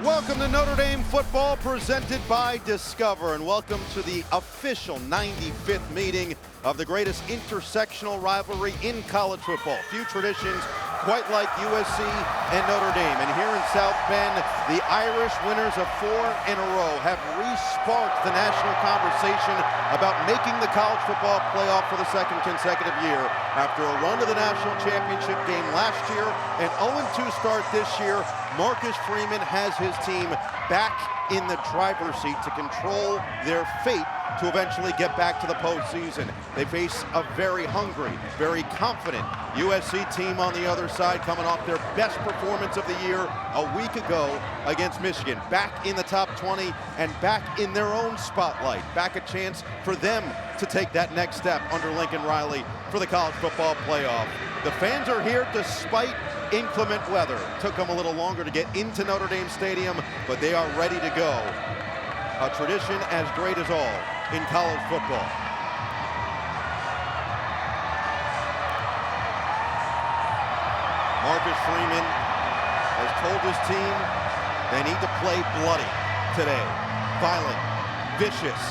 Welcome to Notre Dame football presented by Discover, and welcome to the official 95th meeting of the greatest intersectional rivalry in college football. Few traditions quite like USC and Notre Dame. And here in South Bend, the Irish, winners of 4 in a row, have re-sparked the national conversation about making the college football playoff for the second consecutive year. After a run to the national championship game last year, an 0-2 start this year, Marcus Freeman has his team back in the driver's seat to control their fate to eventually get back to the postseason. They face a very hungry, very confident USC team on the other side, coming off their best performance of the year a week ago against Michigan. Back in the top 20 and back in their own spotlight. Back a chance for them to take that next step under Lincoln Riley for the college football playoff. The fans are here despite inclement weather. Took them a little longer to get into Notre Dame Stadium, but they are ready to go. A tradition as great as all in college football. Marcus Freeman has told his team they need to play bloody today. Violent, vicious,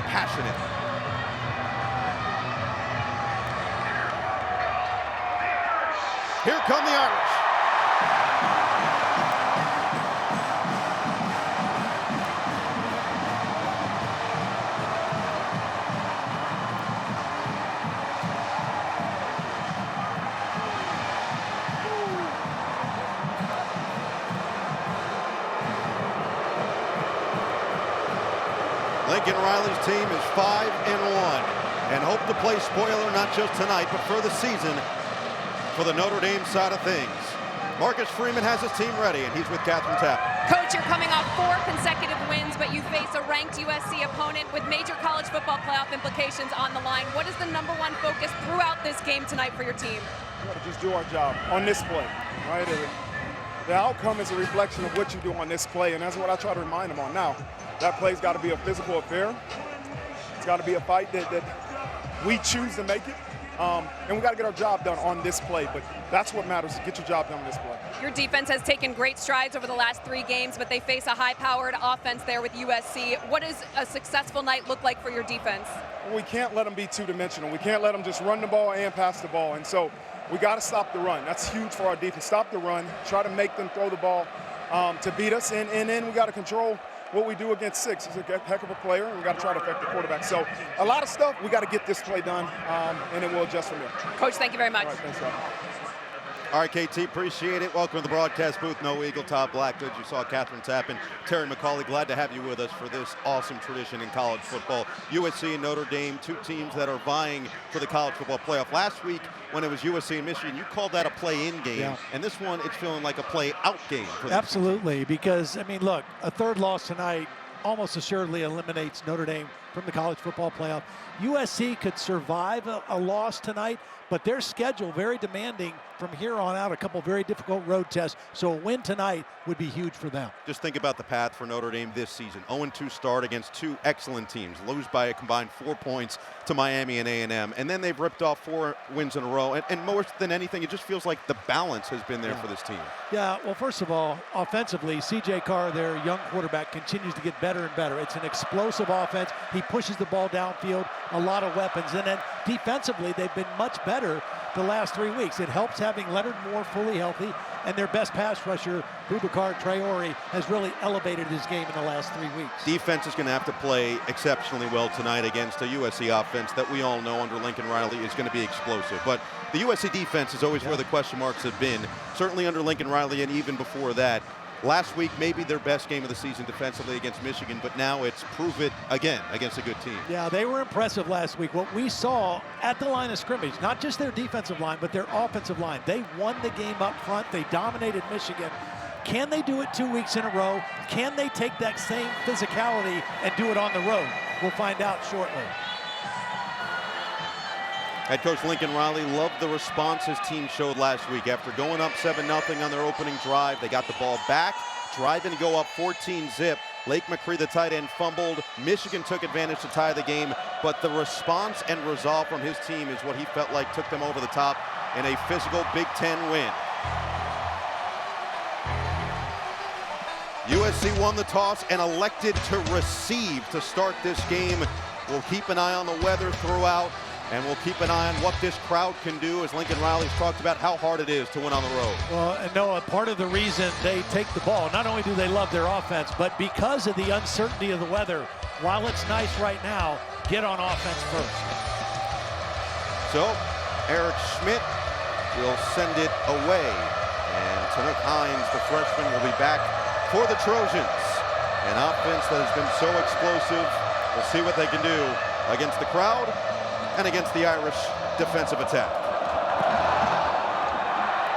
passionate. Here come the Irish. Lincoln Riley's team is 5-1 and hope to play spoiler not just tonight, but for the season for the Notre Dame side of things. Marcus Freeman has his team ready, and he's with Catherine Tapp. Coach, you're coming off 4 consecutive wins, but you face a ranked USC opponent with major college football playoff implications on the line. What is the #1 focus throughout this game tonight for your team? We got to just do our job on this play, right? The outcome is a reflection of what you do on this play, and that's what I try to remind them on now. That play's got to be a physical affair. It's got to be a fight that we choose to make it. And we got to get our job done on this play, but that's what matters, is get your job done on this play. Your defense has taken great strides over the last 3 games, but they face a high-powered offense there with USC. What does a successful night look like for your defense? We can't let them be two-dimensional. We can't let them just run the ball and pass the ball, and so we got to stop the run. That's huge for our defense. Stop the run, try to make them throw the ball to beat us, and then we got to control what we do against 6. He's a heck of a player, and we got to try to affect the quarterback. So a lot of stuff, we got to get this play done, and then we'll adjust from there. Coach, thank you very much. All right, thanks, Rob. All right, KT, appreciate it. Welcome to the broadcast booth. No Eagle, Todd Blackgood. You saw Catherine Tapp and Terry McCauley. Glad to have you with us for this awesome tradition in college football. USC and Notre Dame, 2 teams that are vying for the college football playoff. Last week, when it was USC and Michigan, you called that a play-in game. Yeah. And this one, it's feeling like a play-out game for them. Absolutely, because, I mean, look, a 3rd loss tonight almost assuredly eliminates Notre Dame from the college football playoff. USC could survive a loss tonight, but their schedule very demanding from here on out, a couple very difficult road tests. So a win tonight would be huge for them. Just think about the path for Notre Dame this season. 0-2 start against 2 excellent teams. Lose by a combined 4 points to Miami and A&M. And then they've ripped off 4 wins in a row. And more than anything, it just feels like the balance has been there for this team. Yeah, well, first of all, offensively, C.J. Carr, their young quarterback, continues to get better and better. It's an explosive offense. He pushes the ball downfield, a lot of weapons. And then defensively, they've been much better the last 3 weeks. It helps having Leonard Moore fully healthy, and their best pass rusher, Boubacar Traore, has really elevated his game in the last 3 weeks. Defense is going to have to play exceptionally well tonight against a USC offense that we all know under Lincoln Riley is going to be explosive. But the USC defense is always where the question marks have been, certainly under Lincoln Riley and even before that. Last week, maybe their best game of the season defensively against Michigan, but now it's prove it again against a good team. Yeah, they were impressive last week. What we saw at the line of scrimmage, not just their defensive line, but their offensive line. They won the game up front. They dominated Michigan. Can they do it 2 weeks in a row? Can they take that same physicality and do it on the road? We'll find out shortly. Head coach Lincoln Riley loved the response his team showed last week. After going up 7-0 on their opening drive, they got the ball back, driving to go up 14-zip. Lake McCree, the tight end, fumbled. Michigan took advantage to tie the game, but the response and resolve from his team is what he felt like took them over the top in a physical Big Ten win. USC won the toss and elected to receive to start this game. We'll keep an eye on the weather throughout, and we'll keep an eye on what this crowd can do, as Lincoln Riley's talked about how hard it is to win on the road. Well, and Noah, part of the reason they take the ball, not only do they love their offense, but because of the uncertainty of the weather, while it's nice right now, get on offense first. So, Eric Schmidt will send it away. And Tanuk Hines, the freshman, will be back for the Trojans. An offense that has been so explosive. We'll see what they can do against the crowd and against the Irish defensive attack.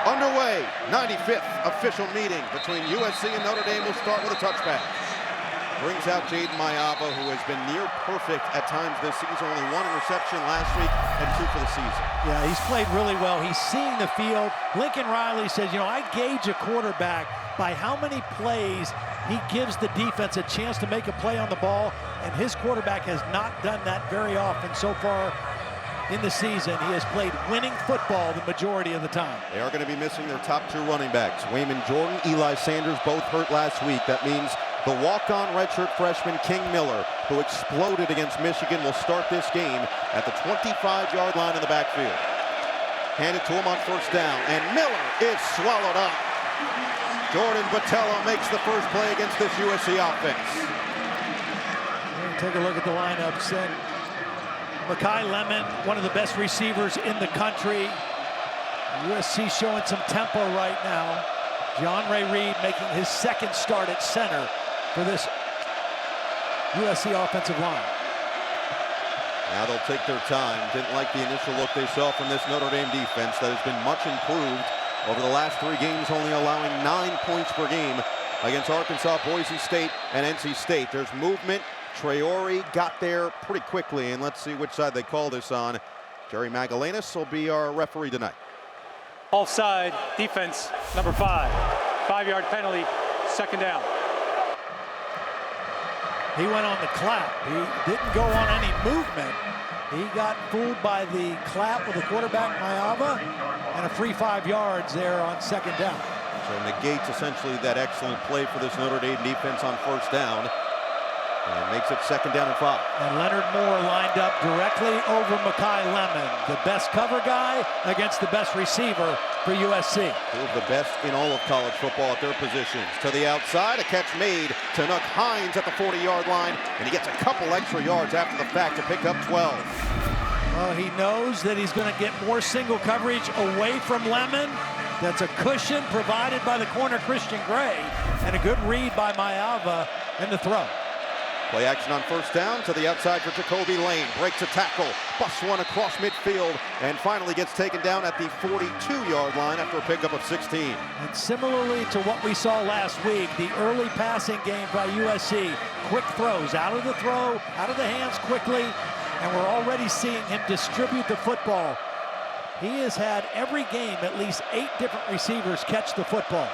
Underway, 95th official meeting between USC and Notre Dame. Will start with a touchback. Brings out Jeremiyah, who has been near perfect at times this season. Only 1 interception last week and 2 for the season. Yeah, he's played really well. He's seeing the field. Lincoln Riley says, you know, I gauge a quarterback by how many plays he gives the defense a chance to make a play on the ball, and his quarterback has not done that very often so far in the season. He has played winning football the majority of the time. They are going to be missing their top 2 running backs. Wayman Jordan, Eli Sanders, both hurt last week. That means the walk-on redshirt freshman King Miller, who exploded against Michigan, will start this game at the 25-yard line in the backfield. Handed to him on first down, and Miller is swallowed up. Jordan Botello makes the first play against this USC offense. Take a look at the lineups. And Makai Lemon, one of the best receivers in the country. USC showing some tempo right now. John Ray Reed making his second start at center for this USC offensive line. Now they'll take their time. Didn't like the initial look they saw from this Notre Dame defense that has been much improved over the last 3 games, only allowing 9 points per game against Arkansas, Boise State, and NC State. There's movement. Traore got there pretty quickly, and let's see which side they call this on. Jerry Magallanes will be our referee tonight. Offside, defense, number 5. 5-yard penalty, second down. He went on the clap. He didn't go on any movement. He got fooled by the clap of the quarterback, Mayava, and a free 5 yards there on second down. So negates essentially that excellent play for this Notre Dame defense on first down. And makes it second down and 5. And Leonard Moore lined up directly over Makai Lemon, the best cover guy against the best receiver for USC. 2 of the best in all of college football at their positions. To the outside, a catch made to Tanuk Hines at the 40-yard line, and he gets a couple extra yards after the fact to pick up 12. Well, he knows that he's going to get more single coverage away from Lemon. That's a cushion provided by the corner Christian Gray, and a good read by Mayava in the throw. Play action on first down to the outside for Jacoby Lane. Breaks a tackle, busts one across midfield, and finally gets taken down at the 42-yard line after a pickup of 16. And similarly to what we saw last week, the early passing game by USC, quick throws, out of the throw, out of the hands quickly, and we're already seeing him distribute the football. He has had every game at least 8 different receivers catch the football.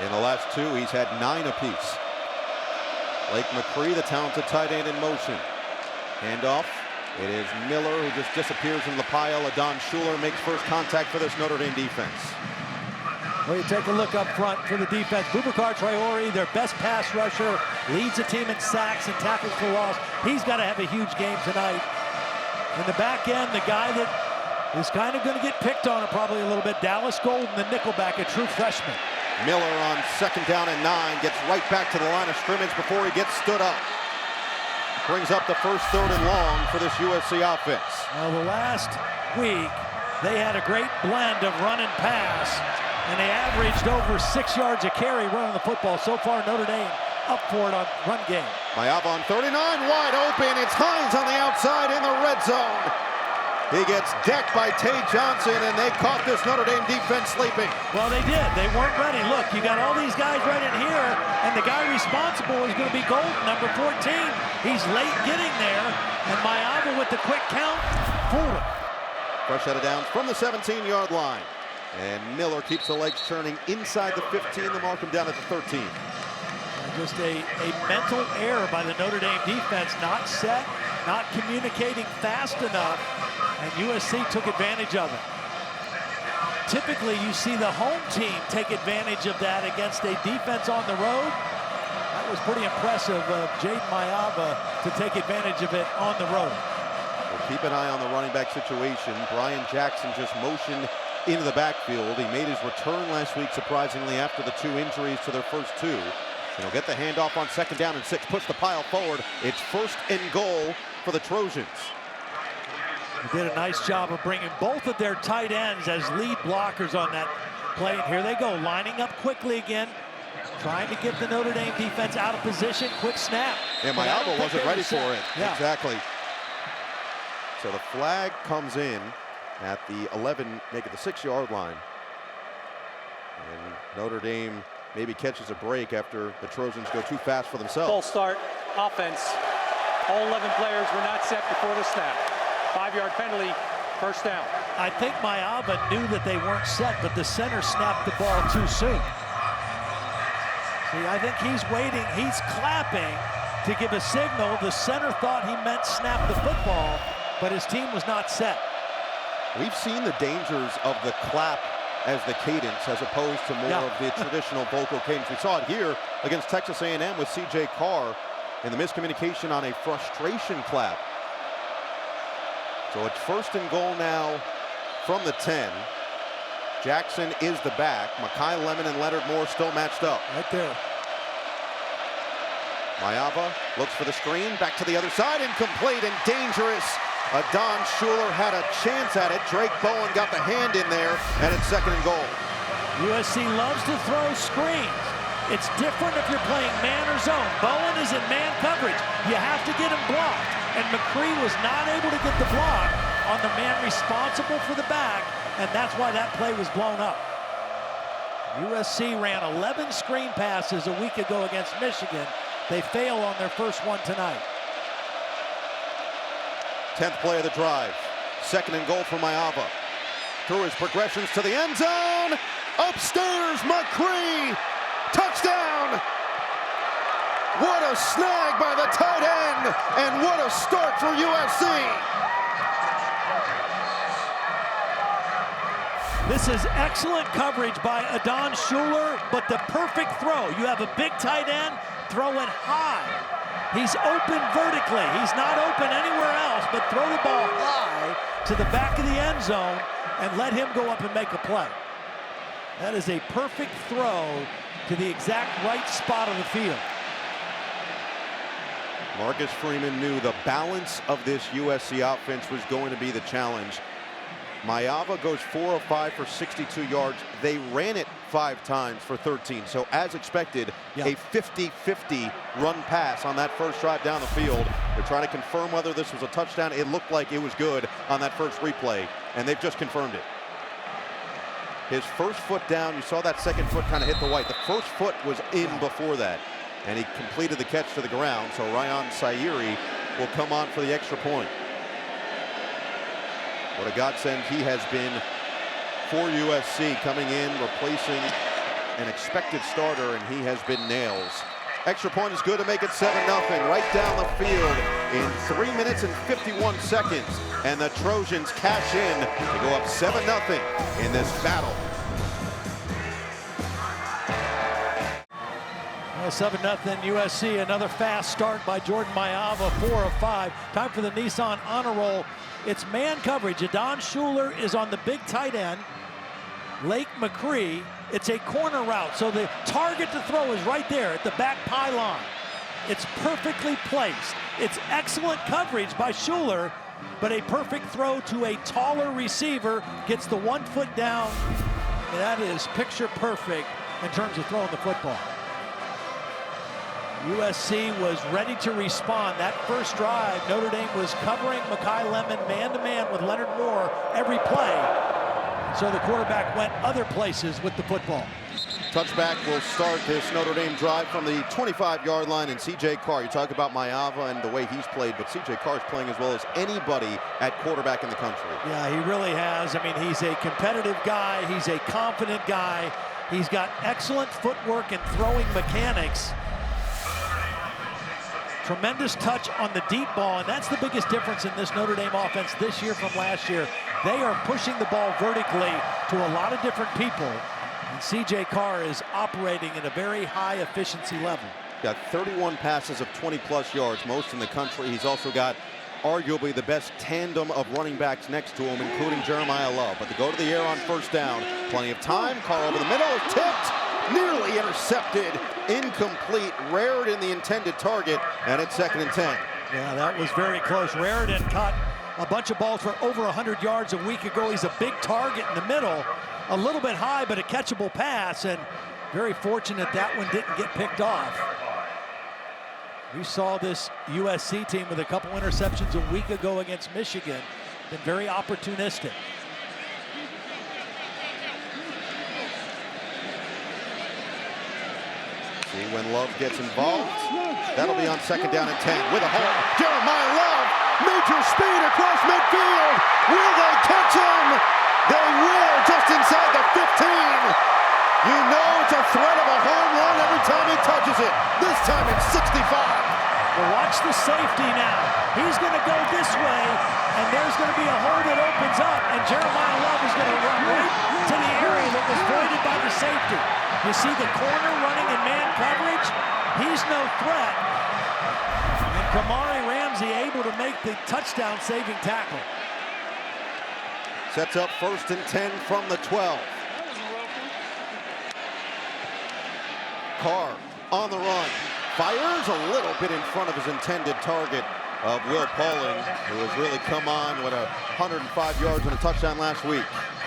In the last 2, he's had 9 apiece. Blake McCree, the talented tight end, in motion. Handoff. It is Miller who just disappears in the pile. Adon Shuler makes first contact for this Notre Dame defense. Well, you take a look up front for the defense. Boubacar Traore, their best pass rusher, leads the team in sacks and tackles for loss. He's got to have a huge game tonight. In the back end, the guy that is kind of going to get picked on probably a little bit, Dallas Golden, the nickelback, a true freshman. Miller on second down and 9 gets right back to the line of scrimmage before he gets stood up. Brings up the first 3rd and long for this USC offense. Well, the last week, they had a great blend of run and pass, and they averaged over 6 yards a carry running the football. So far, Notre Dame up for it on run game. Mayava on 39, wide open. It's Hines on the outside in the red zone. He gets decked by Tay Johnson, and they caught this Notre Dame defense sleeping. Well, they did. They weren't ready. Look, you got all these guys right in here, and the guy responsible is going to be Golden, number 14. He's late getting there, and Mayava with the quick count, fooled him. Fresh out of downs from the 17-yard line. And Miller keeps the legs turning inside the 15 to mark him down at the 13. Just a mental error by the Notre Dame defense, not set, not communicating fast enough, and USC took advantage of it. Typically, you see the home team take advantage of that against a defense on the road. That was pretty impressive of Jeremiyah to take advantage of it on the road. We'll keep an eye on the running back situation. Brian Jackson just motioned into the backfield. He made his return last week, surprisingly, after the 2 injuries to their first 2. And he'll get the handoff on 2nd down and 6, push the pile forward. It's 1st and goal for the Trojans. He did a nice job of bringing both of their tight ends as lead blockers on that play. And here they go, lining up quickly again, trying to get the Notre Dame defense out of position. Quick snap. And Mayava wasn't ready for it. Yeah. Exactly. So the flag comes in at the 11, make it the 6-yard line. And Notre Dame maybe catches a break after the Trojans go too fast for themselves. Full start offense. All 11 players were not set before the snap. 5-yard penalty, 1st down. I think Mayava knew that they weren't set, but the center snapped the ball too soon. See, I think he's waiting, he's clapping to give a signal. The center thought he meant snap the football, but his team was not set. We've seen the dangers of the clap as the cadence as opposed to more of the traditional vocal cadence. We saw it here against Texas A&M with C.J. Carr and the miscommunication on a frustration clap. So it's 1st and goal now from the 10. Jackson is the back. Makai Lemon and Leonard Moore still matched up. Right there. Mayava looks for the screen, back to the other side, incomplete and dangerous. Adon Shuler had a chance at it. Drake Bowen got the hand in there, and it's 2nd and goal. USC loves to throw screens. It's different if you're playing man or zone. Bowen is in man coverage. You have to get him blocked. And McCree was not able to get the block on the man responsible for the back, and that's why that play was blown up. USC ran 11 screen passes a week ago against Michigan. They fail on their first one tonight. 10th play of the drive. 2nd and goal for Mayava. Through his progressions to the end zone. Upstairs, McCree. Touchdown. What a snag by the tight end. And what a start for USC. This is excellent coverage by Adon Shuler, but the perfect throw. You have a big tight end throwing high. He's open vertically. He's not open anywhere else, but throw the ball high to the back of the end zone and let him go up and make a play. That is a perfect throw to the exact right spot of the field. Marcus Freeman knew the balance of this USC offense was going to be the challenge. Mayava goes 4 of 5 for 62 yards. They ran it 5 times for 13. So as expected, a 50-50 run pass on that first drive down the field. They're trying to confirm whether this was a touchdown. It looked like it was good on that first replay, and they've just confirmed it. His first foot down, you saw that 2nd foot kind of hit the white. The first foot was in before that, and he completed the catch to the ground. So Ryan Sayeri will come on for the extra point. What a godsend he has been for USC, coming in, replacing an expected starter, and he has been nails. Extra point is good to make it 7-0, right down the field in 3 minutes and 51 seconds. And the Trojans cash in to go up 7-0 in this battle. Well, 7-0 USC, another fast start by Jordan Mayava, 4 of 5. Time for the Nissan honor roll. It's man coverage. Adon Shuler is on the big tight end. Lake McCree, it's a corner route, so the target to throw is right there at the back pylon. It's perfectly placed. It's excellent coverage by Shuler, but a perfect throw to a taller receiver, gets the 1 foot down. That is picture perfect in terms of throwing the football. USC was ready to respond. That first drive, Notre Dame was covering Makai Lemon man-to-man with Leonard Moore every play. So the quarterback went other places with the football. Touchback will start this Notre Dame drive from the 25-yard line, and C.J. Carr. You talk about Mayava and the way he's played, but C.J. Carr is playing as well as anybody at quarterback in the country. Yeah, he really has. I mean, he's a competitive guy. He's a confident guy. He's got excellent footwork and throwing mechanics. Tremendous touch on the deep ball, and that's the biggest difference in this Notre Dame offense this year from last year. They are pushing the ball vertically to a lot of different people, and C.J. Carr is operating at a very high efficiency level. Got 31 passes of 20-plus yards, most in the country. He's also got arguably the best tandem of running backs next to him, including Jeremiyah Love. But to go to the air on first down, plenty of time. Carr over the middle is tipped, nearly intercepted, incomplete. Raridan the intended target, and it's 2nd and 10. Yeah, that was very close. Raridan caught a bunch of balls for over 100 yards a week ago. He's a big target in the middle, a little bit high, but a catchable pass, and very fortunate that one didn't get picked off. We saw this USC team with a couple interceptions a week ago against Michigan. Been very opportunistic. See when Love gets involved. That'll be on 2nd down and 10 with a hole. Jeremiyah Love, major speed across midfield. Will they catch him? They will, just inside the 15. You know it's a threat of a home run every time he touches it. This time it's 65. Well, watch the safety now. He's going to go this way, and there's going to be a hole that opens up, and Jeremiyah Love is going to run right to the area that was voided by the safety. You see the corner running in man coverage. He's no threat. And Kamari Ramsey able to make the touchdown-saving tackle. Sets up 1st and 10 from the 12. Carr on the run. Fires a little bit in front of his intended target of Will Pauling, who has really come on with 105 yards and a touchdown last week.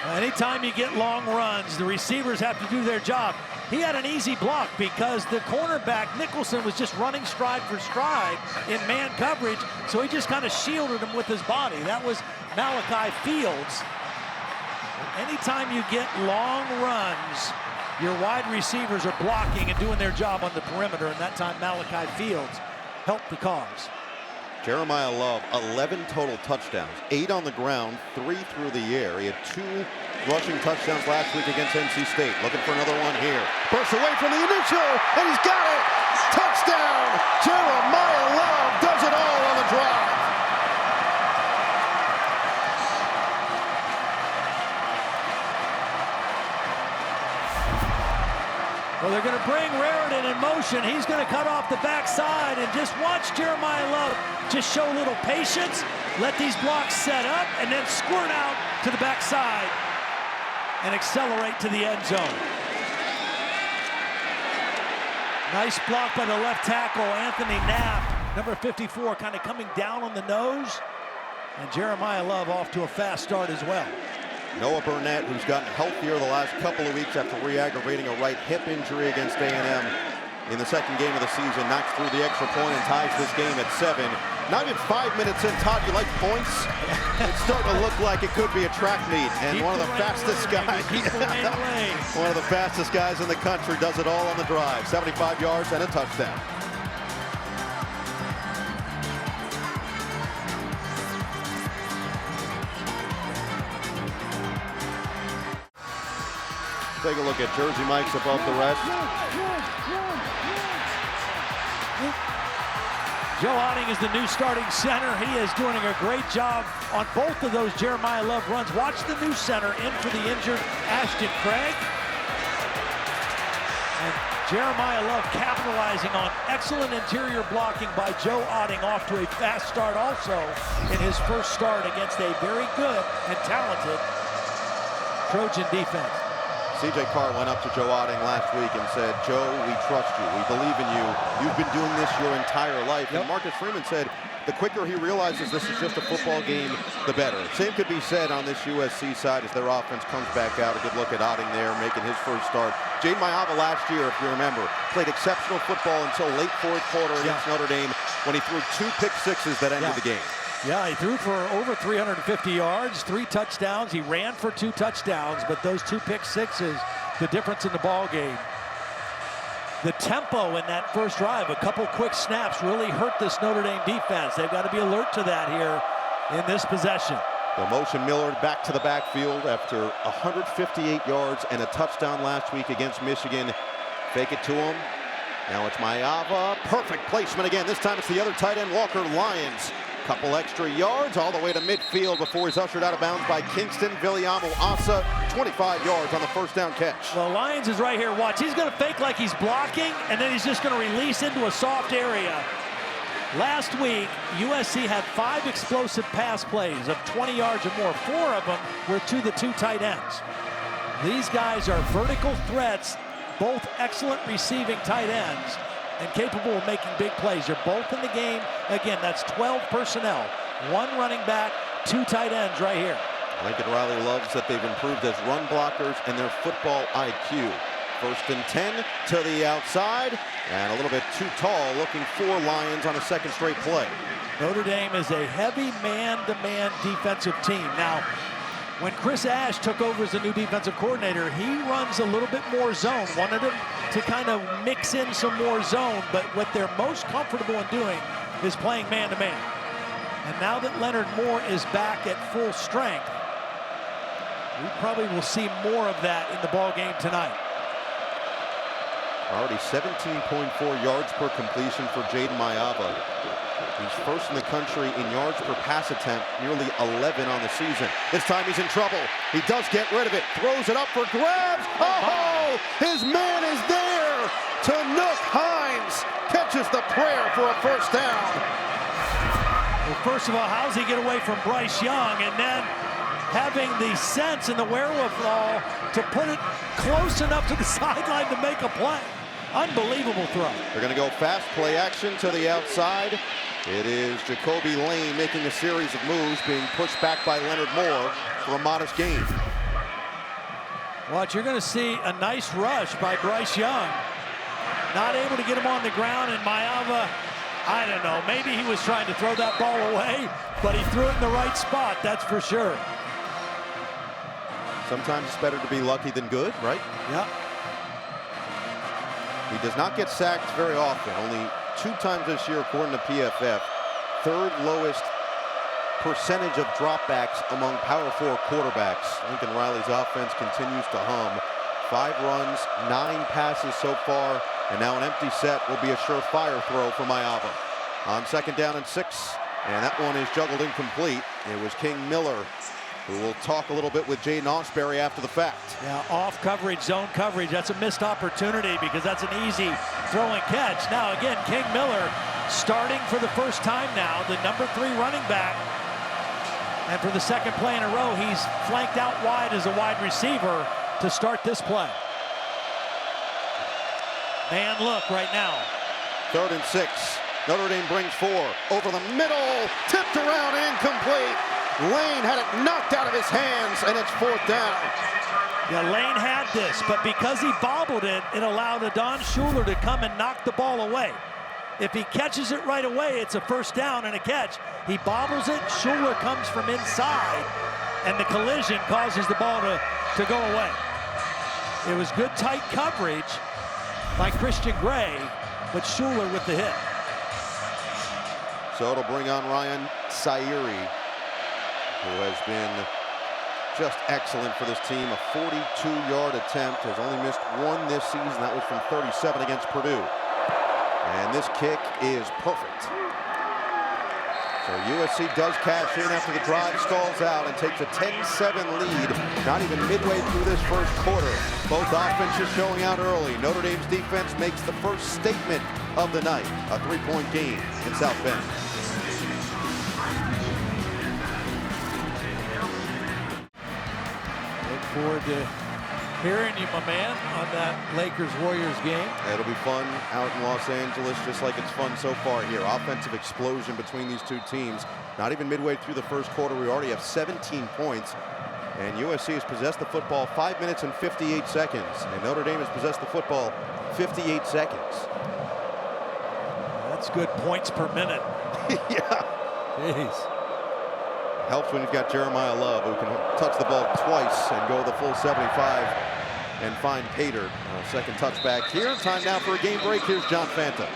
Anytime you get long runs, the receivers have to do their job. He had an easy block because the cornerback, Nicholson, was just running stride for stride in man coverage, so he just kind of shielded him with his body. That was Malachi Fields. Anytime you get long runs, your wide receivers are blocking and doing their job on the perimeter, and that time Malachi Fields helped the cause. Jeremiyah Love, 11 total touchdowns, 8 on the ground, 3 through the air. He had 2 rushing touchdowns last week against NC State. Looking for another one here. Bursts away from the initial, and he's got it! Touchdown! Jeremiyah Love does it all on the drive. Well, they're going to bring Raridan in motion. He's going to cut off the backside, and just watch Jeremiyah Love just show a little patience, let these blocks set up, and then squirt out to the backside and accelerate to the end zone. Nice block by the left tackle, Anthony Knapp, number 54, kind of coming down on the nose, and Jeremiyah Love off to a fast start as well. Noah Burnett, who's gotten healthier the last couple of weeks after re-aggravating a right hip injury against A&M in the 2nd game of the season, knocks through the extra point and ties this game at 7. Not even 5 minutes in. Todd, you like points? It's starting to look like it could be a track meet, and one of the fastest guys, one of the fastest guys in the country, does it all on the drive. 75 yards and a touchdown. Take a look at Jersey Mike's above the rest. Joe Otting is the new starting center. He is doing a great job on both of those Jeremiyah Love runs. Watch the new center in for the injured Ashton Craig. And Jeremiyah Love capitalizing on excellent interior blocking by Joe Otting, off to a fast start also in his first start against a very good and talented Trojan defense. C.J. Carr went up to Joe Otting last week and said, "Joe, we trust you. We believe in you. You've been doing this your entire life." Yep. And Marcus Freeman said the quicker he realizes this is just a football game, the better. Same could be said on this USC side as their offense comes back out. A good look at Otting there, making his first start. Jade Mayava last year, if you remember, played exceptional football until late 4th quarter against Notre Dame when he threw 2 pick sixes that ended the game. Yeah, he threw for over 350 yards, 3 touchdowns. He ran for 2 touchdowns, but those 2 pick sixes, the difference in the ball game. The tempo in that first drive, a couple quick snaps, really hurt this Notre Dame defense. They've got to be alert to that here in this possession. The motion Millard back to the backfield after 158 yards and a touchdown last week against Michigan. Fake it to him. Now it's Mayava. Perfect placement again. This time it's the other tight end, Walker Lyons. Couple extra yards all the way to midfield before he's ushered out of bounds by Kyngstonn Viliamu-Asa. 25 yards on the first down catch. The Lions is right here. Watch, he's going to fake like he's blocking, and then he's just going to release into a soft area. Last week, USC had 5 explosive pass plays of 20 yards or more. 4 of them were to the 2 tight ends. These guys are vertical threats, both excellent receiving tight ends and capable of making big plays. They're both in the game. Again, that's 12 personnel. 1 running back, 2 tight ends right here. Lincoln Riley loves that they've improved as run blockers and their football IQ. 1st and 10 to the outside, and a little bit too tall, looking for Lions on a second straight play. Notre Dame is a heavy man-to-man defensive team. Now, when Chris Ash took over as the new defensive coordinator, he runs a little bit more zone. Wanted him to kind of mix in some more zone, but what they're most comfortable in doing is playing man-to-man. And now that Leonard Moore is back at full strength, we probably will see more of that in the ball game tonight. Already 17.4 yards per completion for Jadarian. He's first in the country in yards per pass attempt, nearly 11 on the season. This time he's in trouble. He does get rid of it, throws it up for grabs. Oh, his man is there. Tanook Hines catches the prayer for a first down. Well, first of all, how does he get away from Bryce Young? And then having the sense and the wherewithal to put it close enough to the sideline to make a play. Unbelievable throw. They're going to go fast play action to the outside. It is Jacoby Lane making a series of moves, being pushed back by Leonard Moore for a modest gain. Watch, you're going to see a nice rush by Bryce Young. Not able to get him on the ground, and Mayava, I don't know, maybe he was trying to throw that ball away, but he threw it in the right spot, that's for sure. Sometimes it's better to be lucky than good, right? Yeah. He does not get sacked very often, only 2 times this year according to PFF. 3rd lowest percentage of dropbacks among Power 4 quarterbacks. Lincoln Riley's offense continues to hum. 5 runs, 9 passes so far, and now an empty set will be a surefire throw for Mayava. On 2nd down and 6, and that one is juggled incomplete. It was King Miller, who will talk a little bit with Jaden Ausberry after the fact. Yeah, off coverage, zone coverage, that's a missed opportunity because that's an easy throw and catch. Now again, King Miller starting for the first time now, the number 3 running back. And for the 2nd play in a row, he's flanked out wide as a wide receiver to start this play. Man look right now. 3rd and 6. Notre Dame brings 4. Over the middle, tipped around and incomplete. Lane had it knocked out of his hands, and it's 4th down. Yeah, Lane had this, but because he bobbled it, it allowed Adon Shuler to come and knock the ball away. If he catches it right away, it's a first down and a catch. He bobbles it, Shuler comes from inside, and the collision causes the ball to go away. It was good tight coverage by Christian Gray, but Shuler with the hit. So it'll bring on Ryan Sairi, who has been just excellent for this team. A 42-yard attempt, has only missed 1 this season. That was from 37 against Purdue. And this kick is perfect. So USC does cash in after the drive stalls out and takes a 10-7 lead, not even midway through this first quarter. Both offenses showing out early. Notre Dame's defense makes the first statement of the night, a 3-point game in South Bend. Look forward to hearing you, my man, on that Lakers-Warriors game. It'll be fun out in Los Angeles, just like it's fun so far here. Offensive explosion between these 2 teams. Not even midway through the first quarter, we already have 17 points. And USC has possessed the football 5 minutes and 58 seconds. And Notre Dame has possessed the football 58 seconds. That's good points per minute. Yeah. Jeez. Helps when you've got Jeremiyah Love, who can touch the ball twice and go the full 75 and find Pater. 2nd touchback here. Time now for a game break. Here's John Fanta.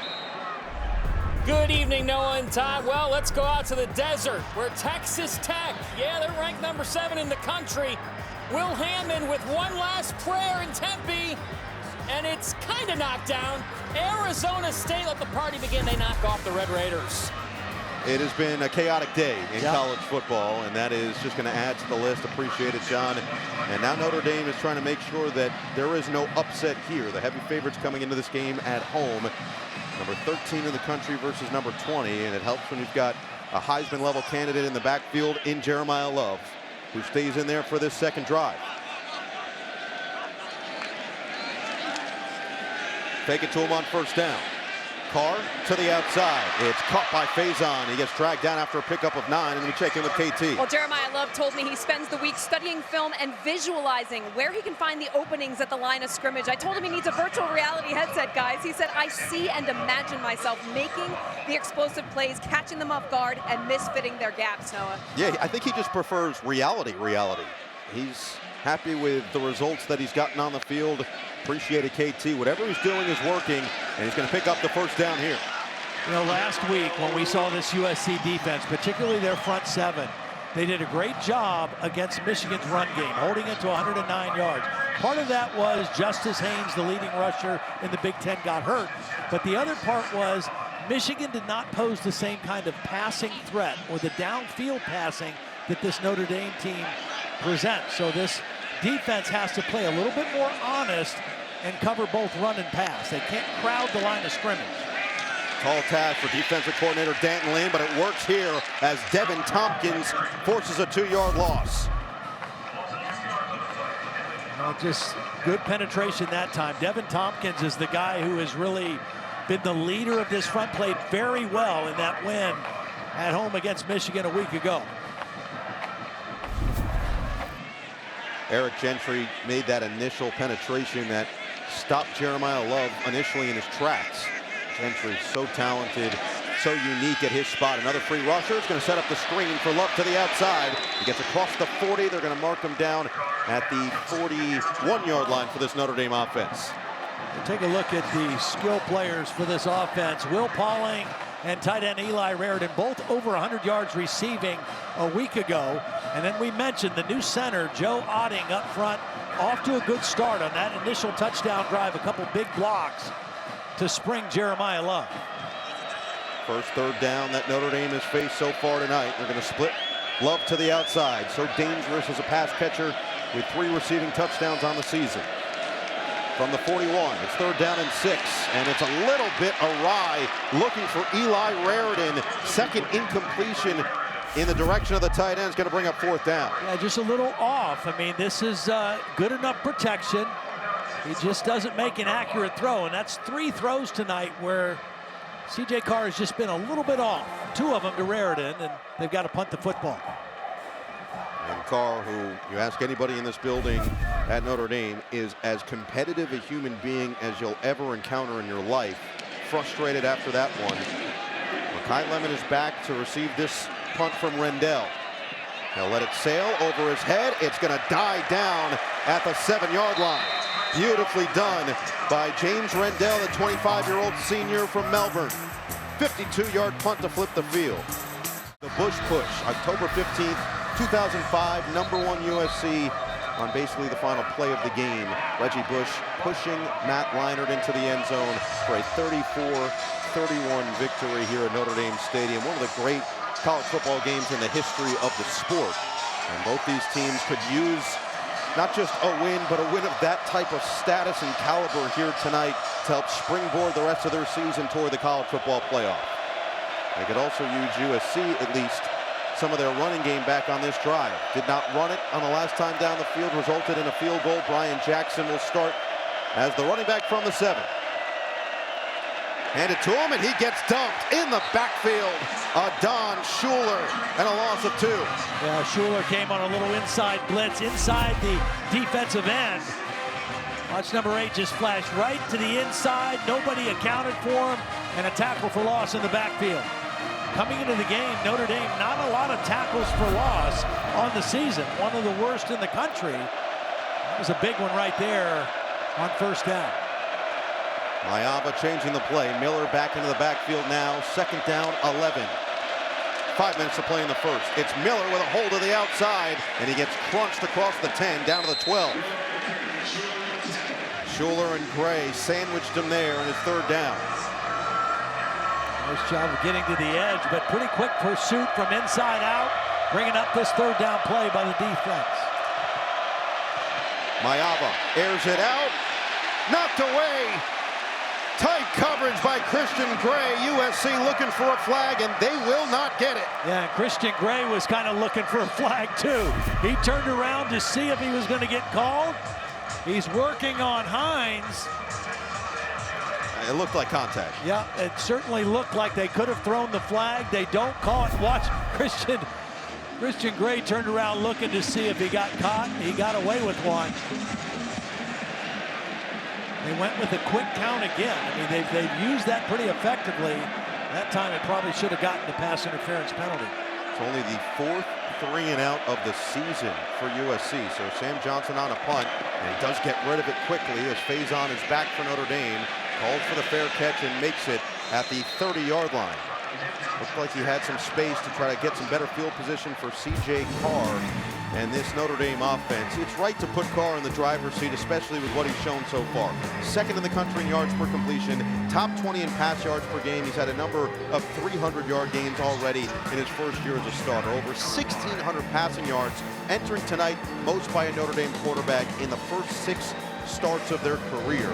Good evening, Noah and Todd. Well, let's go out to the desert where Texas Tech, yeah, they're ranked number 7 in the country. Will Hammond with one last prayer in Tempe, and it's kind of knocked down. Arizona State let the party begin. They knock off the Red Raiders. It has been a chaotic day in college football, and that is just going to add to the list. Appreciate it, John. And now Notre Dame is trying to make sure that there is no upset here. The heavy favorites coming into this game at home. Number 13 in the country versus number 20, and it helps when you've got a Heisman-level candidate in the backfield in Jeremiyah Love, who stays in there for this second drive. Take it to him on first down. Carr to the outside. It's caught by Faison. He gets dragged down after a pickup of 9, and we check in with KT. Well, Jeremiyah Love told me he spends the week studying film and visualizing where he can find the openings at the line of scrimmage. I told him he needs a virtual reality headset, guys. He said, I see and imagine myself making the explosive plays, catching them off guard, and misfitting their gaps, Noah. Yeah, I think he just prefers reality. He's happy with the results that he's gotten on the field. Appreciated KT. Whatever he's doing is working, and he's going to pick up the first down here. You know, last week when we saw this USC defense, particularly their front seven, they did a great job against Michigan's run game, holding it to 109 yards. Part of that was Justice Haynes, the leading rusher in the Big Ten, got hurt. But the other part was Michigan did not pose the same kind of passing threat or the downfield passing that this Notre Dame team presents. So this defense has to play a little bit more honest and cover both run and pass. They can't crowd the line of scrimmage. Tall task for defensive coordinator Danton Lane, but it works here as Devin Tompkins forces a 2-yard loss. Well, just good penetration that time. Devin Tompkins is the guy who has really been the leader of this front, played very well in that win at home against Michigan a week ago. Eric Gentry made that initial penetration that stopped Jeremiyah Love initially in his tracks. Gentry so talented, so unique at his spot. Another free rusher. It's going to set up the screen for Love to the outside. He gets across the 40. They're going to mark him down at the 41-yard line for this Notre Dame offense. We'll take a look at the skill players for this offense. Will Pauling and tight end Eli Raridan, both over 100 yards receiving a week ago. And then we mentioned the new center, Joe Otting, up front, off to a good start on that initial touchdown drive. A couple big blocks to spring Jeremiyah Love. First third down that Notre Dame has faced so far tonight. They're going to split Love to the outside. So dangerous as a pass catcher with 3 receiving touchdowns on the season. From the 41, it's third down and 6, and it's a little bit awry, looking for Eli Raridan. Second incompletion in the direction of the tight end is going to bring up fourth down. Yeah, just a little off. I mean, this is good enough protection. He just doesn't make an accurate throw, and that's 3 throws tonight where C.J. Carr has just been a little bit off. 2 of them to Raridan, and they've got to punt the football. And Carr, who you ask anybody in this building at Notre Dame, is as competitive a human being as you'll ever encounter in your life. Frustrated after that one. Makai Lemon is back to receive this punt from Rendell. He'll let it sail over his head. It's going to die down at the 7-yard line. Beautifully done by James Rendell, the 25-year-old senior from Melbourne. 52-yard punt to flip the field. The Bush push, October 15th. 2005, number 1 USC on basically the final play of the game. Reggie Bush pushing Matt Leinart into the end zone for a 34-31 victory here at Notre Dame Stadium. One of the great college football games in the history of the sport. And both these teams could use not just a win, but a win of that type of status and caliber here tonight to help springboard the rest of their season toward the college football playoff. They could also use USC at least some of their running game back on this drive. Did not run it on the last time down the field, resulted in a field goal. Brian Jackson will start as the running back from the 7. Hand it to him, and he gets dumped in the backfield. Adon Shuler, and a loss of 2. Yeah, Shuler came on a little inside blitz inside the defensive end. Watch number 8 just flash right to the inside. Nobody accounted for him, and a tackle for loss in the backfield. Coming into the game, Notre Dame, not a lot of tackles for loss on the season. One of the worst in the country. That was a big one right there on first down. Mayava changing the play. Miller back into the backfield now. Second down, 11. 5 minutes to play in the first. It's Miller with a hold to the outside, and he gets crunched across the 10, down to the 12. Shuler and Gray sandwiched him there in his third down. Nice job of getting to the edge, but pretty quick pursuit from inside out, bringing up this third down play by the defense. Viliamu-Asa airs it out, knocked away. Tight coverage by Christian Gray. USC looking for a flag, and they will not get it. Yeah, and Christian Gray was kind of looking for a flag too. He turned around to see if he was going to get called. He's working on Hines. It looked like contact. Yeah, it certainly looked like they could have thrown the flag. They don't call it. Watch Christian Gray turned around looking to see if he got caught. He got away with one. They went with a quick count again. I mean, they've used that pretty effectively. That time it probably should have gotten the pass interference penalty. It's only the 4th 3-and-out of the season for USC. So Sam Johnson on a punt, and he does get rid of it quickly as Faison is back for Notre Dame. Calls for the fair catch and makes it at the 30-yard line. Looked like he had some space to try to get some better field position for C.J. Carr and this Notre Dame offense. It's right to put Carr in the driver's seat, especially with what he's shown so far. Second in the country in yards per completion, top 20 in pass yards per game. He's had a number of 300-yard games already in his first year as a starter. Over 1,600 passing yards entering tonight, most by a Notre Dame quarterback in the first 6 starts of their career.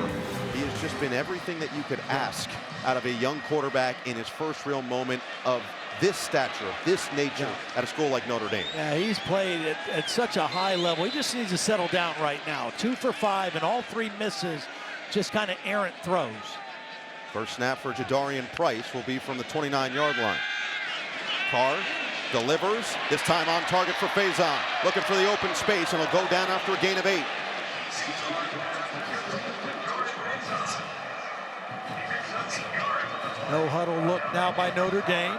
He has just been everything that you could ask out of a young quarterback in his first real moment of this stature, this nature at a school like Notre Dame. Yeah, he's played at such a high level. He just needs to settle down right now. 2 for 5 and all 3 misses, just kind of errant throws. First snap for Jadarian Price will be from the 29-yard line. Carr delivers, this time on target for Faison. Looking for the open space, and he'll go down after a gain of 8. No huddle look now by Notre Dame.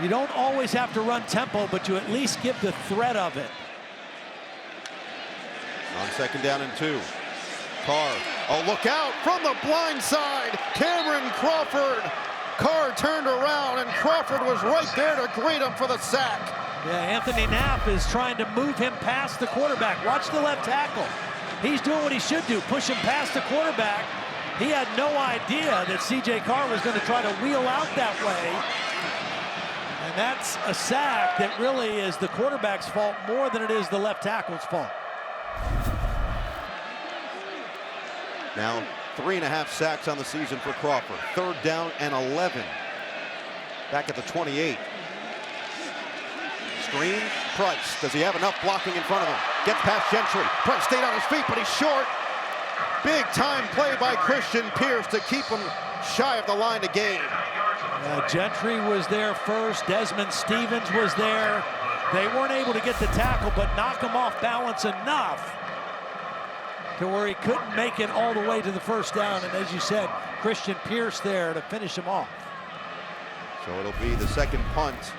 You don't always have to run tempo, but you at least give the threat of it. On 2nd down and 2. Carr, oh, look out from the blind side. Cameron Crawford. Carr turned around, and Crawford was right there to greet him for the sack. Yeah, Anthony Knapp is trying to move him past the quarterback. Watch the left tackle. He's doing what he should do, push him past the quarterback. He had no idea that C.J. Carr was going to try to wheel out that way. And that's a sack that really is the quarterback's fault more than it is the left tackle's fault. Now 3.5 sacks on the season for Crawford. 3rd down and 11. Back at the 28. Screen, Price. Does he have enough blocking in front of him? Gets past Gentry. Price stayed on his feet, but he's short. Big time play by Christian Pierce to keep him shy of the line to gain. Gentry was there first. Desmond Stevens was there. They weren't able to get the tackle, but knock him off balance enough to where he couldn't make it all the way to the first down. And as you said, Christian Pierce there to finish him off. So it'll be the second punt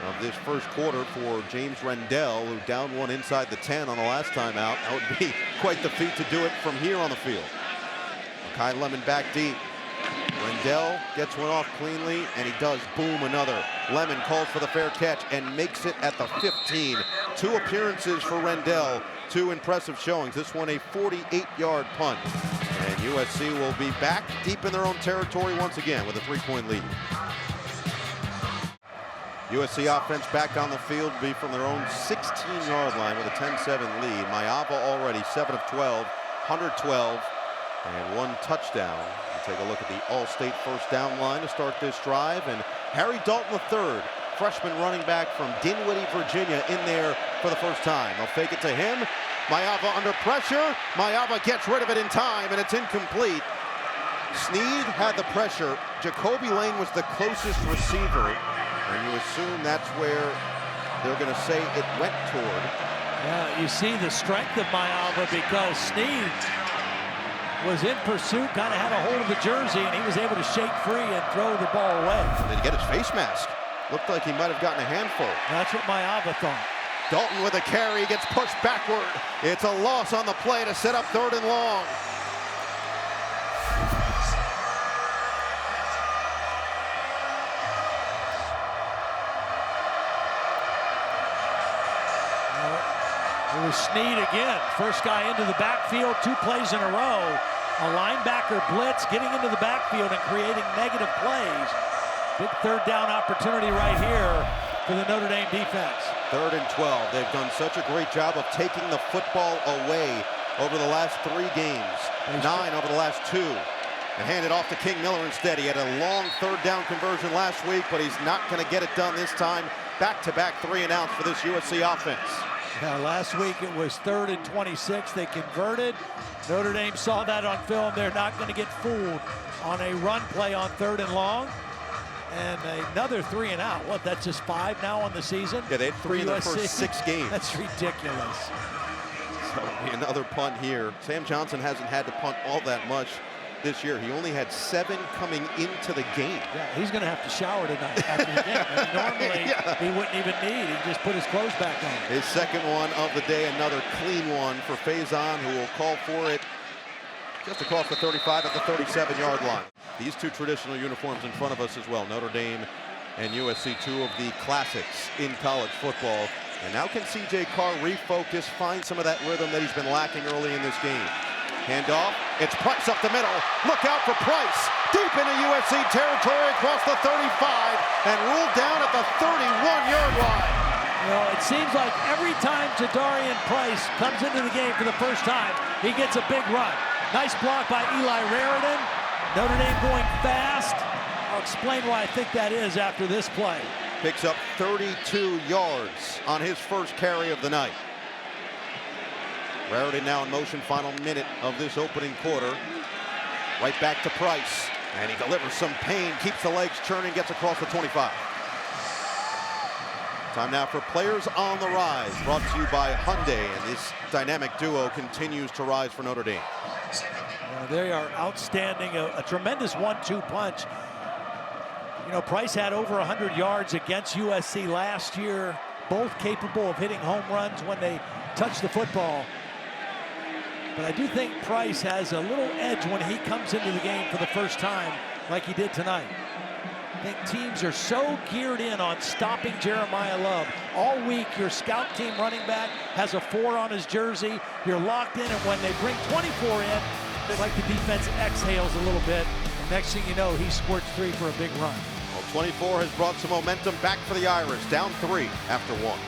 of this first quarter for James Rendell, who downed one inside the 10 on the last time out. That would be quite the feat to do it from here on the field. Kai Lemon back deep. Rendell gets one off cleanly, and he does boom another. Lemon calls for the fair catch and makes it at the 15. 2 appearances for Rendell, 2 impressive showings. This one a 48-yard punt. And USC will be back deep in their own territory once again with a 3-point lead. USC offense back on the field will be from their own 16-yard line with a 10-7 lead. Viliamu-Asa already 7 of 12, 112, and 1 touchdown. We'll take a look at the All-State first down line to start this drive. And Harry Dalton III, freshman running back from Dinwiddie, Virginia, in there for the first time. They'll fake it to him. Viliamu-Asa under pressure. Viliamu-Asa gets rid of it in time, and it's incomplete. Sneed had the pressure. Jacoby Lane was the closest receiver. And you assume that's where they're going to say it went toward. Yeah, you see the strength of Viliamu-Asa because Sneed was in pursuit, kind of had a hold of the jersey, and he was able to shake free and throw the ball away. Did he get his face mask? Looked like he might have gotten a handful. That's what Viliamu-Asa thought. Dalton with a carry, gets pushed backward. It's a loss on the play to set up 3rd and long. It was Sneed again. First guy into the backfield, 2 plays in a row. A linebacker blitz, getting into the backfield and creating negative plays. Big third down opportunity right here for the Notre Dame defense. 3rd and 12. They've done such a great job of taking the football away over the last 3 games. 9 over the last 2. And hand it off to King Miller instead. He had a long 3rd down conversion last week, but he's not going to get it done this time. Back-to-back 3 and outs for this USC offense. Now, last week it was 3rd and 26. They converted. Notre Dame saw that on film. They're not going to get fooled on a run play on 3rd and long. And another 3 and out. What, that's just 5 now on the season? Yeah, they had 3 in their first 6 games. That's ridiculous. So it'll be another punt here. Sam Johnson hasn't had to punt all that much this year. He only had 7 coming into the game. Yeah, he's going to have to shower tonight after the game. I mean, normally he wouldn't even need. He just put his clothes back on. His second one of the day, another clean one for Faison, who will call for it just across the 35 at the 37-yard line. These 2 traditional uniforms in front of us as well. Notre Dame and USC, 2 of the classics in college football. And now can C.J. Carr refocus, find some of that rhythm that he's been lacking early in this game. Handoff, it's Price up the middle. Look out for Price. Deep into USC territory across the 35 and ruled down at the 31-yard line. You know, it seems like every time Jadarian Price comes into the game for the first time, he gets a big run. Nice block by Eli Raridan. Notre Dame going fast. I'll explain why I think that is after this play. Picks up 32 yards on his first carry of the night. Raridan now in motion, final minute of this opening quarter. Right back to Price, and he delivers some pain, keeps the legs churning, gets across the 25. Time now for Players on the Rise, brought to you by Hyundai, and this dynamic duo continues to rise for Notre Dame. They are outstanding, a tremendous 1-2 punch. You know, Price had over 100 yards against USC last year, both capable of hitting home runs when they touch the football. But I do think Price has a little edge when he comes into the game for the first time, like he did tonight. I think teams are so geared in on stopping Jeremiyah Love. All week, your scout team running back has a 4 on his jersey. You're locked in, and when they bring 24 in, it's like the defense exhales a little bit. And next thing you know, he squirts 3 for a big run. Well, 24 has brought some momentum back for the Irish, down 3 after 1.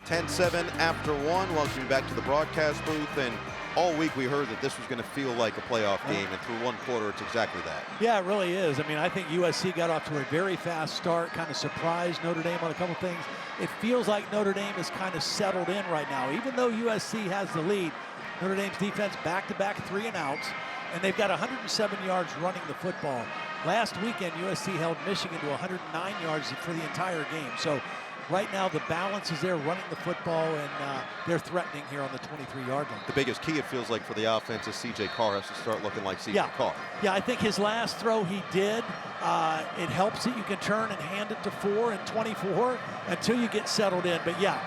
10-7 after 1. Welcome back to the broadcast booth. And all week we heard that this was going to feel like a playoff game, and through 1 quarter, it's exactly that. Yeah, it really is. I mean, I think USC got off to a very fast start, kind of surprised Notre Dame on a couple things. It feels like Notre Dame is kind of settled in right now. Even though USC has the lead, Notre Dame's defense back-to-back 3 and outs, and they've got 107 yards running the football. Last weekend, USC held Michigan to 109 yards for the entire game. So right now, the balance is there running the football, and they're threatening here on the 23-yard line. The biggest key, it feels like, for the offense is C.J. Carr has to start looking like C.J. Carr. Yeah, I think his last throw he did. It helps that you can turn and hand it to 4 and 24 until you get settled in. But yeah,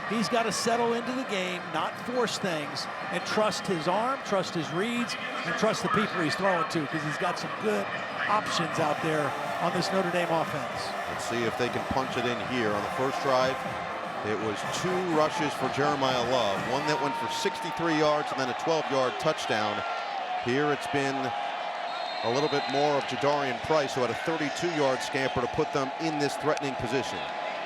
he's got to settle into the game, not force things, and trust his arm, trust his reads, and trust the people he's throwing to, because he's got some good options out there on this Notre Dame offense. Let's see if they can punch it in here. On the first drive, it was 2 rushes for Jeremiyah Love, one that went for 63 yards and then a 12-yard touchdown. Here it's been a little bit more of Jadarian Price, who had a 32-yard scamper to put them in this threatening position.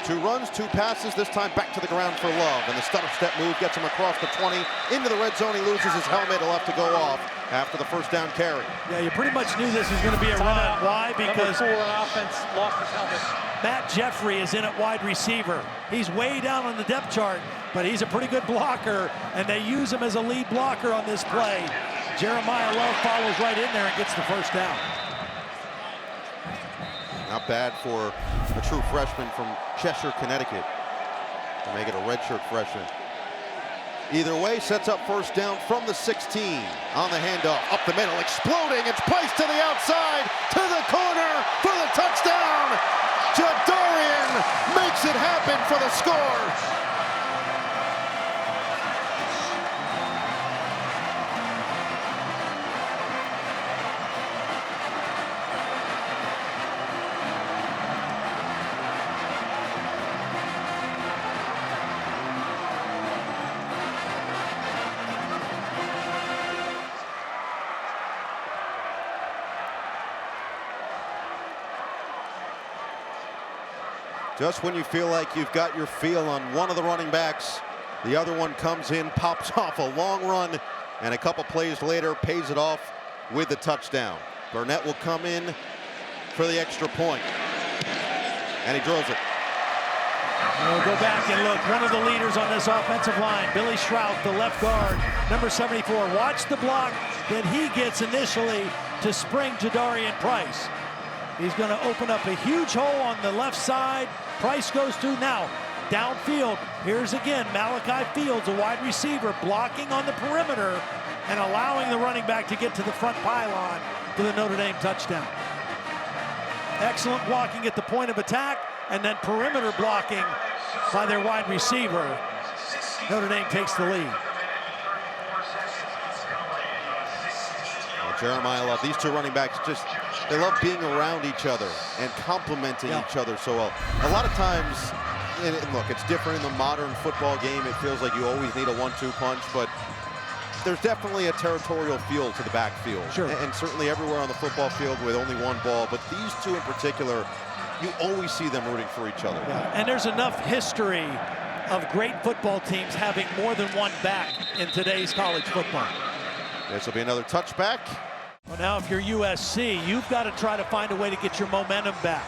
2 runs, 2 passes, this time back to the ground for Love, and the stutter step move gets him across the 20 into the red zone. He loses his helmet. He'll have to go off after the first down carry. Yeah, you pretty much knew this was going to be a run. Why? Because Number 4 on offense lost his helmet. Matt Jeffrey is in at wide receiver. He's way down on the depth chart, but he's a pretty good blocker, and they use him as a lead blocker on this play. Jeremiyah Love follows right in there and gets the first down. Not bad for a true freshman from Cheshire, Connecticut, to make it a redshirt freshman. Either way, sets up first down from the 16 on the handoff. Up the middle, exploding. It's placed to the outside, to the corner for the touchdown. Jadarian makes it happen for the score. Just when you feel like you've got your feel on one of the running backs, the other one comes in, pops off a long run, and a couple plays later pays it off with the touchdown. Burnett will come in for the extra point, and he drills it. We'll go back and look. One of the leaders on this offensive line, Billy Shrout, the left guard, number 74. Watch the block that he gets initially to spring Jadarian Price. He's going to open up a huge hole on the left side. Price goes through now. Downfield, here's again Malachi Fields, a wide receiver, blocking on the perimeter and allowing the running back to get to the front pylon for the Notre Dame touchdown. Excellent blocking at the point of attack, and then perimeter blocking by their wide receiver. Notre Dame takes the lead. Well, Jeremiyah love these two running backs. They love being around each other and complementing each other so well. A lot of times, and look, it's different in the modern football game. It feels like you always need a 1-2 punch, but there's definitely a territorial feel to the backfield. Sure. And certainly everywhere on the football field with only one ball. But these two in particular, you always see them rooting for each other. Yeah. And there's enough history of great football teams having more than one back in today's college football. This will be another touchback. Well, now if you're USC, you've got to try to find a way to get your momentum back.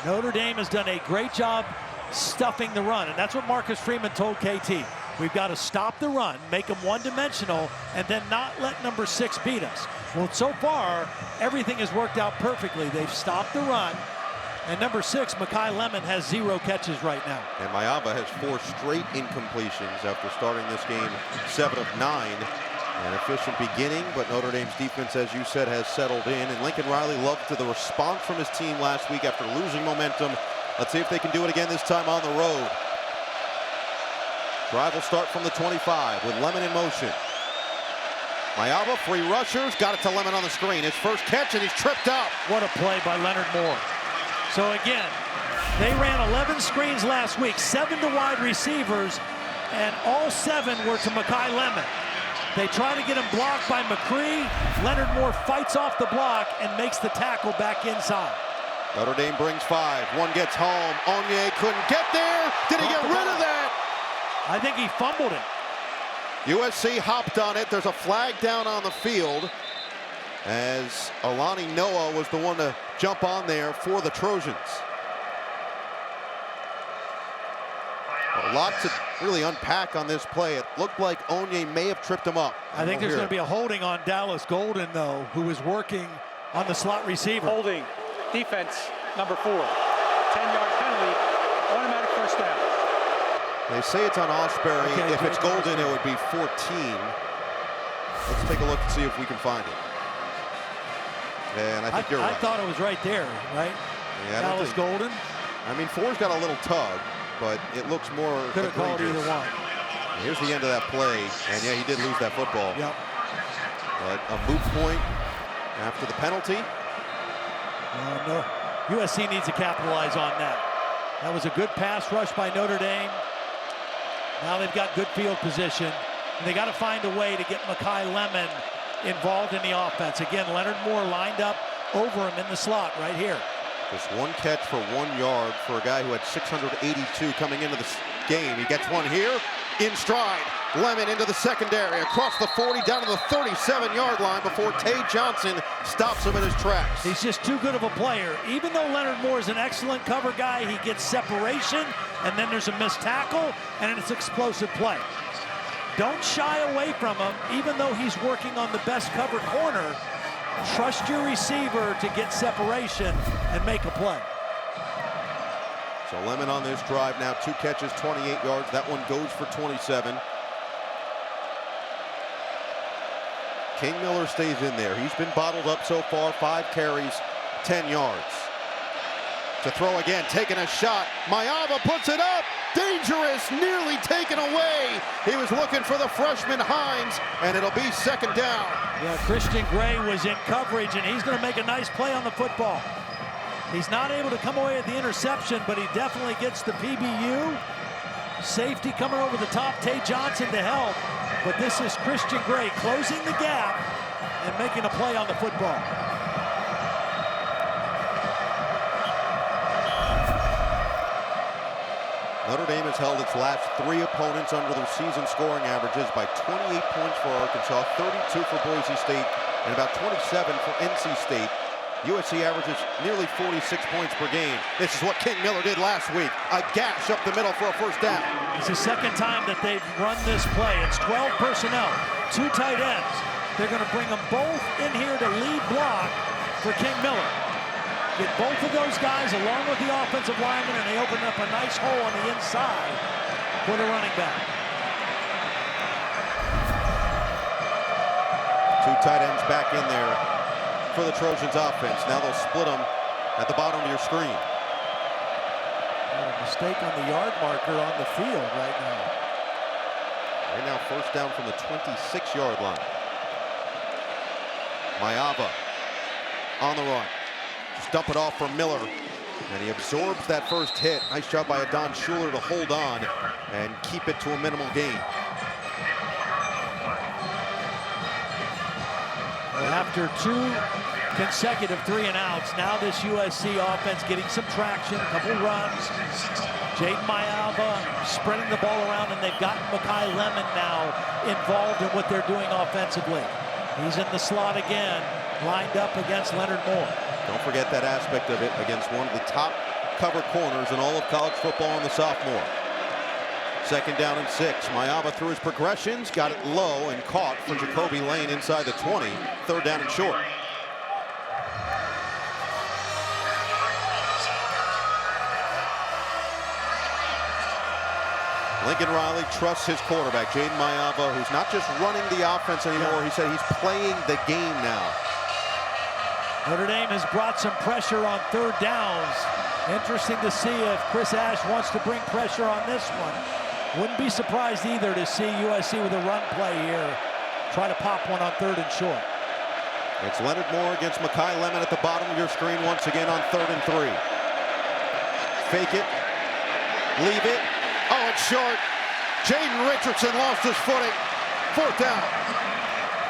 Notre Dame has done a great job stuffing the run, and that's what Marcus Freeman told KT. We've got to stop the run, make them one-dimensional, and then not let number 6 beat us. Well, so far, everything has worked out perfectly. They've stopped the run, and number 6, Makai Lemon, has 0 catches right now. And Mayava has 4 straight incompletions after starting this game 7 of 9. An efficient beginning, but Notre Dame's defense, as you said, has settled in. And Lincoln Riley loved the response from his team last week after losing momentum. Let's see if they can do it again this time on the road. Drive will start from the 25 with Lemon in motion. Mayava, free rushers, got it to Lemon on the screen. His first catch, and he's tripped up. What a play by Leonard Moore. So again, they ran 11 screens last week, 7 to wide receivers, and all 7 were to Makai Lemon. They try to get him blocked by McCree. Leonard Moore fights off the block and makes the tackle back inside. Notre Dame brings 5. One gets home. Onye couldn't get there. Did he get rid of that? I think he fumbled it. USC hopped on it. There's a flag down on the field as Alani Noah was the one to jump on there for the Trojans. A lot to really unpack on this play. It looked like Onye may have tripped him up. I think there's going to be a holding on Dallas Golden, though, who was working on the slot receiver. Holding. Defense, number 4. 10-yard penalty, automatic first down. They say it's on Osbury. Okay, if it's Golden, it would be 14. Let's take a look and see if we can find it. And I think you're right. I thought it was right there, right? Yeah, Dallas Golden. I mean, 4's got a little tug, but it looks more Could have called either one. Here's the end of that play, and yeah, he did lose that football. Yep. But a moot point after the penalty. No, USC needs to capitalize on that. That was a good pass rush by Notre Dame. Now they've got good field position, and they got to find a way to get Makai Lemon involved in the offense. Again, Leonard Moore lined up over him in the slot right here. Just 1 catch for 1 yard for a guy who had 682 coming into the game. He gets one here in stride. Lemon into the secondary, across the 40, down to the 37-yard line before Tay Johnson stops him in his tracks. He's just too good of a player. Even though Leonard Moore is an excellent cover guy, he gets separation, and then there's a missed tackle, and it's an explosive play. Don't shy away from him, even though he's working on the best cover corner. Trust your receiver to get separation and make a play. So Lemon on this drive now, 2 catches, 28 yards. That one goes for 27. King Miller stays in there. He's been bottled up so far, 5 carries, 10 yards. To throw again, taking a shot. Mayava puts it up. Dangerous, nearly taken away. He was looking for the freshman Hines, and it'll be 2nd down. Yeah, Christian Gray was in coverage, and he's going to make a nice play on the football. He's not able to come away with the interception, but he definitely gets the PBU. Safety coming over the top, Tay Johnson to help. But this is Christian Gray closing the gap and making a play on the football. Notre Dame has held its last 3 opponents under their season scoring averages by 28 points for Arkansas, 32 for Boise State, and about 27 for NC State. USC averages nearly 46 points per game. This is what King Miller did last week. A gash up the middle for a first down. It's the second time that they've run this play. It's 12 personnel, 2 tight ends. They're going to bring them both in here to lead block for King Miller. Get both of those guys along with the offensive lineman, and they open up a nice hole on the inside for the running back. 2 tight ends back in there for the Trojans offense. Now they'll split them at the bottom of your screen. A mistake on the yard marker on the field right now. Right now, first down from the 26-yard line. Viliamu-Asa on the run. Just dump it off for Miller, and he absorbs that first hit. Nice job by Adon Shuler to hold on and keep it to a minimal gain. After 2 consecutive 3-and-outs, now this USC offense getting some traction, a couple runs. Jeremiyah spreading the ball around, and they've gotten Makai Lemon now involved in what they're doing offensively. He's in the slot again, lined up against Leonard Moore. Don't forget that aspect of it against one of the top cover corners in all of college football in the sophomore. Second down and 6. Viliamu through his progressions, got it low and caught for Jacoby Lane inside the 20. Third down and short. Lincoln Riley trusts his quarterback, Jeremiyah, who's not just running the offense anymore. He said he's playing the game now. Notre Dame has brought some pressure on third downs. Interesting to see if Chris Ash wants to bring pressure on this one. Wouldn't be surprised either to see USC with a run play here. Try to pop one on 3rd and short. It's Leonard Moore against Makai Lemon at the bottom of your screen once again on 3rd and 3. Fake it. Leave it. Oh, it's short. Jaden Richardson lost his footing. 4th down.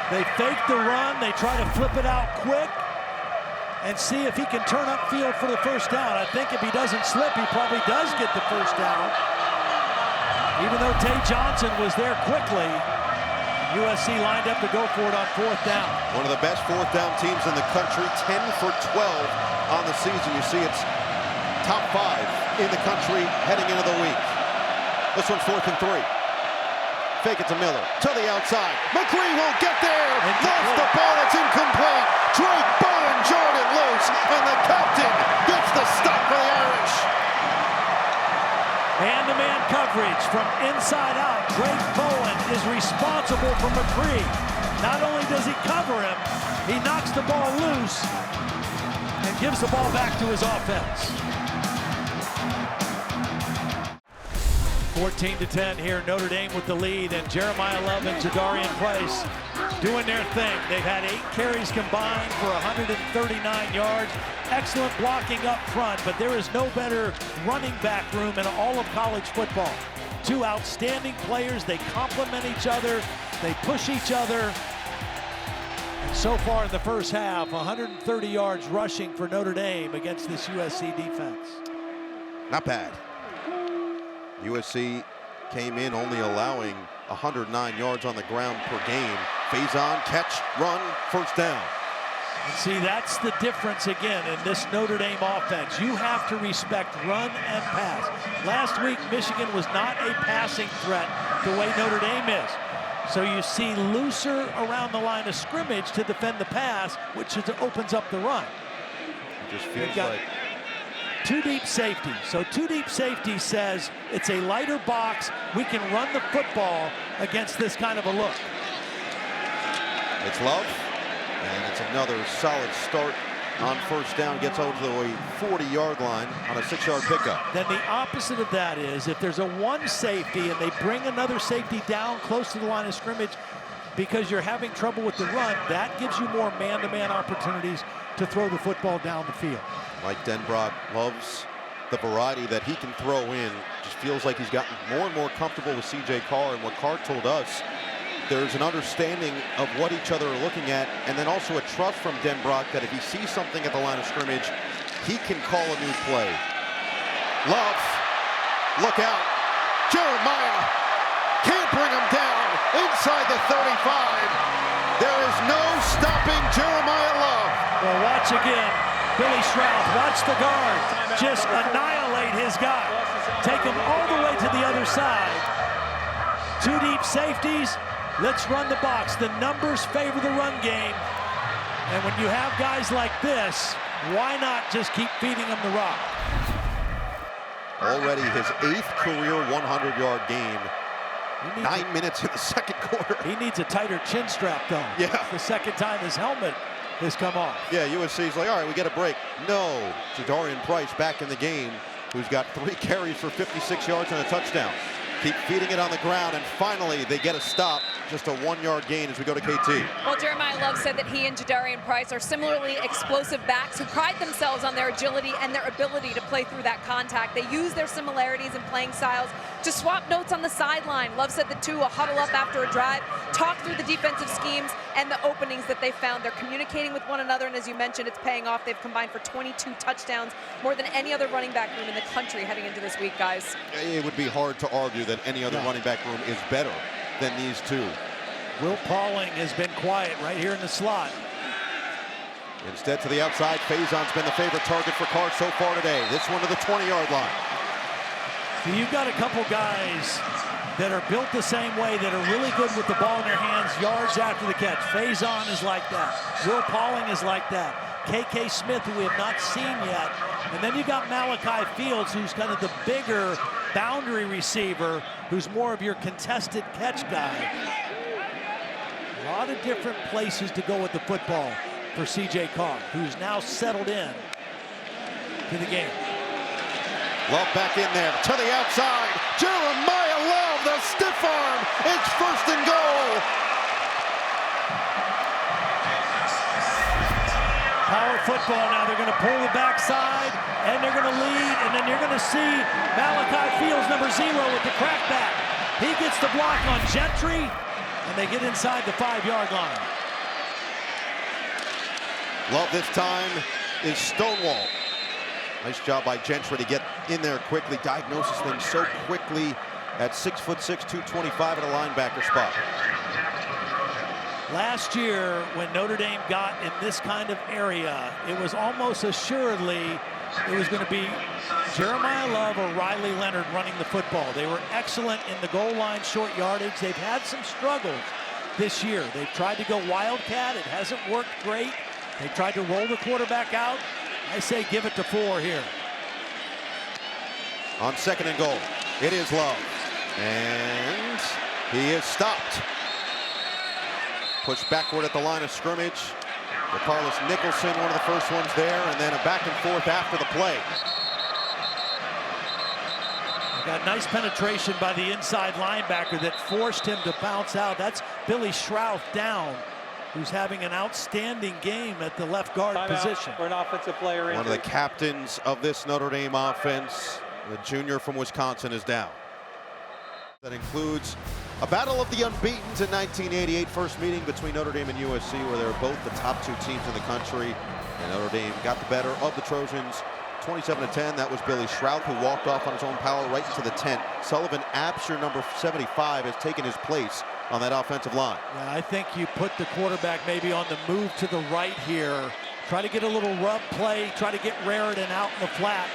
They fake the run. They try to flip it out quick and see if he can turn upfield for the first down. I think if he doesn't slip, he probably does get the first down. Even though Tay Johnson was there quickly, USC lined up to go for it on 4th down. One of the best 4th down teams in the country, 10 for 12 on the season. You see it's top 5 in the country heading into the week. This one's 4th and 3. Fake it to Miller, to the outside. McCree won't get there. Lost the ball, it's incomplete. Drake Bowen Jordan loose, and the captain gets the stop for the Irish. Man-to-man coverage from inside out. Drake Bowen is responsible for McCree. Not only does he cover him, he knocks the ball loose and gives the ball back to his offense. 14-10 here, Notre Dame with the lead, and Jeremiyah Love and Jadarian Price doing their thing. They've had 8 carries combined for 139 yards. Excellent blocking up front, but there is no better running back room in all of college football. 2 outstanding players, they complement each other, they push each other. And so far in the first half, 130 yards rushing for Notre Dame against this USC defense. Not bad. USC came in only allowing 109 yards on the ground per game. Faison, catch, run, first down. And see, that's the difference again in this Notre Dame offense. You have to respect run and pass. Last week, Michigan was not a passing threat the way Notre Dame is. So you see looser around the line of scrimmage to defend the pass, which opens up the run. It just feels like 2 deep safety. So 2 deep safety says it's a lighter box. We can run the football against this kind of a look. It's Love, and it's another solid start on first down. Gets over to the 40-yard line on a 6-yard pickup. Then the opposite of that is if there's a 1 safety and they bring another safety down close to the line of scrimmage because you're having trouble with the run, that gives you more man-to-man opportunities to throw the football down the field. Mike Denbrock loves the variety that he can throw in. Just feels like he's gotten more and more comfortable with C.J. Carr, and what Carr told us, there's an understanding of what each other are looking at, and then also a trust from Denbrock that if he sees something at the line of scrimmage, he can call a new play. Love Look out. Jeremiyah can't bring him down inside the 35. There is no stopping Jeremiyah Love. Well, watch again. Billy Shroud, watch the guard. Just annihilate his guy. Take him all the way to the other side. Two deep safeties. Let's run the box. The numbers favor the run game. And when you have guys like this, why not just keep feeding them the rock? Already his 8th career 100-yard game. 9 minutes in the second quarter. He needs a tighter chin strap, though. Yeah. It's the second time his helmet has come off. Yeah, USC's like, all right, we get a break. No, Jadarian Price back in the game, who's got 3 carries for 56 yards and a touchdown. Keep feeding it on the ground, and finally they get a stop. Just a 1-yard gain as we go to KT. Well, Jeremiyah Love said that he and Jadarian Price are similarly explosive backs who pride themselves on their agility and their ability to play through that contact. They use their similarities in playing styles to swap notes on the sideline. Love said the two will huddle up after a drive, talk through the defensive schemes and the openings that they found. They're communicating with one another, and as you mentioned, it's paying off. They've combined for 22 touchdowns, more than any other running back room in the country heading into this week, guys. It would be hard to argue that any other running back room is better than these two. Will Pauling has been quiet right here in the slot. Instead to the outside, Faison's been the favorite target for Carr so far today. This one to the 20-yard line. So you've got a couple guys that are built the same way, that are really good with the ball in their hands, yards after the catch. Faison is like that. Will Pauling is like that. KK Smith, who we have not seen yet. And then you got Malachi Fields, who's kind of the bigger boundary receiver, who's more of your contested catch guy. A lot of different places to go with the football for CJ Carr, who's now settled in to the game. Love back in there to the outside. Jeremiyah Love, the stiff arm. It's 1st and goal. Power football now. They're going to pull the backside, and they're going to lead, and then you're going to see Malachi Fields, number 0, with the crackback. He gets the block on Gentry, and they get inside the 5-yard line. Love this time is Stonewall. Nice job by Gentry to get in there quickly, diagnoses things so quickly at 6'6", 225 at a linebacker spot. Last year, when Notre Dame got in this kind of area, it was almost assuredly it was going to be Jeremiyah Love or Riley Leonard running the football. They were excellent in the goal line short yardage. They've had some struggles this year. They've tried to go wildcat. It hasn't worked great. They tried to roll the quarterback out. I say give it to 4 here. On 2nd and goal, it is Love. And he is stopped. Pushed backward at the line of scrimmage. Carlos Nicholson, one of the first ones there, and then a back and forth after the play. Got nice penetration by the inside linebacker that forced him to bounce out. That's Billy Shroud down, who's having an outstanding game at the left guard position. For an offensive player injury. One of the captains of this Notre Dame offense, the junior from Wisconsin, is down. That includes a battle of the unbeatens in 1988, first meeting between Notre Dame and USC, where they were both the top 2 teams in the country. And Notre Dame got the better of the Trojans, 27-10. That was Billy Shroud, who walked off on his own power right into the tent. Sullivan Absher, number 75, has taken his place on that offensive line. Yeah, I think you put the quarterback maybe on the move to the right here. Try to get a little rub play, try to get Raritan out in the flat.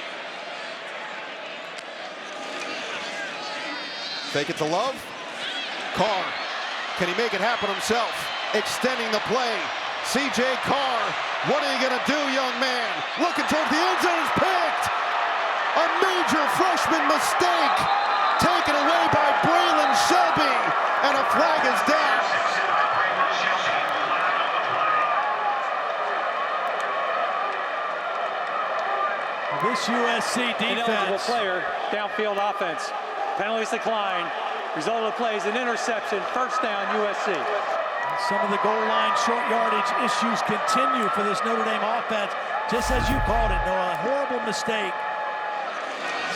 Fake it to Love. Carr, can he make it happen himself? Extending the play. CJ Carr, what are you going to do, young man? Looking towards the end zone, is picked. A major freshman mistake. Taken away by Braylon Shelby, and a flag is down. This USC defense. Ineligible player, downfield offense. Penalties decline. Result of the play is an interception. 1st down, USC. Some of the goal line short yardage issues continue for this Notre Dame offense. Just as you called it, Noah, a horrible mistake.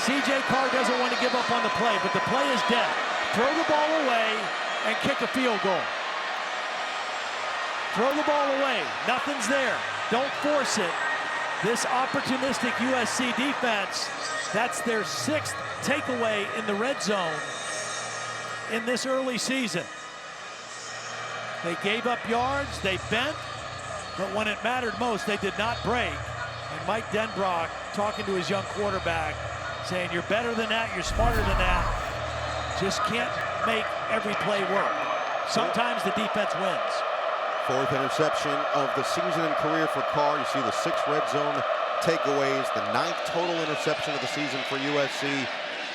CJ Carr doesn't want to give up on the play, but the play is dead. Throw the ball away and kick a field goal. Throw the ball away. Nothing's there. Don't force it. This opportunistic USC defense, that's their 6th takeaway in the red zone in this early season. They gave up yards, they bent, but when it mattered most, they did not break. And Mike Denbrock talking to his young quarterback, saying, you're better than that, you're smarter than that. Just can't make every play work. Sometimes the defense wins. 4th interception of the season and career for Carr. You see the 6 red zone takeaways, the 9th total interception of the season for USC.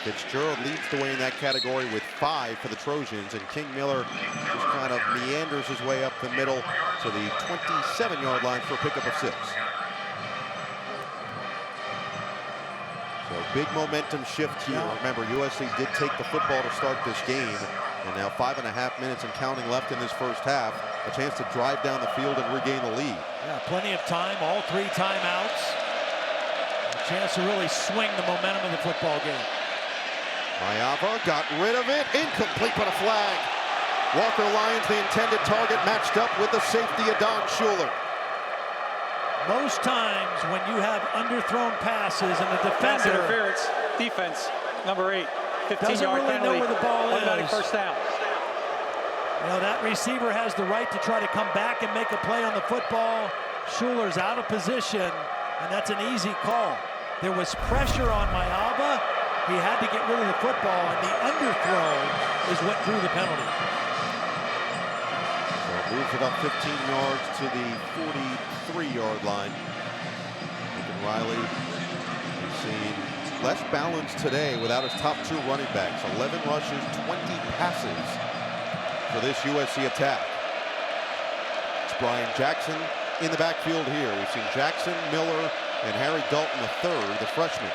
Fitzgerald leads the way in that category with 5 for the Trojans, and King Miller just kind of meanders his way up the middle to the 27-yard line for a pickup of 6. So big momentum shift here. Remember, USC did take the football to start this game, and now 5.5 minutes and counting left in this first half. A chance to drive down the field and regain the lead. Yeah, plenty of time, all 3 timeouts. A chance to really swing the momentum of the football game. Mayava got rid of it, incomplete but a flag. Walker Lyons, the intended target, matched up with the safety Adon Shuler. Most times when you have underthrown passes and the Pass defender interference, defense, number 8, 15-yard doesn't really penalty, know where the ball automatic is. first down. You know, that receiver has the right to try to come back and make a play on the football. Shuler's out of position, and that's an easy call. There was pressure on Mayava. He had to get rid of the football, and the underthrow is what drew the penalty. So it moves about 15 yards to the 43-yard line. Lincoln Riley has seen less balance today without his top 2 running backs. 11 rushes, 20 passes for this USC attack. It's Brian Jackson in the backfield here. We've seen Jackson, Miller, and Harry Dalton III, the freshman.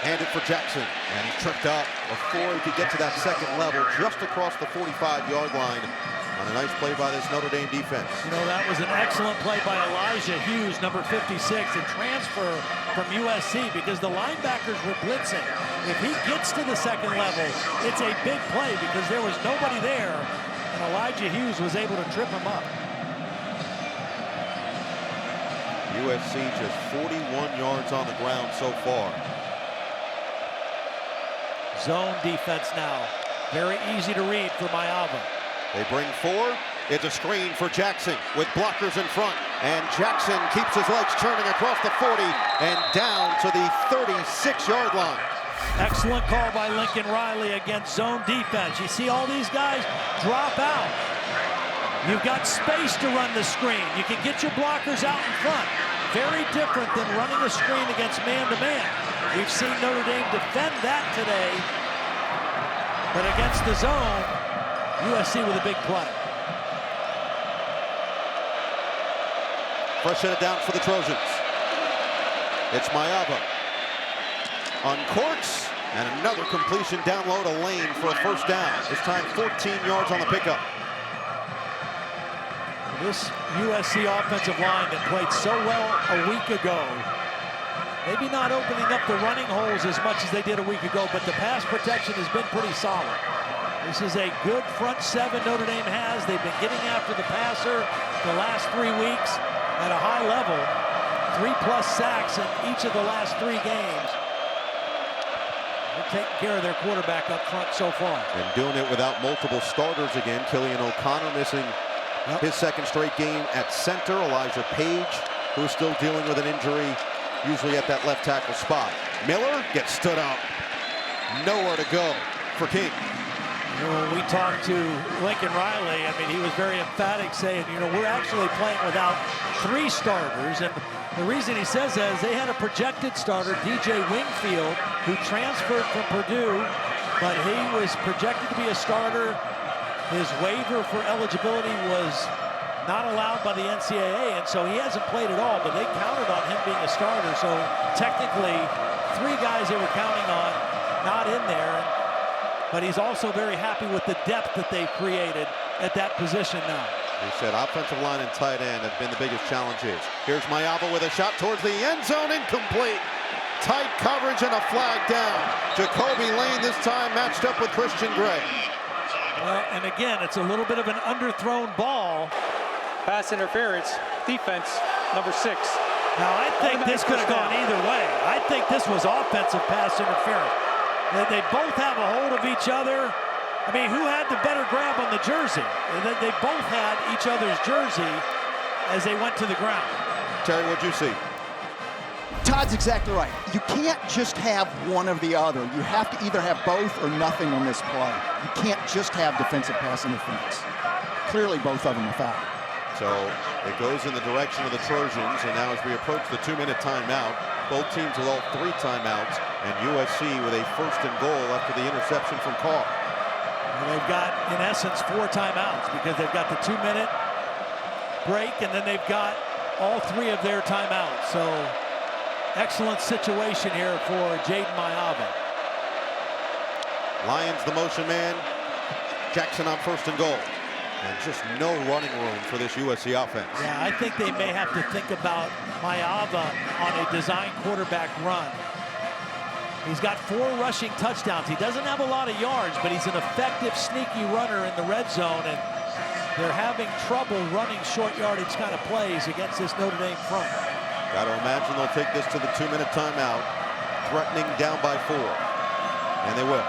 Handed for Jackson, and he's tripped up before he could get to that 2nd level, just across the 45-yard line on a nice play by this Notre Dame defense. You know, that was an excellent play by Elijah Hughes, number 56, and transfer from USC because the linebackers were blitzing. If he gets to the 2nd level, it's a big play because there was nobody there, and Elijah Hughes was able to trip him up. USC just 41 yards on the ground so far. Zone defense now. Very easy to read for Mayava. They bring 4. It's a screen for Jackson with blockers in front. And Jackson keeps his legs churning across the 40 and down to the 36-yard line. Excellent call by Lincoln Riley against zone defense. You see all these guys drop out. You've got space to run the screen. You can get your blockers out in front. Very different than running a screen against man-to-man. We've seen Notre Dame defend that today, but against the zone, USC with a big play. Fresh headed down for the Trojans. It's Mayava. Uncorks, and another completion down low to Lane for a first down. This time 14 yards on the pickup. This USC offensive line that played so well a week ago, maybe not opening up the running holes as much as they did a week ago, but the pass protection has been pretty solid. This is a good front 7 Notre Dame has. They've been getting after the passer the last 3 weeks at a high level. 3+ sacks in each of the last 3 games. They're taking care of their quarterback up front so far. And doing it without multiple starters again. Killian O'Connor missing his 2nd straight game at center. Elijah Page, who's still dealing with an injury, usually at that left tackle spot. Miller gets stood up. Nowhere to go for King. You know, when we talked to Lincoln Riley, I mean, he was very emphatic saying, you know, we're actually playing without 3 starters. And the reason he says that is they had a projected starter, DJ Wingfield, who transferred from Purdue, but he was projected to be a starter. His waiver for eligibility was not allowed by the NCAA, and so he hasn't played at all, but they counted on him being a starter. So technically, 3 guys they were counting on not in there. But he's also very happy with the depth that they've created at that position now. He said offensive line and tight end have been the biggest challenges. Here's Mayava with a shot towards the end zone, incomplete. Tight coverage and a flag down. Jacoby Lane this time matched up with Christian Gray. Well, and again, it's a little bit of an underthrown ball. Pass interference, defense, number 6. Now, I think this could have gone either way. I think this was offensive pass interference. They both have a hold of each other. I mean, who had the better grab on the jersey? They both had each other's jersey as they went to the ground. Terry, what'd you see? Todd's exactly right. You can't just have one or the other. You have to either have both or nothing on this play. You can't just have defensive pass interference. Clearly, both of them are foul. So it goes in the direction of the Trojans, and now as we approach the 2-minute timeout, both teams with all 3 timeouts, and USC with a 1st and goal after the interception from Carr. And they've got, in essence, 4 timeouts because they've got the 2-minute break, and then they've got all 3 of their timeouts. So excellent situation here for Jadarian. Lions the motion man. Jackson on 1st and goal. And just no running room for this USC offense. Yeah, I think they may have to think about Mayava on a design quarterback run. He's got 4 rushing touchdowns. He doesn't have a lot of yards, but he's an effective, sneaky runner in the red zone, and they're having trouble running short yardage kind of plays against this Notre Dame front. Got to imagine they'll take this to the 2-minute timeout, threatening down by 4. And they will.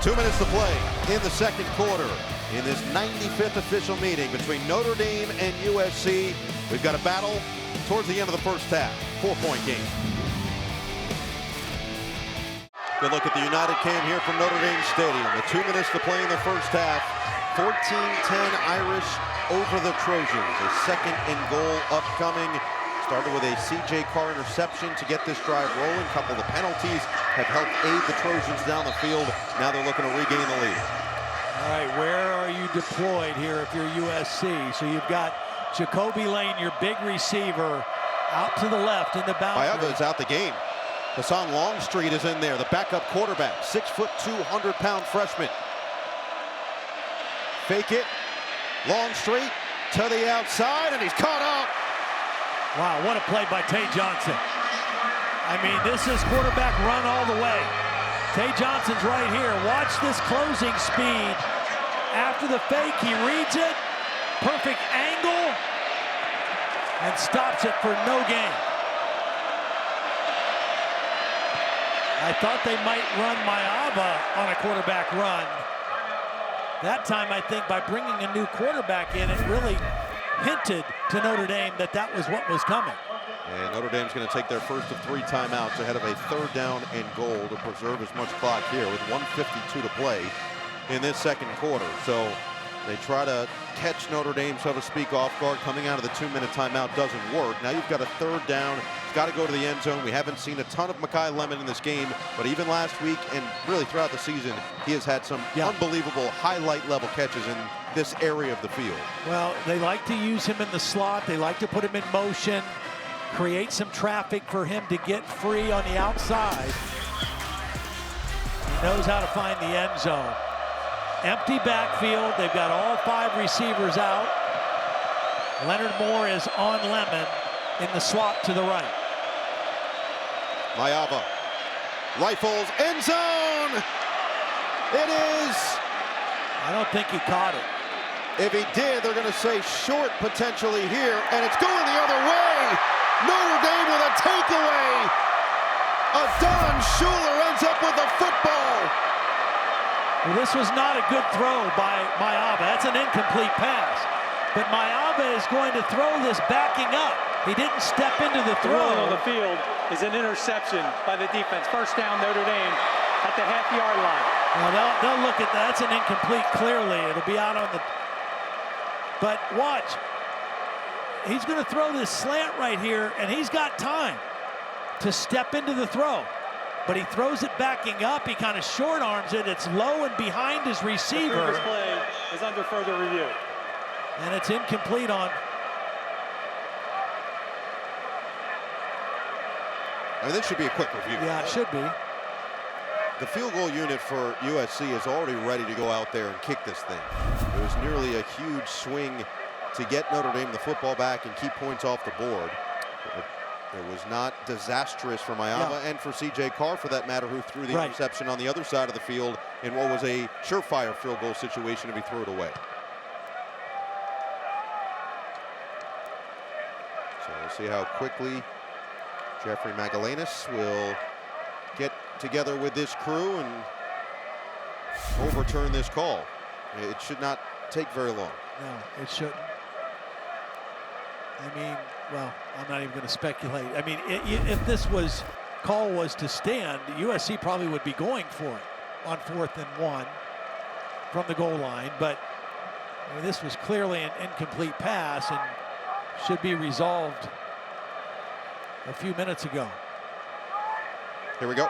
2 minutes to play in the 2nd quarter in this 95th official meeting between Notre Dame and USC. We've got a battle towards the end of the 1st half. 4-point game. Good look at the United cam here from Notre Dame Stadium. The 2 minutes to play in the 1st half. 14-10 Irish over the Trojans. A 2nd and goal upcoming. Started with a C.J. Carr interception to get this drive rolling. A couple of the penalties have helped aid the Trojans down the field. Now they're looking to regain the lead. All right, where are you deployed here if you're USC? So you've got Jacoby Lane, your big receiver, out to the left in the boundary. Mayava is out the game. Hassan Longstreet is in there, the backup quarterback, 6'2", 100-pound freshman. Fake it, Longstreet to the outside, and he's caught up. Wow, what a play by Tay Johnson. I mean, this is quarterback run all the way. Tay Johnson's right here. Watch this closing speed. After the fake, he reads it. Perfect angle. And stops it for no gain. I thought they might run Mayava on a quarterback run. That time, I think, by bringing a new quarterback in, it really hinted to Notre Dame that that was what was coming. And Notre Dame's going to take their first of 3 timeouts ahead of a 3rd down and goal to preserve as much clock here with 1:52 to play in this 2nd quarter. So they try to catch Notre Dame, so to speak, off guard. Coming out of the 2-minute timeout doesn't work. Now you've got a 3rd down. It's got to go to the end zone. We haven't seen a ton of Makai Lemon in this game, but even last week and really throughout the season, he has had some unbelievable highlight-level catches in this area of the field. Well, they like to use him in the slot. They like to put him in motion, create some traffic for him to get free on the outside. He knows how to find the end zone. Empty backfield. They've got all 5 receivers out. Leonard Moore is on Lemon in the slot to the right. Mayava rifles end zone. It is. I don't think he caught it. If he did, they're going to say short potentially here, and it's going the other way. Notre Dame with a takeaway. Adon Shuler ends up with the football. Well, this was not a good throw by Mayava. That's an incomplete pass. But Mayava is going to throw this backing up. He didn't step into the throw. The ruling on the field is an interception by the defense. 1st down, Notre Dame at the half-yard line. Well, they'll look at that. That's an incomplete clearly. It'll be out on the... But watch. He's going to throw this slant right here, and he's got time to step into the throw. But he throws it backing up. He kind of short arms it. It's low and behind his receiver. This play is under further review. And it's incomplete on... I mean, this should be a quick review. Yeah, it should be. The field goal unit for USC is already ready to go out there and kick this thing. It was nearly a huge swing to get Notre Dame the football back and keep points off the board. It was not disastrous for Miami and for C.J. Carr, for that matter, who threw the interception on the other side of the field in what was a surefire field goal situation if he threw it away. So we'll see how quickly Jeffrey Magallanes will get together with this crew and overturn this call. It should not take very long. No, it shouldn't. I mean, well, I'm not even going to speculate. I mean, if this call was to stand, USC probably would be going for it on 4th and 1 from the goal line. But I mean, this was clearly an incomplete pass and should be resolved a few minutes ago. Here we go.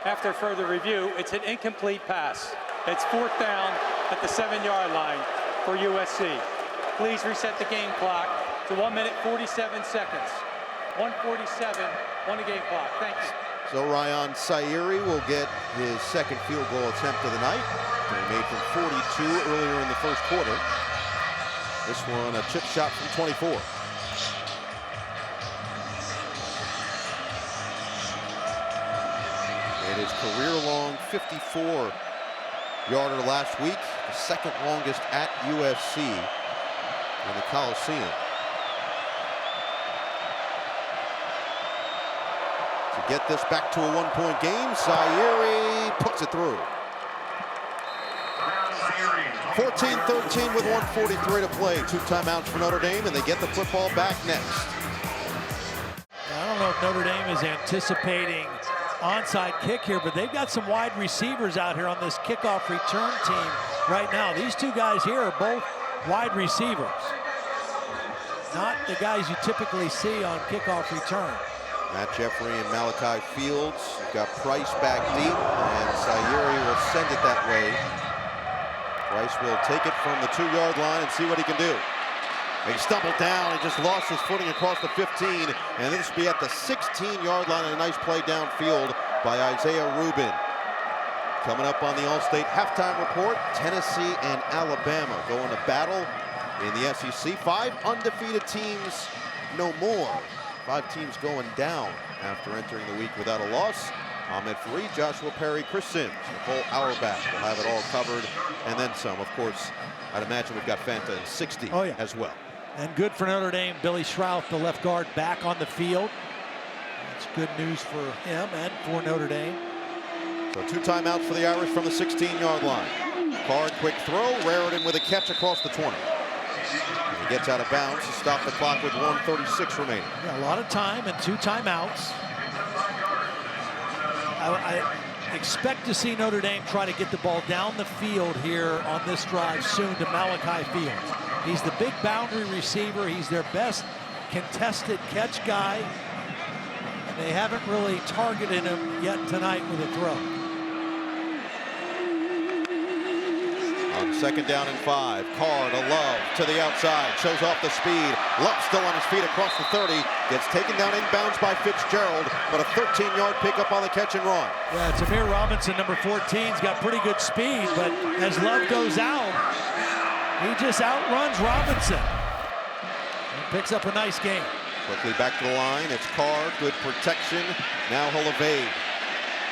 After further review, it's an incomplete pass. It's 4th down at the 7-yard line for USC. Please reset the game clock to 1 minute 47 seconds. 1:47 on the game clock. Thank you. So Ryan Sayeri will get his second field goal attempt of the night. He made from 42 earlier in the first quarter. This one a chip shot from 24. And his career-long 54-yarder last week, the second longest at USC in the Coliseum. To get this back to a one-point game, Sayeri puts it through. 14-13 with 1:43 to play. 2 timeouts for Notre Dame, and they get the football back next. I don't know if Notre Dame is anticipating onside kick here, but they've got some wide receivers out here on this kickoff return team right now. These two guys here are both wide receivers, not the guys you typically see on kickoff return. Matt Jeffrey and Malachi Fields. You've got Price back deep, and Sayeri will send it that way. Price will take it from the 2-yard line and see what he can do. He stumbled down, he just lost his footing across the 15, and this will be at the 16-yard line, and a nice play downfield by Isaiah Rubin. Coming up on the All-State halftime report, Tennessee and Alabama going to battle in the SEC. 5 undefeated teams, no more. 5 teams going down after entering the week without a loss. Ahmed Fareed, Joshua Perry, Chris Sims, Nicole Auerbach will have it all covered, and then some. Of course, I'd imagine we've got Fanta in 60 as well. And good for Notre Dame. Billy Schrouth, the left guard, back on the field. That's good news for him and for Notre Dame. So 2 timeouts for the Irish from the 16-yard line. Card, quick throw. Raritan with a catch across the 20. And he gets out of bounds to stop the clock with 1:36 remaining. Yeah, a lot of time and 2 timeouts. I expect to see Notre Dame try to get the ball down the field here on this drive soon to Malachi Fields. He's the big boundary receiver. He's their best contested catch guy. And they haven't really targeted him yet tonight with a throw. On 2nd down and 5, Carr to Love to the outside, shows off the speed. Love still on his feet across the 30, gets taken down inbounds by Fitzgerald, but a 13-yard pickup on the catch and run. Yeah, Tamir Robinson, number 14's got pretty good speed, but as Love goes out, he just outruns Robinson and picks up a nice gain. Quickly back to the line, it's Carr, good protection. Now he'll evade,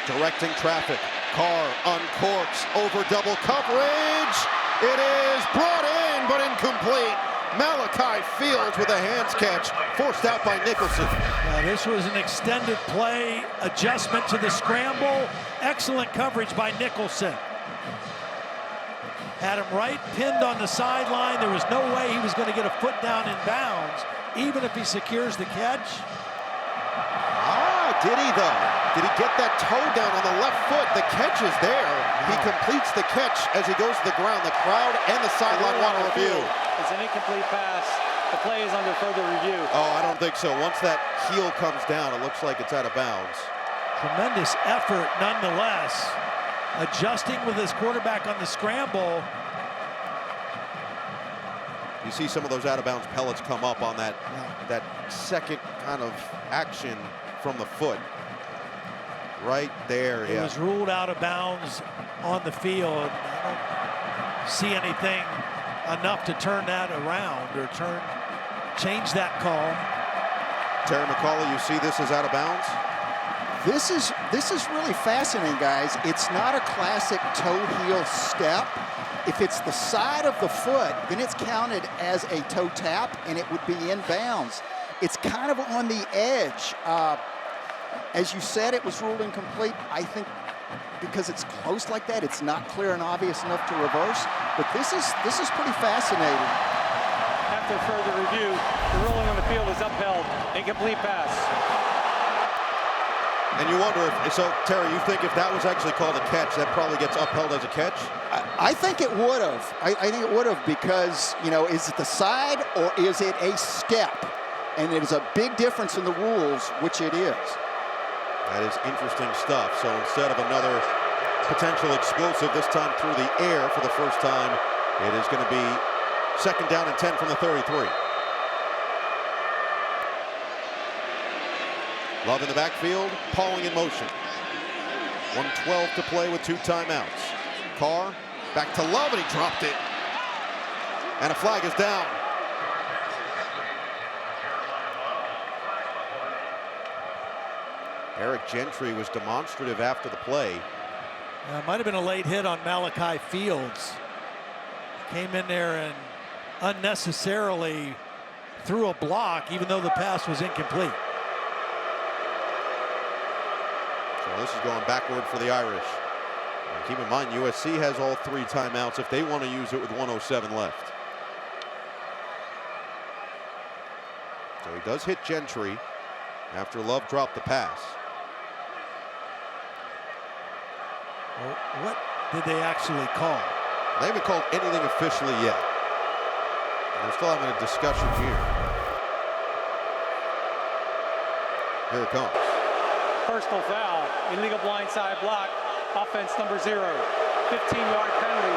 directing traffic. Carr uncorks, over double coverage. It is brought in, but incomplete. Malachi Fields with a hands catch, forced out by Nicholson. Now, this was an extended play, adjustment to the scramble. Excellent coverage by Nicholson. Had him right pinned on the sideline. There was no way he was going to get a foot down in bounds, even if he secures the catch. Did he though? Did he get that toe down on the left foot? The catch is there. He completes the catch as he goes to the ground. The crowd and the sideline want to review. It's an incomplete pass. The play is under further review. Oh, I don't think so. Once that heel comes down, it looks like it's out of bounds. Tremendous effort nonetheless. Adjusting with his quarterback on the scramble. You see some of those out of bounds pellets come up on that second kind of action from the foot. Right there, It was ruled out of bounds on the field. I don't see anything enough to turn that around or change that call. Terry McCauley, you see this as out of bounds? This is really fascinating, guys. It's not a classic toe heel step. If it's the side of the foot, then it's counted as a toe tap, and it would be in bounds. It's kind of on the edge. As you said, it was ruled incomplete. I think because it's close like that, it's not clear and obvious enough to reverse. But this is pretty fascinating. After further review, the ruling on the field is upheld. Incomplete pass. And you wonder if, so Terry, you think if that was actually called a catch, that probably gets upheld as a catch? I think it would have. I think it would have because, you know, is it the side or is it a step? And it is a big difference in the rules, which it is. That is interesting stuff. So instead of another potential explosive, this time through the air for the first time, it is going to be 2nd down and 10 from the 33. Love in the backfield, Pauling in motion. 1:12 to play with 2 timeouts. Carr back to Love, and he dropped it. And a flag is down. Eric Gentry was demonstrative after the play. Might have been a late hit on Malachi Fields. Came in there and unnecessarily threw a block, even though the pass was incomplete. So this is going backward for the Irish. And keep in mind, USC has all 3 timeouts if they want to use it with 1:07 left. So he does hit Gentry after Love dropped the pass. Well, what did they actually call? They haven't called anything officially yet. And they're still having a discussion here. Here it comes. Personal foul, illegal blindside block, offense number 0, 15-yard penalty,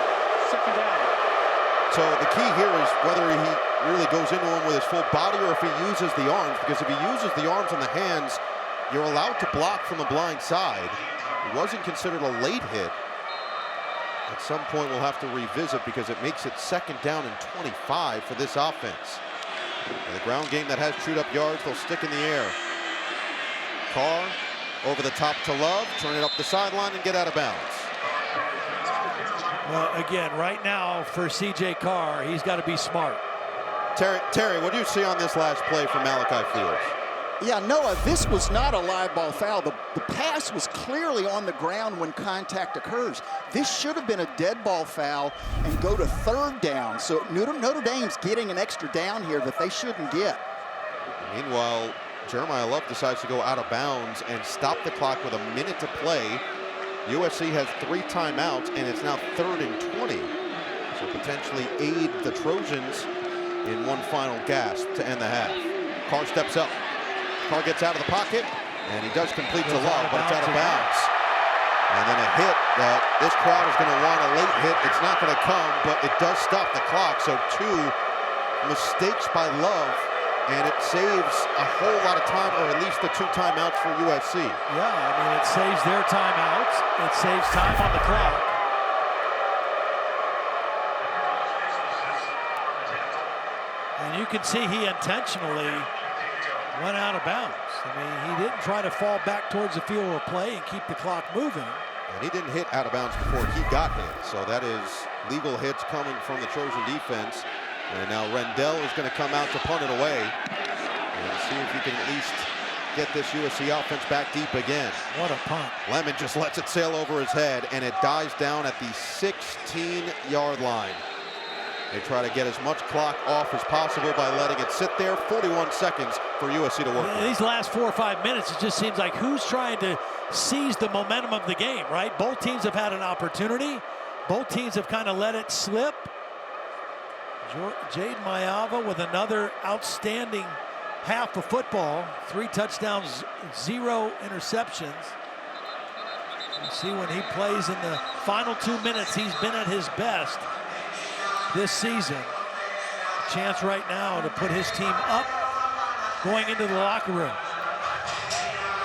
2nd down. So the key here is whether he really goes into him with his full body or if he uses the arms, because if he uses the arms and the hands, you're allowed to block from the blind side. It wasn't considered a late hit. At some point we'll have to revisit because it makes it 2nd down and 25 for this offense. In the ground game that has chewed up yards, they'll stick in the air. Carr over the top to Love, turn it up the sideline and get out of bounds. Well, again, right now for C.J. Carr, he's got to be smart. Terry, what do you see on this last play from Malachi Fields? Yeah, Noah, this was not a live ball foul. The pass was clearly on the ground when contact occurs. This should have been a dead ball foul and go to 3rd down. So Notre Dame's getting an extra down here that they shouldn't get. Meanwhile, Jeremiyah Love decides to go out of bounds and stop the clock with 1 minute to play. USC has 3 timeouts, and it's now 3rd and 20. So potentially aid the Trojans in one final gasp to end the half. Carr steps up. Carr gets out of the pocket, and he does complete to Love, but it's out of bounds. And then a hit that this crowd is going to want a late hit. It's not going to come, but it does stop the clock. So 2 mistakes by Love, and it saves a whole lot of time, or at least the 2 timeouts for USC. Yeah, I mean, it saves their timeouts. It saves time on the clock. And you can see he intentionally went out of bounds. I mean, he didn't try to fall back towards the field of play and keep the clock moving. And he didn't hit out of bounds before he got hit. So that is legal hits coming from the Trojan defense. And now Rendell is going to come out to punt it away and see if he can at least get this USC offense back deep again. What a punt. Lemon just lets it sail over his head, and it dies down at the 16-yard line. They try to get as much clock off as possible by letting it sit there. 41 seconds for USC to work with. These last 4 or 5 minutes, it just seems like who's trying to seize the momentum of the game, right? Both teams have had an opportunity. Both teams have kind of let it slip. Jaden Mayava with another outstanding half of football. 3 touchdowns, 0 interceptions. You see when he plays in the final 2 minutes, he's been at his best this season. A chance right now to put his team up going into the locker room.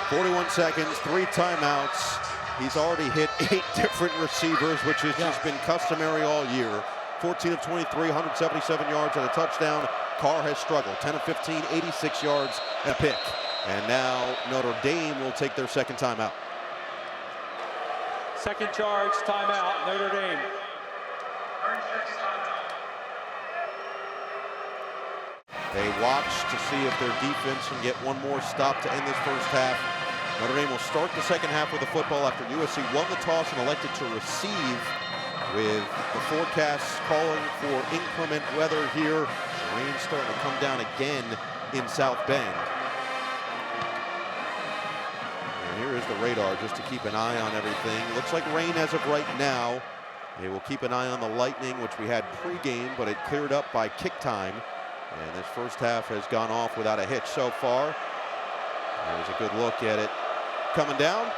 41 seconds, 3 timeouts. He's already hit 8 different receivers, which has just been customary all year. 14 of 23, 177 yards and a touchdown. Carr has struggled. 10 of 15, 86 yards and a pick. And now Notre Dame will take their second timeout. Second charge, timeout, Notre Dame. They watch to see if their defense can get one more stop to end this first half. Notre Dame will start the second half with the football after USC won the toss and elected to receive, with the forecast calling for inclement weather here. Rain starting to come down again in South Bend. And here is the radar just to keep an eye on everything. Looks like rain as of right now. They will keep an eye on the lightning, which we had pregame, but it cleared up by kick time. And this first half has gone off without a hitch so far. There's a good look at it coming down.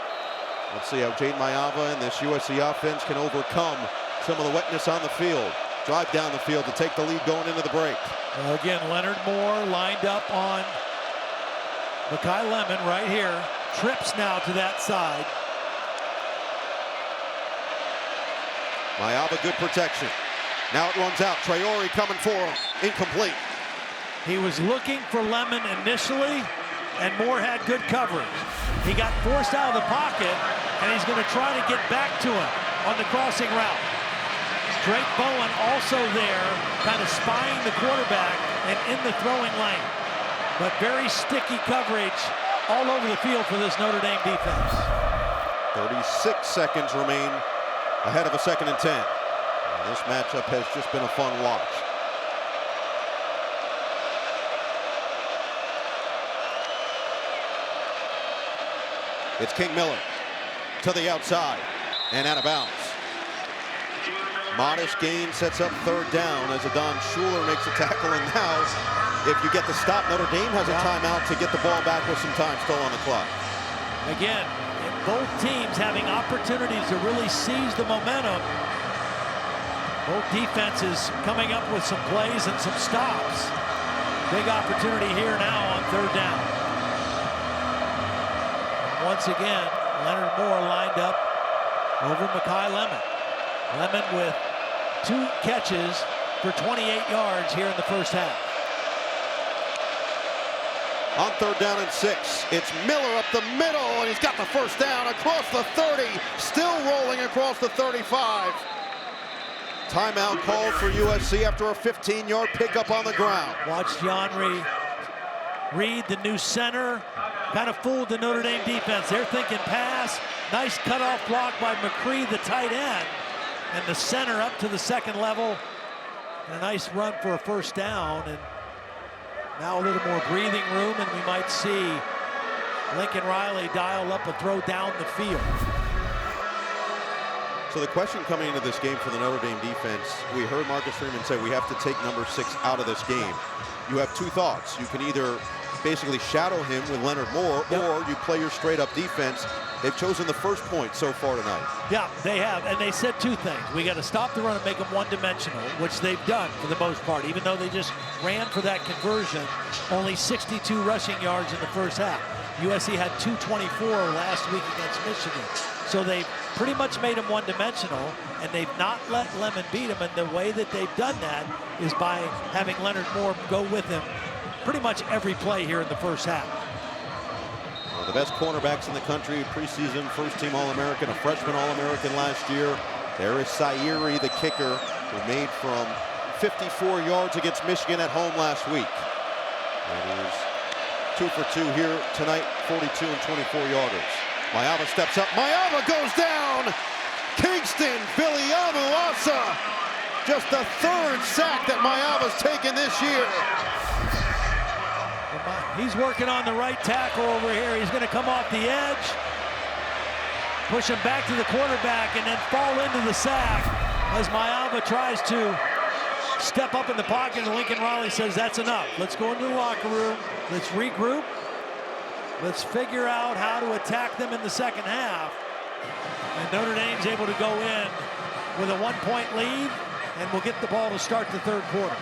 Let's see how Jeremiyah and this USC offense can overcome some of the wetness on the field. Drive down the field to take the lead going into the break. Well, again, Leonard Moore lined up on Makai Lemon right here. Trips now to that side. Mayava, good protection. Now it runs out. Traore coming for him. Incomplete. He was looking for Lemon initially, and Moore had good coverage. He got forced out of the pocket, and he's going to try to get back to him on the crossing route. Drake Bowen also there, kind of spying the quarterback and in the throwing lane. But very sticky coverage all over the field for this Notre Dame defense. 36 seconds remain ahead of a 2nd and 10. And this matchup has just been a fun watch. It's King Miller to the outside and out of bounds. Modest gain sets up 3rd down as Adon Shuler makes a tackle, and now if you get the stop, Notre Dame has a timeout to get the ball back with some time still on the clock. Again, both teams having opportunities to really seize the momentum. Both defenses coming up with some plays and some stops. Big opportunity here now on 3rd down. Once again, Leonard Moore lined up over Makai Lemon. Lemon with 2 catches for 28 yards here in the first half. On 3rd down and 6, it's Miller up the middle, and he's got the first down across the 30, still rolling across the 35. Timeout called for USC after a 15-yard pickup on the ground. Watch Jean Reed, the new center, kind of fooled the Notre Dame defense. They're thinking pass. Nice cutoff block by McCree, the tight end. And the center up to the 2nd level. And a nice run for a first down. And now a little more breathing room, and we might see Lincoln Riley dial up a throw down the field. So the question coming into this game for the Notre Dame defense, we heard Marcus Freeman say we have to take number 6 out of this game. You have 2 thoughts. You can either basically shadow him with Leonard Moore, or you play your straight-up defense. They've chosen the first point so far tonight. Yeah, they have, and they said 2 things. We got to stop the run and make them one-dimensional, which they've done for the most part, even though they just ran for that conversion. Only 62 rushing yards in the first half. USC had 224 last week against Michigan. So they've pretty much made them one-dimensional, and they've not let Lemon beat him, and the way that they've done that is by having Leonard Moore go with him pretty much every play here in the first half. One of the best cornerbacks in the country, preseason first-team All-American, a freshman All-American last year. There is Sayeri, the kicker, who made from 54 yards against Michigan at home last week. And he's 2 for 2 here tonight, 42 and 24 yarders. Mayava steps up. Mayava goes down. Kyngstonn Viliamu-Asa. Just the 3rd sack that Mayava's taken this year. He's working on the right tackle over here. He's going to come off the edge, push him back to the quarterback, and then fall into the sack as Mayava tries to step up in the pocket, and Lincoln Riley says that's enough. Let's go into the locker room. Let's regroup. Let's figure out how to attack them in the second half. And Notre Dame's able to go in with a 1-point lead, and we'll get the ball to start the 3rd quarter.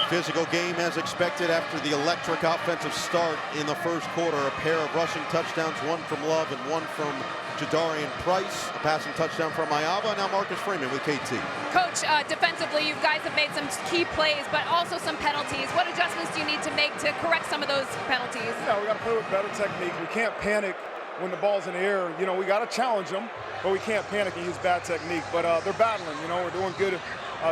Physical game as expected after the electric offensive start in the first quarter. A pair of rushing touchdowns, one from Love and one from Jadarian Price. A passing touchdown from Mayava. Now Marcus Freeman with KT. Coach, defensively, you guys have made some key plays, but also some penalties. What adjustments do you need to make to correct some of those penalties? Yeah, we got to play with better technique. We can't panic when the ball's in the air. You know, we got to challenge them, but we can't panic and use bad technique. But they're battling. You know, we're doing good.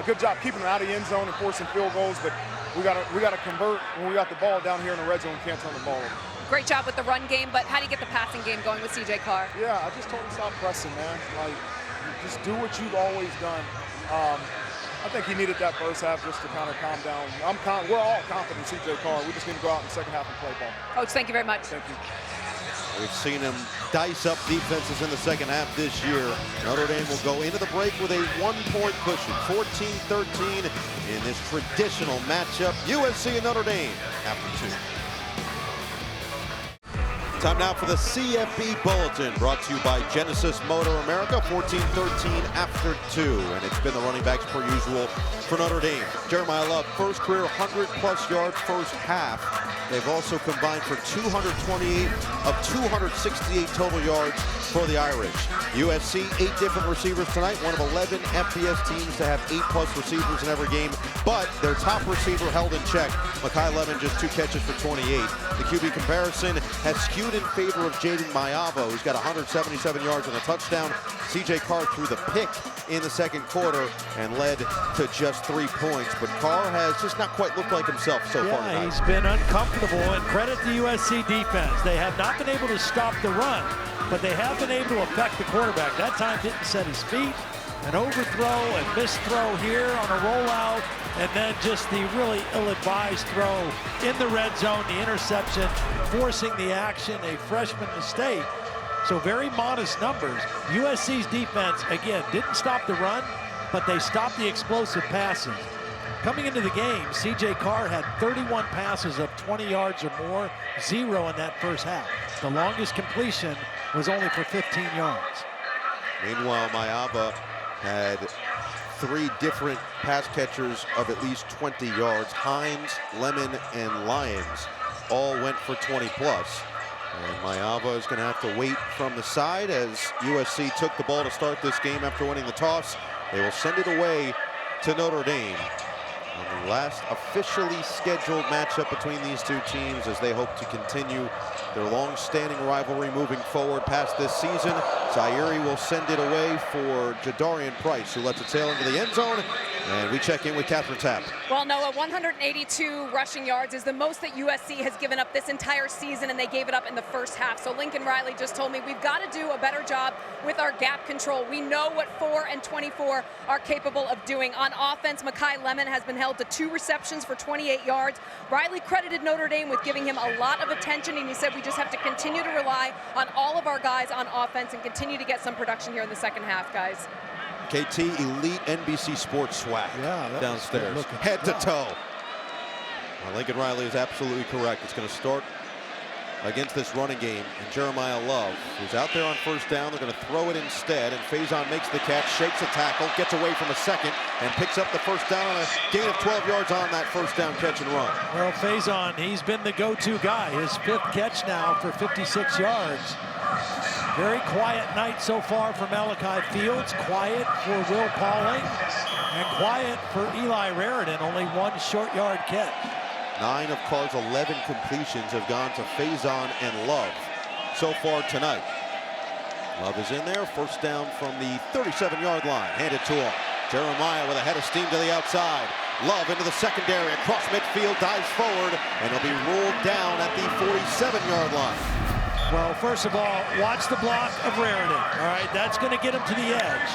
Good job keeping them out of the end zone and forcing field goals, but we gotta convert when we got the ball down here in the red zone. Can't turn the ball over. Great job with the run game, but how do you get the passing game going with CJ Carr? Yeah, I just told him stop pressing, man. Like, just do what you've always done. I think he needed that first half just to kind of calm down. We're all confident in CJ Carr. We just need to go out in the second half and play ball. Coach, thank you very much. Thank you. We've seen him dice up defenses in the second half this year. Notre Dame will go into the break with a 1-point cushion, 14-13 in this traditional matchup. USC and Notre Dame after 2. Time now for the CFB Bulletin, brought to you by Genesis Motor America, 14-13 after 2. And it's been the running backs per usual for Notre Dame. Jeremiyah Love, first career 100-plus yards first half. They've also combined for 228 of 268 total yards for the Irish. USC, 8 different receivers tonight, one of 11 FBS teams to have 8-plus receivers in every game, but their top receiver held in check. Makai Lemon just 2 catches for 28. The QB comparison has skewed in favor of Jaden Mayava, who's got 177 yards and a touchdown. CJ Carr threw the pick in the second quarter and led to just 3 points, but Carr has just not quite looked like himself so far tonight. He's been uncomfortable, and credit to USC defense. They have not been able to stop the run, but they have been able to affect the quarterback. That time didn't set his feet. An overthrow and missed throw here on a rollout, and then just the really ill-advised throw in the red zone, the interception, forcing the action, a freshman mistake. So very modest numbers. USC's defense, again, didn't stop the run, but they stopped the explosive passes. Coming into the game, CJ Carr had 31 passes of 20 yards or more, 0 in that first half. The longest completion was only for 15 yards. Meanwhile, Mayava had 3 different pass catchers of at least 20 yards. Hines, Lemon, and Lyons all went for 20-plus. And Mayava is going to have to wait from the side as USC took the ball to start this game after winning the toss. They will send it away to Notre Dame. And the last officially scheduled matchup between these two teams as they hope to continue their long-standing rivalry moving forward past this season. Zaire will send it away for Jadarian Price, who lets it sail into the end zone. And we check in with Catherine Tapp. Well, Noah, 182 rushing yards is the most that USC has given up this entire season, and they gave it up in the first half. So Lincoln Riley just told me we've got to do a better job with our gap control. We know what 4 and 24 are capable of doing. On offense, Makai Lemon has been held to 2 receptions for 28 yards. Riley credited Notre Dame with giving him a lot of attention, and he said we just have to continue to rely on all of our guys on offense and continue to get some production here in the second half, guys. KT, elite NBC Sports swag downstairs, head to toe. Well, Lincoln Riley is absolutely correct. It's going to start against this running game, and Jeremiyah Love, who's out there on first down. They're going to throw it instead, and Faison makes the catch, shakes a tackle, gets away from a second, and picks up the first down on a gain of 12 yards on that first down catch and run. Well, Faison, he's been the go-to guy. His 5th catch now for 56 yards. Very quiet night so far for Malachi Fields, quiet for Will Pauling, and quiet for Eli Raritan, only 1 short yard catch. 9 of Carr's 11 completions have gone to Faison and Love so far tonight. Love is in there, first down from the 37-yard line, handed to him. Jeremiyah with a head of steam to the outside. Love into the secondary, across midfield, dives forward, and he'll be ruled down at the 47-yard line. Well, first of all, watch the block of Raritan. All right, that's going to get him to the edge.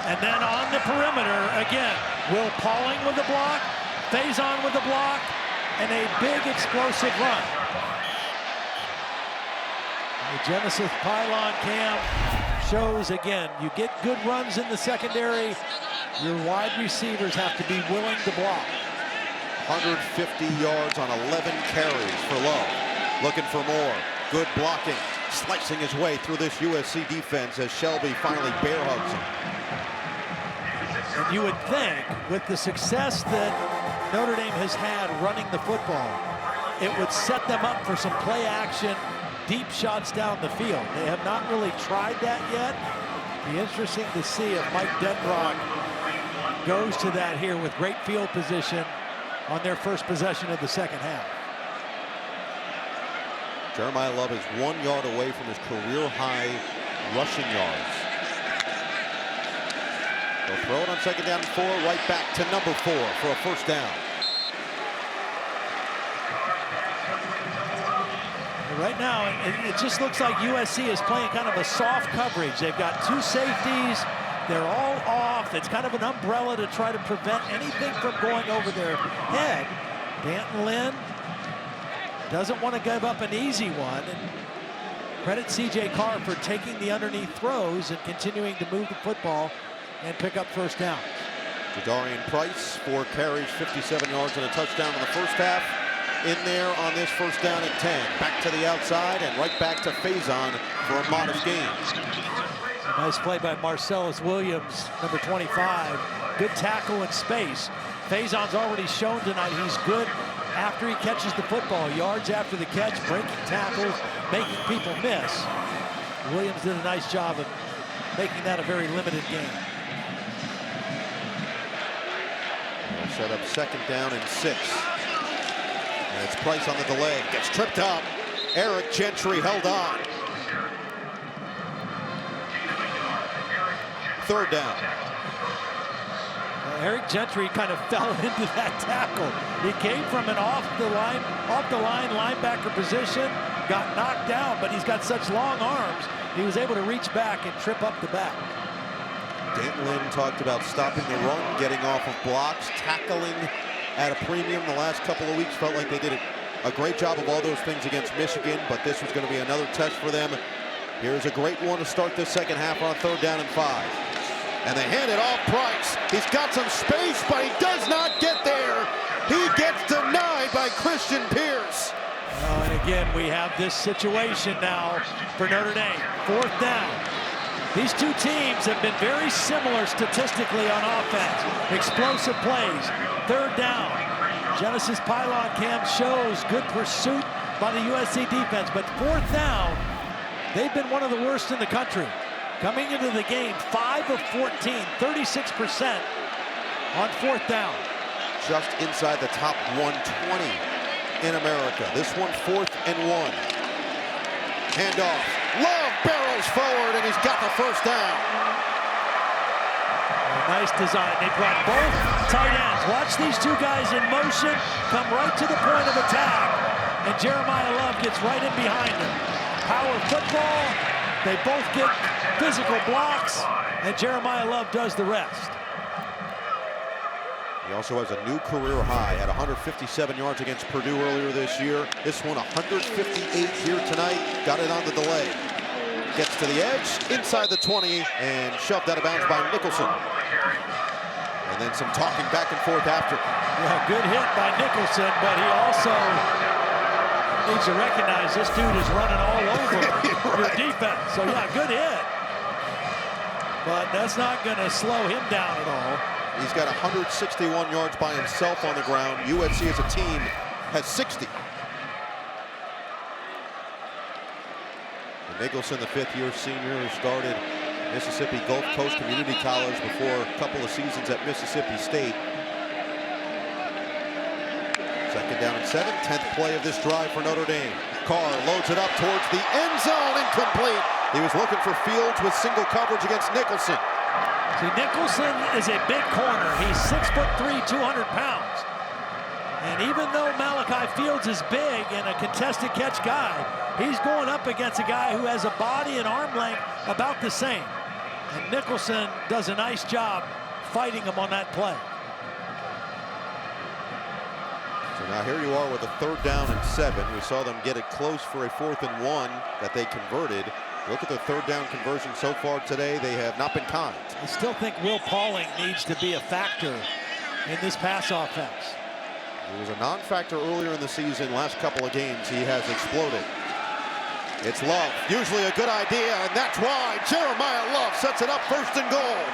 And then on the perimeter, again, Will Pauling with the block, Faison with the block, and a big explosive run. The Genesis pylon cam shows, again, you get good runs in the secondary, your wide receivers have to be willing to block. 150 yards on 11 carries for Love. Looking for more. Good blocking, slicing his way through this USC defense as Shelby finally bear hugs him. And you would think, with the success that Notre Dame has had running the football, it would set them up for some play action, deep shots down the field. They have not really tried that yet. Be interesting to see if Mike Denbrock goes to that here with great field position on their first possession of the second half. Jeremiyah Love is 1 yard away from his career-high rushing yards. They'll throw it on second down and 4, right back to number 4 for a first down. Right now, it just looks like USC is playing kind of a soft coverage. They've got 2 safeties. They're all off. It's kind of an umbrella to try to prevent anything from going over their head. Danton Lynn doesn't want to give up an easy one. And credit C.J. Carr for taking the underneath throws and continuing to move the football and pick up first down. Jadarian Price, 4 carries, 57 yards and a touchdown in the first half. In there on this first down at 10. Back to the outside and right back to Faison for a modest gain. Nice play by Marcellus Williams, number 25. Good tackle in space. Faison's already shown tonight he's good after he catches the football. Yards after the catch, breaking tackles, making people miss. Williams did a nice job of making that a very limited game. They'll set up second down and 6. And it's Price on the delay. Gets tripped up. Eric Gentry held on. Third down. Eric Gentry kind of fell into that tackle. He came from an off the line linebacker position, got knocked down, but he's got such long arms, he was able to reach back and trip up the back. Danton Lynn talked about stopping the run, getting off of blocks, tackling at a premium the last couple of weeks. Felt like they did a great job of all those things against Michigan, but this was going to be another test for them. Here's a great one to start this second half on third down and 5. And they hand it off Price. He's got some space, but he does not get there. He gets denied by Christian Pierce. And again, we have this situation now for Notre Dame. Fourth down. These two teams have been very similar statistically on offense. Explosive plays. Third down. Genesis pylon cam shows good pursuit by the USC defense, but fourth down, they've been one of the worst in the country. Coming into the game, 5 of 14, 36% on fourth down. Just inside the top 120 in America. This one, 4th and 1. Handoff. Love barrels forward, and he's got the first down. Nice design. They brought both tight ends. Watch these two guys in motion, come right to the point of attack, and Jeremiyah Love gets right in behind him. Power football. They both get physical blocks, and Jeremiyah Love does the rest. He also has a new career high at 157 yards against Purdue earlier this year. This one 158 here tonight. Got it on the delay. Gets to the edge, inside the 20, and shoved out of bounds by Nicholson. And then some talking back and forth after. Yeah, good hit by Nicholson, but he also needs to recognize this dude is running all over your defense. So yeah, good hit. But that's not going to slow him down at all. He's got 161 yards by himself on the ground. USC as a team has 60. And Nicholson, the 5th-year senior, started Mississippi Gulf Coast Community College before a couple of seasons at Mississippi State. Second down and 7, 10th play of this drive for Notre Dame. Carr loads it up towards the end zone, incomplete. He was looking for Fields with single coverage against Nicholson. See, Nicholson is a big corner. He's 6'3", 200 pounds. And even though Malachi Fields is big and a contested catch guy, he's going up against a guy who has a body and arm length about the same. And Nicholson does a nice job fighting him on that play. So now here you are with a third down and 7. We saw them get it close for a 4th and 1 that they converted. Look at the third down conversion so far today. They have not been kind. I still think Will Pauling needs to be a factor in this pass offense. He was a non-factor earlier in the season. Last couple of games, he has exploded. It's Love, usually a good idea, and that's why Jeremiyah Love sets it up 1st and goal.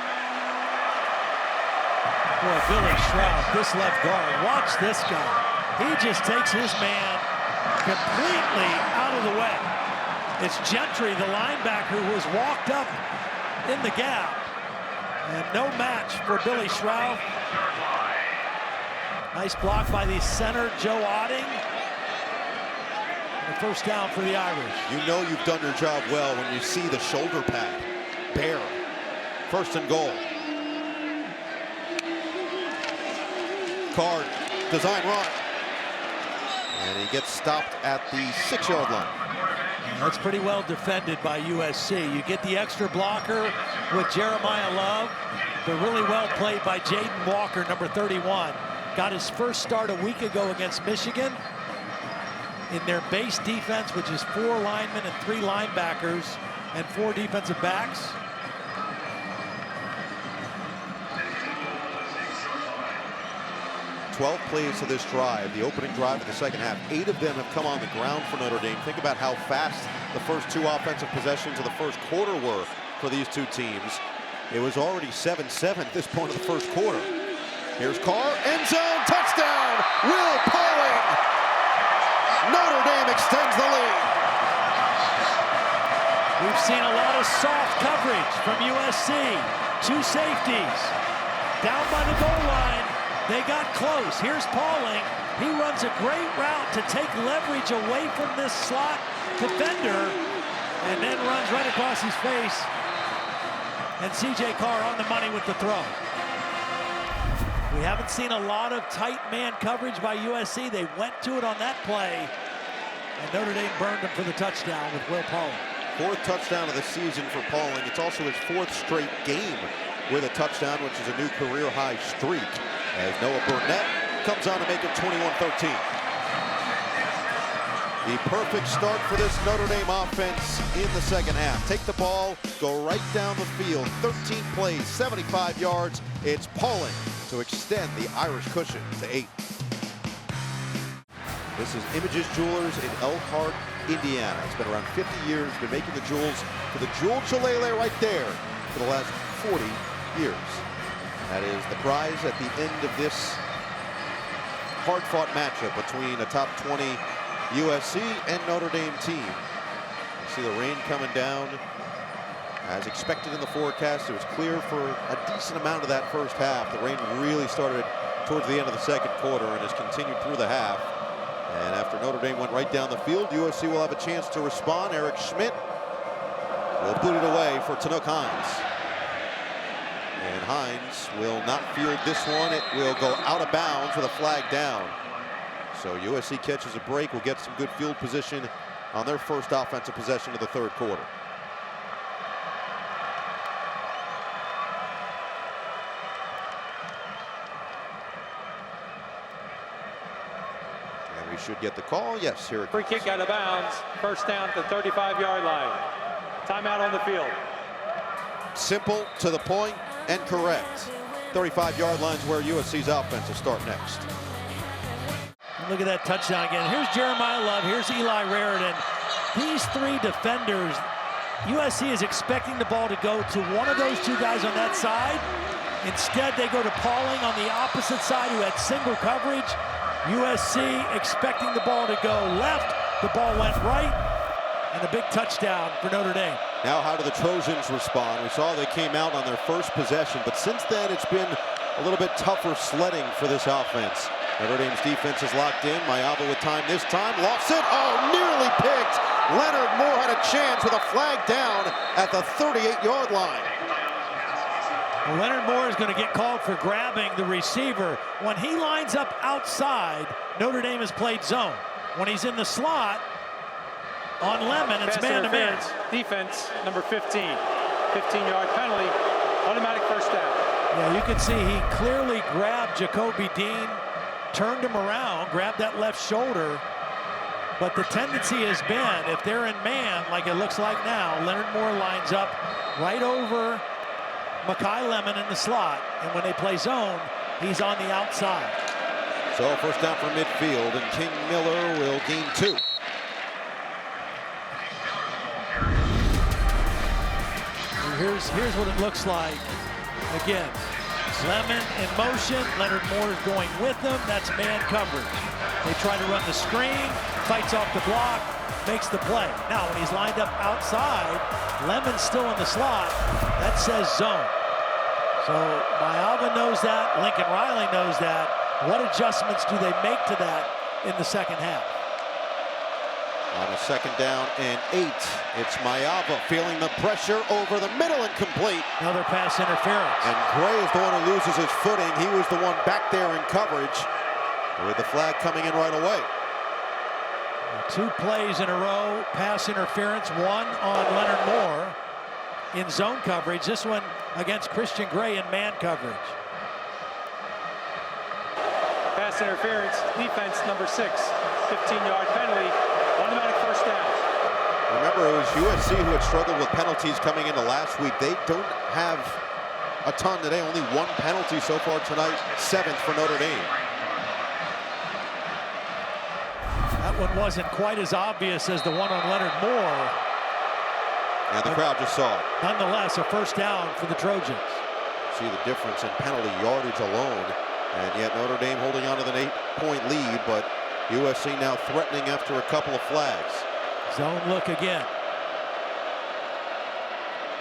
Boy, Billy Shroud, this left guard, watch this guy. He just takes his man completely out of the way. It's Gentry, the linebacker, who was walked up in the gap. And no match for Billy Shroud. Nice block by the center, Joe Otting. And a first down for the Irish. You know you've done your job well when you see the shoulder pad bare. First and goal. Card, design run. And he gets stopped at the 6-yard line. That's pretty well defended by USC. You get the extra blocker with Jeremiyah Love, but really well played by Jaden Walker, number 31. Got his first start a week ago against Michigan in their base defense, which is 4 linemen and 3 linebackers and 4 defensive backs. Twelve plays to this drive, the opening drive of the second half. 8 of them have come on the ground for Notre Dame. Think about how fast the first 2 offensive possessions of the first quarter were for these 2 teams. It was already 7-7 at this point of the first quarter. Here's Carr, end zone, touchdown, Will Pauling. Notre Dame extends the lead. We've seen a lot of soft coverage from USC. 2 safeties down by the goal line. They got close. Here's Pauling. He runs a great route to take leverage away from this slot defender and then runs right across his face. And C.J. Carr on the money with the throw. We haven't seen a lot of tight man coverage by USC. They went to it on that play. And Notre Dame burned him for the touchdown with Will Pauling. 4th touchdown of the season for Pauling. It's also his 4th straight game with a touchdown, which is a new career-high streak, as Noah Burnett comes on to make it 21-13. The perfect start for this Notre Dame offense in the second half. Take the ball, go right down the field. 13 plays, 75 yards. It's Pauling to extend the Irish cushion to 8. This is Images Jewelers in Elkhart, Indiana. It's been around 50 years, been making the jewels for the jeweled shillelagh right there for the last 40 years. That is the prize at the end of this hard-fought matchup between a top 20 USC and Notre Dame team. You see the rain coming down. As expected in the forecast, it was clear for a decent amount of that first half. The rain really started towards the end of the second quarter and has continued through the half. And after Notre Dame went right down the field, USC will have a chance to respond. Eric Schmidt will boot it away for Tanook Hines. And Hines will not field this one. It will go out of bounds with a flag down. So USC catches a break, will get some good field position on their first offensive possession of the third quarter. And we should get the call. Yes, here it Free kick out of bounds. First down at the 35-yard line. Timeout on the field. Simple, to the point, and correct. 35-yard line's where USC's offense will start next. Look at that touchdown again. Here's Jeremiyah Love. Here's Eli Raridan. These 3 defenders, USC is expecting the ball to go to one of those 2 guys on that side. Instead, they go to Pauling on the opposite side, who had single coverage. USC expecting the ball to go left. The ball went right. And a big touchdown for Notre Dame. Now, how do the Trojans respond? We saw they came out on their first possession, but since then it's been a little bit tougher sledding for this offense. Notre Dame's defense is locked in. Mayava with time this time, lost it. Oh, nearly picked. Leonard Moore had a chance with a flag down at the 38-yard line. Well, Leonard Moore is going to get called for grabbing the receiver. When he lines up outside, Notre Dame has played zone. When he's in the slot, on Lemon, it's man-to-man. Defense, number 15. 15-yard penalty, automatic first down. Yeah, you can see he clearly grabbed Jacoby Dean, turned him around, grabbed that left shoulder. But the tendency has been, if they're in man, like it looks like now, Leonard Moore lines up right over Makai Lemon in the slot. And when they play zone, he's on the outside. So first down from midfield, and King Miller will gain 2. Here's what it looks like. Again, Lemon in motion. Leonard Moore is going with them. That's man coverage. They try to run the screen, fights off the block, makes the play. Now, when he's lined up outside, Lemon's still in the slot. That says zone. So Viliamu-Asa knows that. Lincoln Riley knows that. What adjustments do they make to that in the second half? On a second down and 8, it's Viliamu-Asa feeling the pressure over the middle and complete. Another pass interference. And Gray is the one who loses his footing. He was the one back there in coverage with the flag coming in right away. 2 plays in a row, pass interference, one on Leonard Moore in zone coverage. This one against Christian Gray in man coverage. Pass interference, defense number 6, 15-yard penalty, automatic first down. Remember, it was USC who had struggled with penalties coming into last week. They don't have a ton today, only 1 penalty so far tonight, 7th for Notre Dame. That one wasn't quite as obvious as the one on Leonard Moore. And the crowd just saw it. Nonetheless, a first down for the Trojans. See the difference in penalty yardage alone. And yet Notre Dame holding on to the 8-point lead, but USC now threatening after a couple of flags. Zone look again.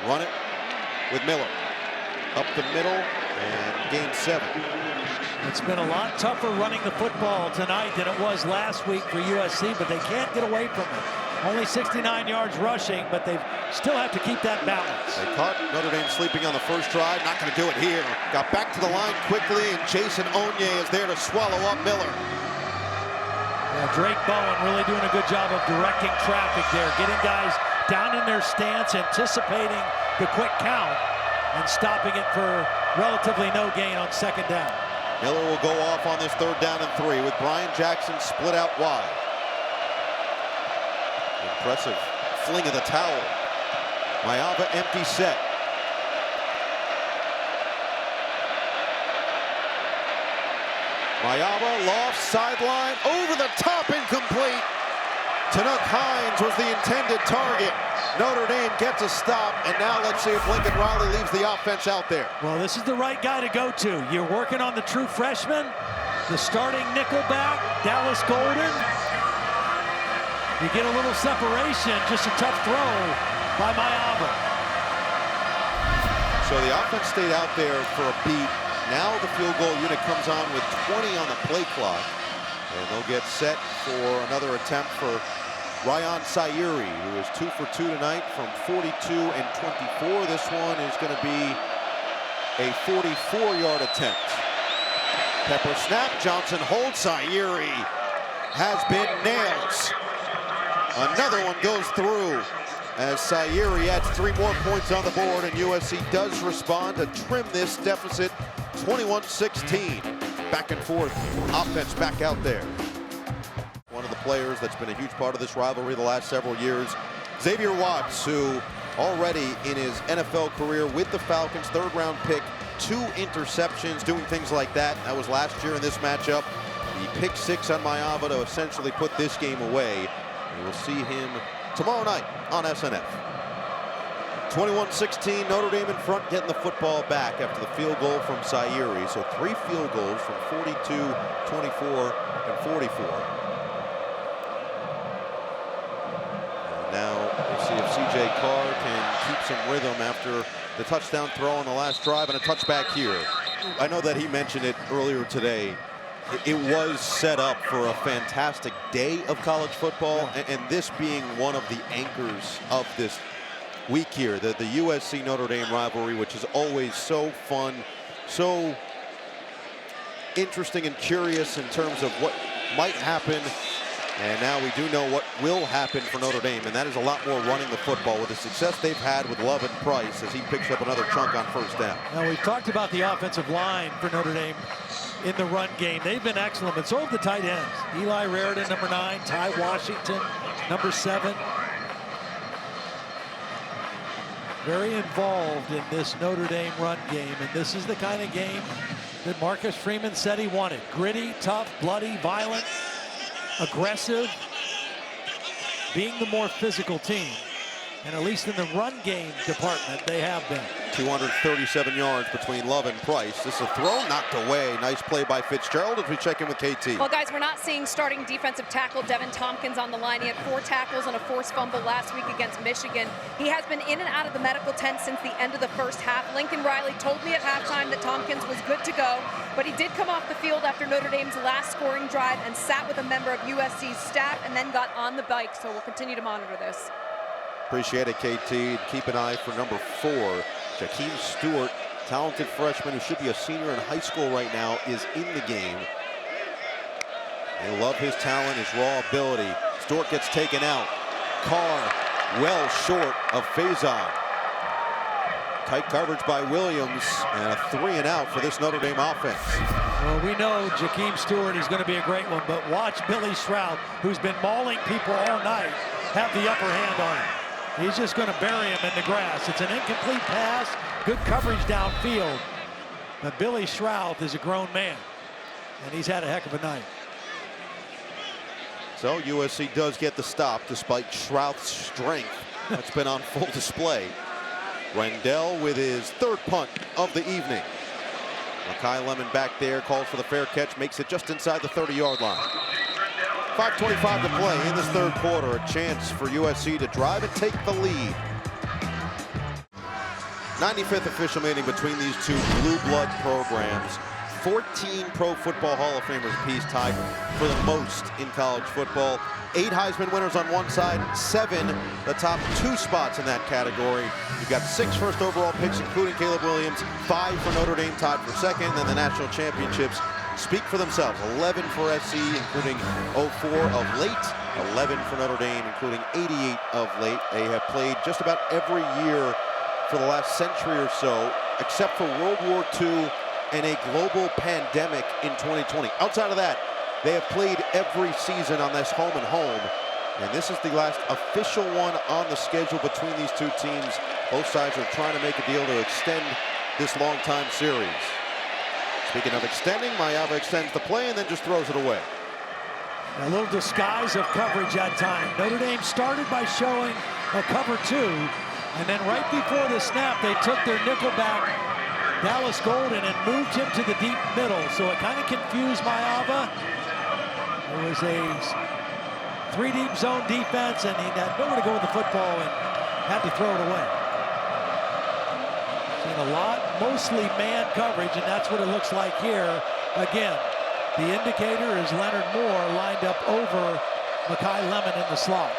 Run it with Miller. Up the middle and gain 7. It's been a lot tougher running the football tonight than it was last week for USC, but they can't get away from it. Only 69 yards rushing, but they still have to keep that balance. They caught Notre Dame sleeping on the first drive. Not going to do it here. Got back to the line quickly, and Jason Onye is there to swallow up Miller. Yeah, Drake Bowen really doing a good job of directing traffic there, getting guys down in their stance, anticipating the quick count, and stopping it for relatively no gain on second down. Miller will go off on this 3rd down and 3 with Brian Jackson split out wide. Impressive fling of the towel. Viliamu-Asa empty set. Viliamu-Asa loft sideline over the top, incomplete. Tanuk Hines was the intended target. Notre Dame gets a stop, and now let's see if Lincoln Riley leaves the offense out there. Well, this is the right guy to go to. You're working on the true freshman, the starting nickelback, Dallas Golden. You get a little separation, just a tough throw by Viliamu-Asa. So the offense stayed out there for a beat. Now the field goal unit comes on with 20 on the play clock. And they'll get set for another attempt for Ryan Sayuri, who is 2 for 2 tonight from 42 and 24. This one is going to be a 44-yard attempt. Pepper snap, Johnson holds, Sayuri has been nailed. Another one goes through as Sayuri adds 3 more points on the board, and USC does respond to trim this deficit 21-16. Back and forth, offense back out there. One of the players that's been a huge part of this rivalry the last several years, Xavier Watts, who already in his NFL career with the Falcons, 3rd round pick, 2 interceptions, doing things like that. That was last year in this matchup. The pick 6 on Viliamu-Asa to essentially put this game away. And we'll see him tomorrow night on SNF. 21-16, Notre Dame in front, getting the football back after the field goal from Sayuri. So 3 field goals from 42, 24, and 44. And now we'll see if C.J. Carr can keep some rhythm after the touchdown throw on the last drive and a touchback here. I know that he mentioned it earlier today. It was set up for a fantastic day of college football, and this being one of the anchors of this week here, the USC Notre Dame rivalry, which is always so fun, so interesting and curious in terms of what might happen. And now we do know what will happen for Notre Dame, and that is a lot more running the football with the success they've had with Love and Price as he picks up another chunk on first down. Now, we've talked about the offensive line for Notre Dame in the run game. They've been excellent, but so have the tight ends. Eli Raridan, number 9, Ty Washington, number 7. Very involved in this Notre Dame run game, and this is the kind of game that Marcus Freeman said he wanted. Gritty, tough, bloody, violent, aggressive, being the more physical team. And at least in the run game department, they have been. 237 yards between Love and Price. This is a throw knocked away. Nice play by Fitzgerald as we check in with KT. Well, guys, we're not seeing starting defensive tackle Devin Tompkins on the line. He had 4 tackles and a forced fumble last week against Michigan. He has been in and out of the medical tent since the end of the first half. Lincoln Riley told me at halftime that Tompkins was good to go, but he did come off the field after Notre Dame's last scoring drive and sat with a member of USC's staff and then got on the bike. So we'll continue to monitor this. Appreciate it, KT. Keep an eye for number 4. Jakeem Stewart, talented freshman who should be a senior in high school right now, is in the game. They love his talent, his raw ability. Stewart gets taken out. Carr well short of Faison. Tight coverage by Williams, and a 3-and-out for this Notre Dame offense. Well, we know Jakeem Stewart is going to be a great one, but watch Billy Shroud, who's been mauling people all night, have the upper hand on him. He's just going to bury him in the grass. It's an incomplete pass, good coverage downfield. But Billy Shroud is a grown man, and he's had a heck of a night. So USC does get the stop despite Shroud's strength. That's been on full display. Rendell with his 3rd punt of the evening. Makai Lemon back there, calls for the fair catch, makes it just inside the 30-yard line. 5:25 to play in this 3rd quarter. A chance for USC to drive and take the lead. 95th official meeting between these two blue blood programs. 14 Pro Football Hall of Famers apiece, tied for the most in college football. 8 Heisman winners on one side, 7 the top 2 spots in that category. You've got 6 first overall picks, including Caleb Williams, 5 for Notre Dame, tied for 2nd, and the national championships speak for themselves. 11 for SC, including 04 of late, 11 for Notre Dame, including 88 of late. They have played just about every year for the last century or so, except for World War II and a global pandemic in 2020. Outside of that, they have played every season on this home and home. And this is the last official one on the schedule between these two teams. Both sides are trying to make a deal to extend this long-time series. Speaking of extending, Mayava extends the play and then just throws it away. A little disguise of coverage that time. Notre Dame started by showing a cover 2, and then right before the snap, they took their nickelback, Dallas Golden, and moved him to the deep middle. So it kind of confused Mayava. There was a 3-deep zone defense, and he had nowhere to go with the football and had to throw it away. Seen a lot, mostly man coverage, and that's what it looks like here. Again, the indicator is Leonard Moore lined up over Makai Lemon in the slot.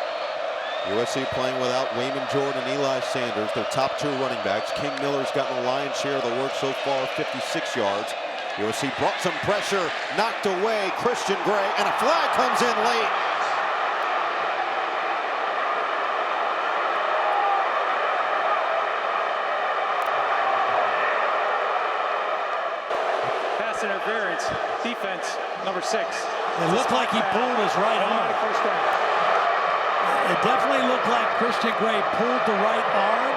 USC playing without Wayman Jordan and Eli Sanders, their top 2 running backs. King Miller's gotten the lion's share of the work so far, 56 yards. USC brought some pressure, knocked away Christian Gray, and a flag comes in late. Pass interference, defense, number 6. It looked like he pulled his right arm. First down. It definitely looked like Christian Gray pulled the right arm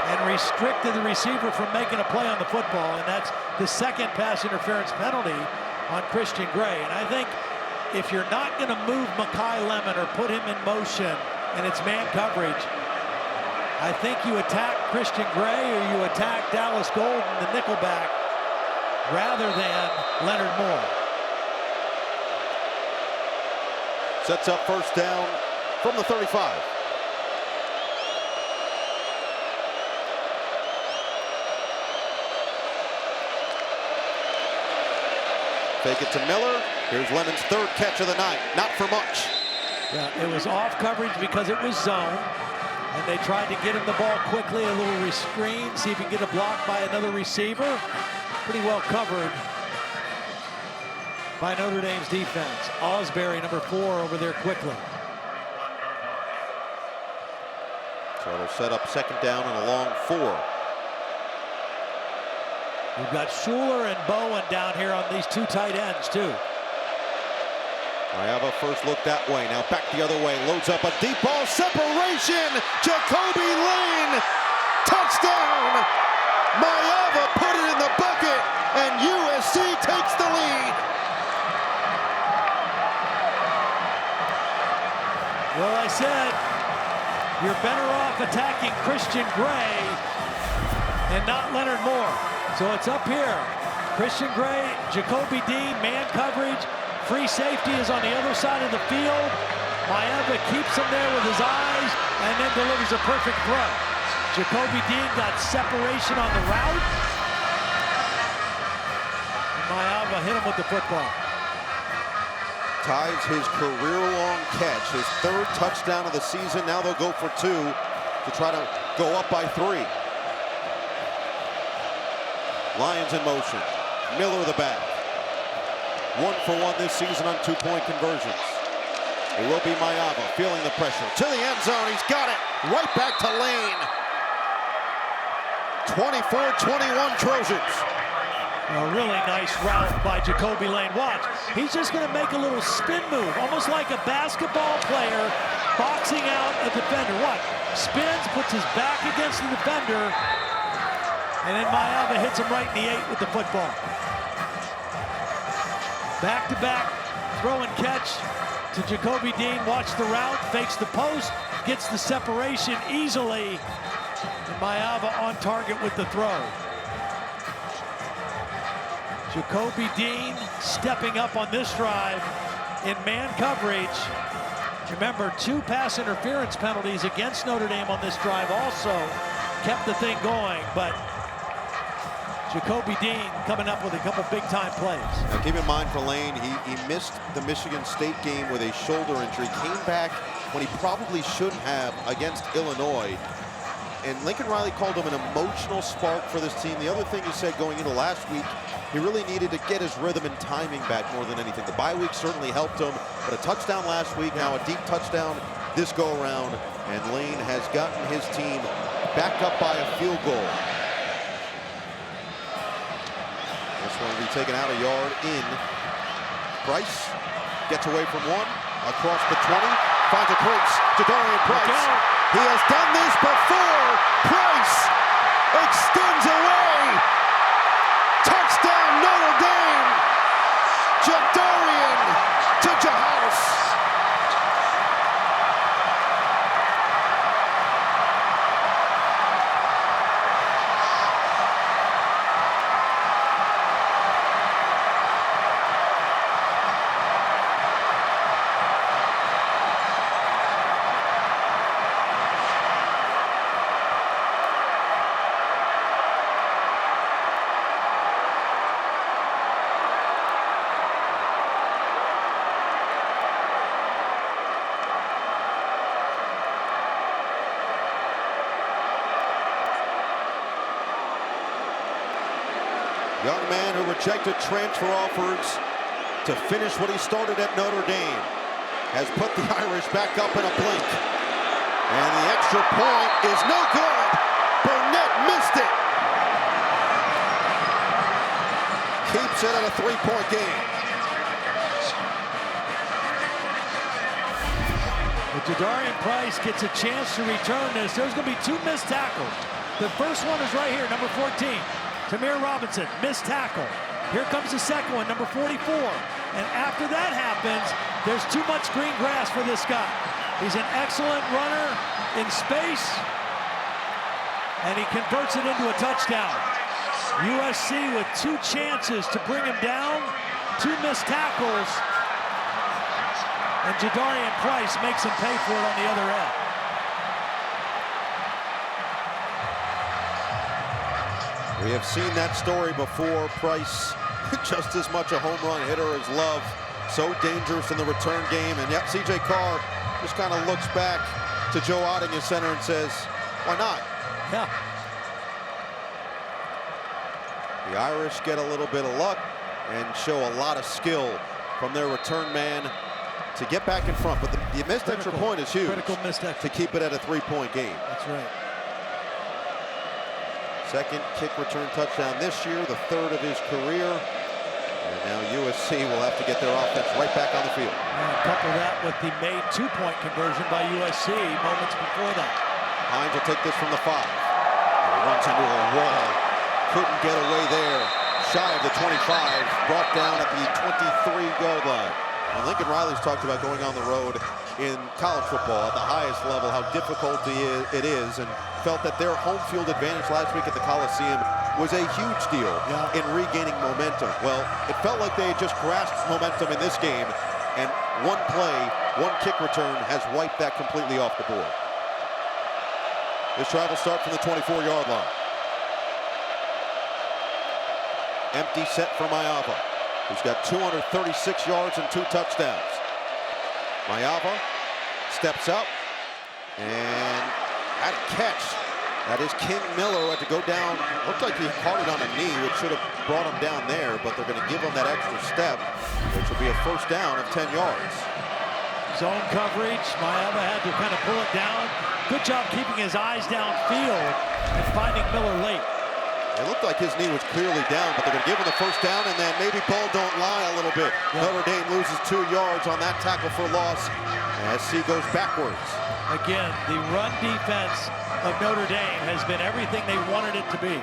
and restricted the receiver from making a play on the football, and that's the 2nd pass interference penalty on Christian Gray. And I think if you're not going to move Makai Lemon or put him in motion and it's man coverage, I think you attack Christian Gray or you attack Dallas Golden, the nickelback, rather than Leonard Moore. Sets up first down from the 35. Fake it to Miller. Here's Lemon's 3rd catch of the night. Not for much. Yeah, it was off coverage because it was zone. And they tried to get him the ball quickly, a little restrained, see if he can get a block by another receiver. Pretty well covered by Notre Dame's defense. Osbury, number 4, over there quickly. So it'll set up 2nd down and a long 4. We've got Shuler and Bowen down here on these 2 tight ends, too. Mayava first look that way, now back the other way, loads up a deep ball, separation, Jacoby Lane, touchdown! Mayava put it in the bucket, and USC takes the lead. Well, I said, you're better off attacking Christian Gray and not Leonard Moore. So it's up here. Christian Gray, Jacoby Dean, man coverage. Free safety is on the other side of the field. Maeva keeps him there with his eyes and then delivers a perfect throw. Jacoby Dean got separation on the route. And Maeva hit him with the football. Ties his career-long catch, his 3rd touchdown of the season. Now they'll go for 2 to try to go up by 3. Lions in motion. Miller the back. 1 for 1 this season on 2-point conversions. It will be Maeva feeling the pressure. To the end zone, he's got it. Right back to Lane. 24-21 Trojans. A really nice route by Jacoby Lane. Watch, he's just going to make a little spin move, almost like a basketball player boxing out a defender. What? Spins, puts his back against the defender, and then Maeva hits him right in the 8 with the football. Back-to-back throw and catch to Jacoby Dean. Watch the route, fakes the post, gets the separation easily, and Maeva on target with the throw. Jacoby Dean stepping up on this drive in man coverage. Remember, 2 pass interference penalties against Notre Dame on this drive also kept the thing going, but Jacoby Dean coming up with a couple big-time plays. Now keep in mind for Lane, he missed the Michigan State game with a shoulder injury, came back when he probably shouldn't have against Illinois. And Lincoln Riley called him an emotional spark for this team. The other thing he said going into last week, he really needed to get his rhythm and timing back more than anything. The bye week certainly helped him, but a touchdown last week, now a deep touchdown this go-around, and Lane has gotten his team back up by a field goal. This one will be taken out a yard in. Price gets away from 1, across the 20, finds a crease. Jadarian Price. He has done this before. Price extends away. Touchdown Notre Dame. Jadarian to Jahouse. Young man who rejected transfer offers to finish what he started at Notre Dame has put the Irish back up in a blink. And the extra point is no good. Burnett missed it. Keeps it at a 3-point game. But Jadarian Price gets a chance to return this. There's going to be 2 missed tackles. The first one is right here, number 14. Tamir Robinson, missed tackle. Here comes the second one, number 44. And after that happens, there's too much green grass for this guy. He's an excellent runner in space, and he converts it into a touchdown. USC with 2 chances to bring him down, 2 missed tackles, and Jadarian Price makes him pay for it on the other end. We have seen that story before. Price, just as much a home run hitter as Love. So dangerous in the return game. And yet C.J. Carr just kind of looks back to Joe Otting, his center, and says, why not? Yeah. The Irish get a little bit of luck and show a lot of skill from their return man to get back in front. But the missed extra point is huge. Critical missed extra. To keep it at a 3-point game. That's right. Second kick return touchdown this year, the 3rd of his career. And now USC will have to get their offense right back on the field. And couple that with the made 2-point conversion by USC moments before that. Hines will take this from the 5. He runs into a wall. Couldn't get away there. Shy of the 25. Brought down at the 23-yard line. And Lincoln Riley's talked about going on the road in college football at the highest level, how difficult it is, and felt that their home field advantage last week at the Coliseum was a huge deal in regaining momentum. Well, it felt like they had just grasped momentum in this game, and one play, one kick return has wiped that completely off the board. This drive will start from the 24-yard line. Empty set for Mayava, who's got 236 yards and 2 touchdowns. Mayava steps up and had a catch. That is King Miller, who had to go down. Looked like he caught it on a knee, which should have brought him down there, but they're going to give him that extra step, which will be a first down of 10 yards. Zone coverage. Mayava had to kind of pull it down. Good job keeping his eyes downfield and finding Miller late. It looked like his knee was clearly down, but they're going to give him the first down, and then maybe ball don't lie a little bit. Notre Dame loses 2 yards on that tackle for loss as he goes backwards. Again, the run defense of Notre Dame has been everything they wanted it to be.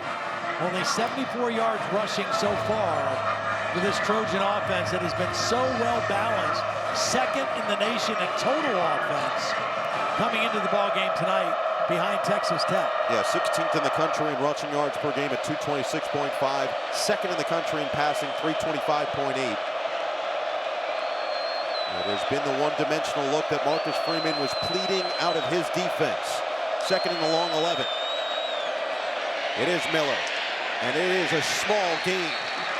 Only 74 yards rushing so far for this Trojan offense that has been so well balanced. Second in the nation in total offense coming into the ball game tonight behind Texas Tech. Yeah, 16th in the country in rushing yards per game at 226.5. Second in the country in passing, 325.8. It has been the one-dimensional look that Marcus Freeman was pleading out of his defense. Second and a long 11. It is Miller, and it is a small gain.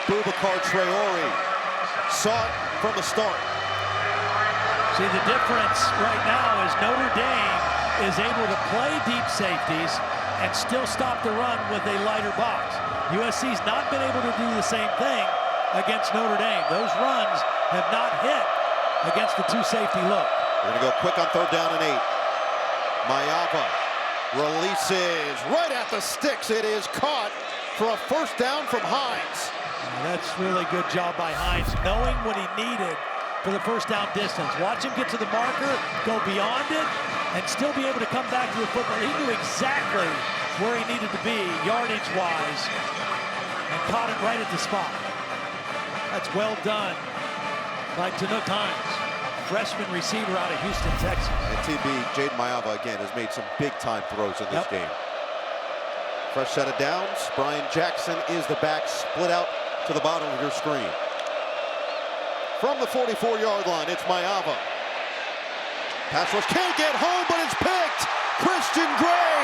Boubacar Traore saw it from the start. See, the difference right now is Notre Dame is able to play deep safeties and still stop the run with a lighter box. USC's not been able to do the same thing against Notre Dame. Those runs have not hit against the 2 safety look. We're going to go quick on 3rd down and 8. Mayava releases right at the sticks. It is caught for a first down from Hines. That's really good job by Hines, knowing what he needed for the first down distance. Watch him get to the marker, go beyond it, and still be able to come back to the football. He knew exactly where he needed to be, yardage-wise, and caught it right at the spot. That's well done by Tanook Hines, freshman receiver out of Houston, Texas. And TB, Jaden Mayava, again, has made some big-time throws in this game. Fresh set of downs. Brian Jackson is the back, split out to the bottom of your screen. From the 44-yard line, it's Mayava. Pass rush can't get home, but it's picked. Christian Gray,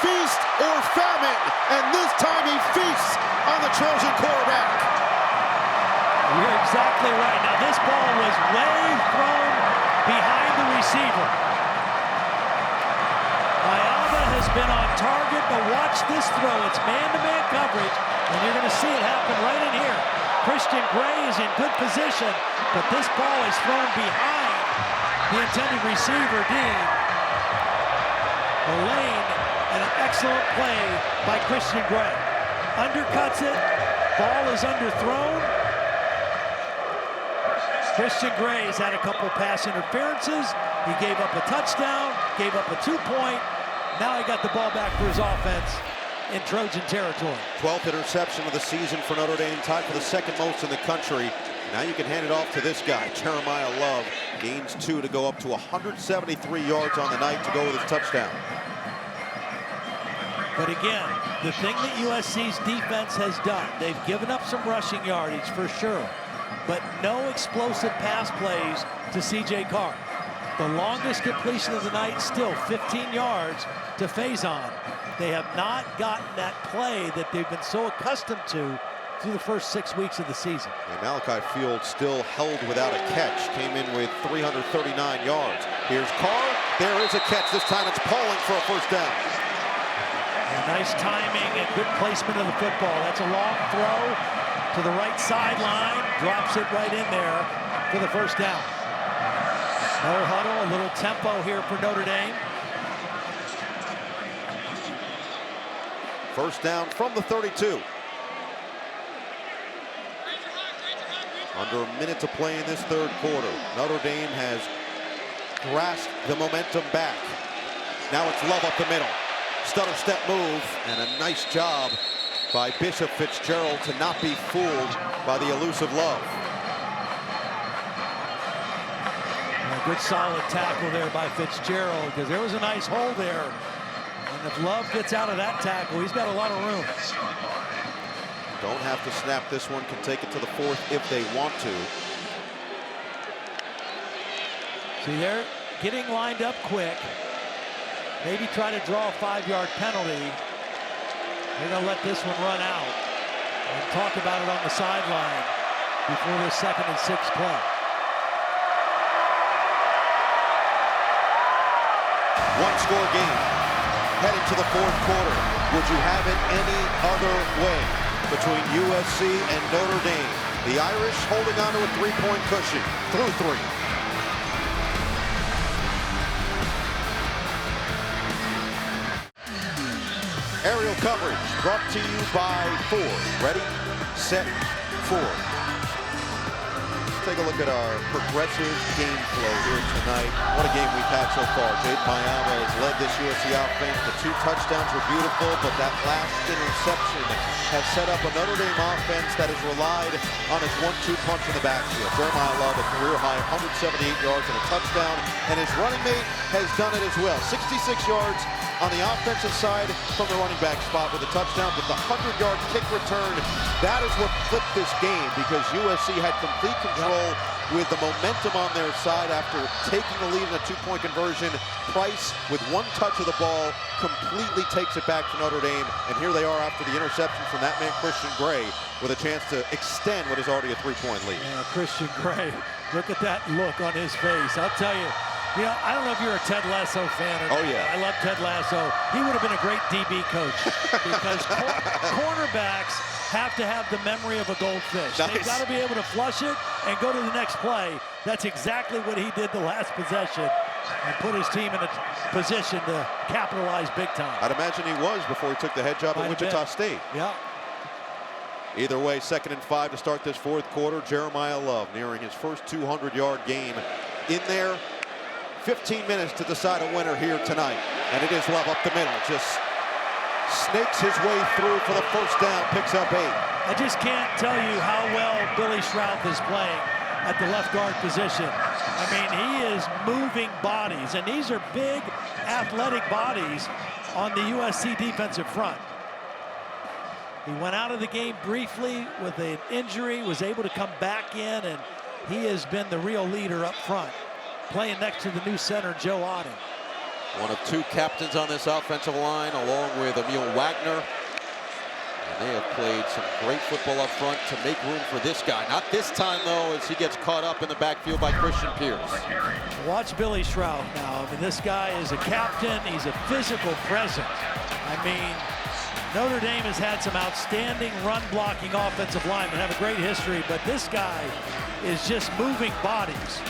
feast or famine, and this time he feasts on the Trojan quarterback. You're exactly right. Now this ball was way thrown behind the receiver. Mayava has been on target, but watch this throw. It's man-to-man coverage, and you're going to see it happen right in here. Christian Gray is in good position, but this ball is thrown behind the intended receiver, Dean. Lane, and an excellent play by Christian Gray. Undercuts it, ball is underthrown. Christian Gray has had a couple pass interferences. He gave up a touchdown, gave up a 2-point. Now he got the ball back for his offense in Trojan territory. 12th interception of the season for Notre Dame, tied for the second most in the country. Now you can hand it off to this guy, Jeremiyah Love. Gains 2 to go up to 173 yards on the night to go with his touchdown. But again, the thing that USC's defense has done, they've given up some rushing yardage for sure, but no explosive pass plays to C.J. Carr. The longest completion of the night, still 15 yards to Faison. They have not gotten that play that they've been so accustomed to through the first 6 weeks of the season. And Malachi Field still held without a catch, came in with 339 yards. Here's Carr, there is a catch. This time it's Pauling for a first down. Nice timing and good placement of the football. That's a long throw to the right sideline, drops it right in there for the first down. No huddle, a little tempo here for Notre Dame. First down from the 32. Under a minute to play in this third quarter. Notre Dame has grasped the momentum back. Now it's Love up the middle. Stutter step move, and a nice job by Bishop Fitzgerald to not be fooled by the elusive Love. Good solid tackle there by Fitzgerald, because there was a nice hole there. And if Love gets out of that tackle, he's got a lot of room. Don't have to snap this one, can take it to the 4th if they want to. See, they're getting lined up quick. Maybe try to draw a 5-yard penalty. They're going to let this one run out and talk about it on the sideline before the 2nd and 6 play. One-score game, heading to the 4th quarter. Would you have it any other way between USC and Notre Dame? The Irish holding on to a 3-point cushion through 3. Aerial coverage brought to you by Ford. Ready, set, Ford. Take a look at our progressive game flow here tonight. What a game we've had so far. Jeremiyah has led this USC offense. The 2 touchdowns were beautiful, but that last interception has set up a Notre Dame offense that has relied on its 1-2 punch in the backfield. Jeremiyah a career high 178 yards and a touchdown, and his running mate has done it as well. 66 yards on the offensive side from the running back spot with a touchdown, but the 100-yard kick return, that is what flipped this game, because USC had complete control with the momentum on their side after taking the lead in a 2-point conversion. Price, with 1 touch of the ball, completely takes it back to Notre Dame, and here they are after the interception from that man, Christian Gray, with a chance to extend what is already a 3-point lead. Yeah, Christian Gray, look at that look on his face. I'll tell you, I don't know if you're a Ted Lasso fan or not. Oh, yeah. I love Ted Lasso. He would have been a great DB coach because cornerbacks have to have the memory of a goldfish. Nice. They've got to be able to flush it and go to the next play. That's exactly what he did the last possession and put his team in a position to capitalize big time. I'd imagine he was before he took the head job at Wichita State. Yeah. Either way, 2nd and 5 to start this 4th quarter. Jeremiyah Love nearing his first 200-yard game in there. 15 minutes to decide a winner here tonight. And it is Love up the middle. Just snakes his way through for the first down, picks up 8. I just can't tell you how well Billy Shrouth is playing at the left guard position. I mean, he is moving bodies, and these are big, athletic bodies on the USC defensive front. He went out of the game briefly with an injury, was able to come back in, and he has been the real leader up front, playing next to the new center, Joe Adon. One of 2 captains on this offensive line, along with Emil Wagner. And they have played some great football up front to make room for this guy. Not this time, though, as he gets caught up in the backfield by Christian Pierce. Watch Billy Shrouth now. I mean, this guy is a captain. He's a physical presence. I mean, Notre Dame has had some outstanding run-blocking offensive linemen, have a great history, but this guy is just moving bodies.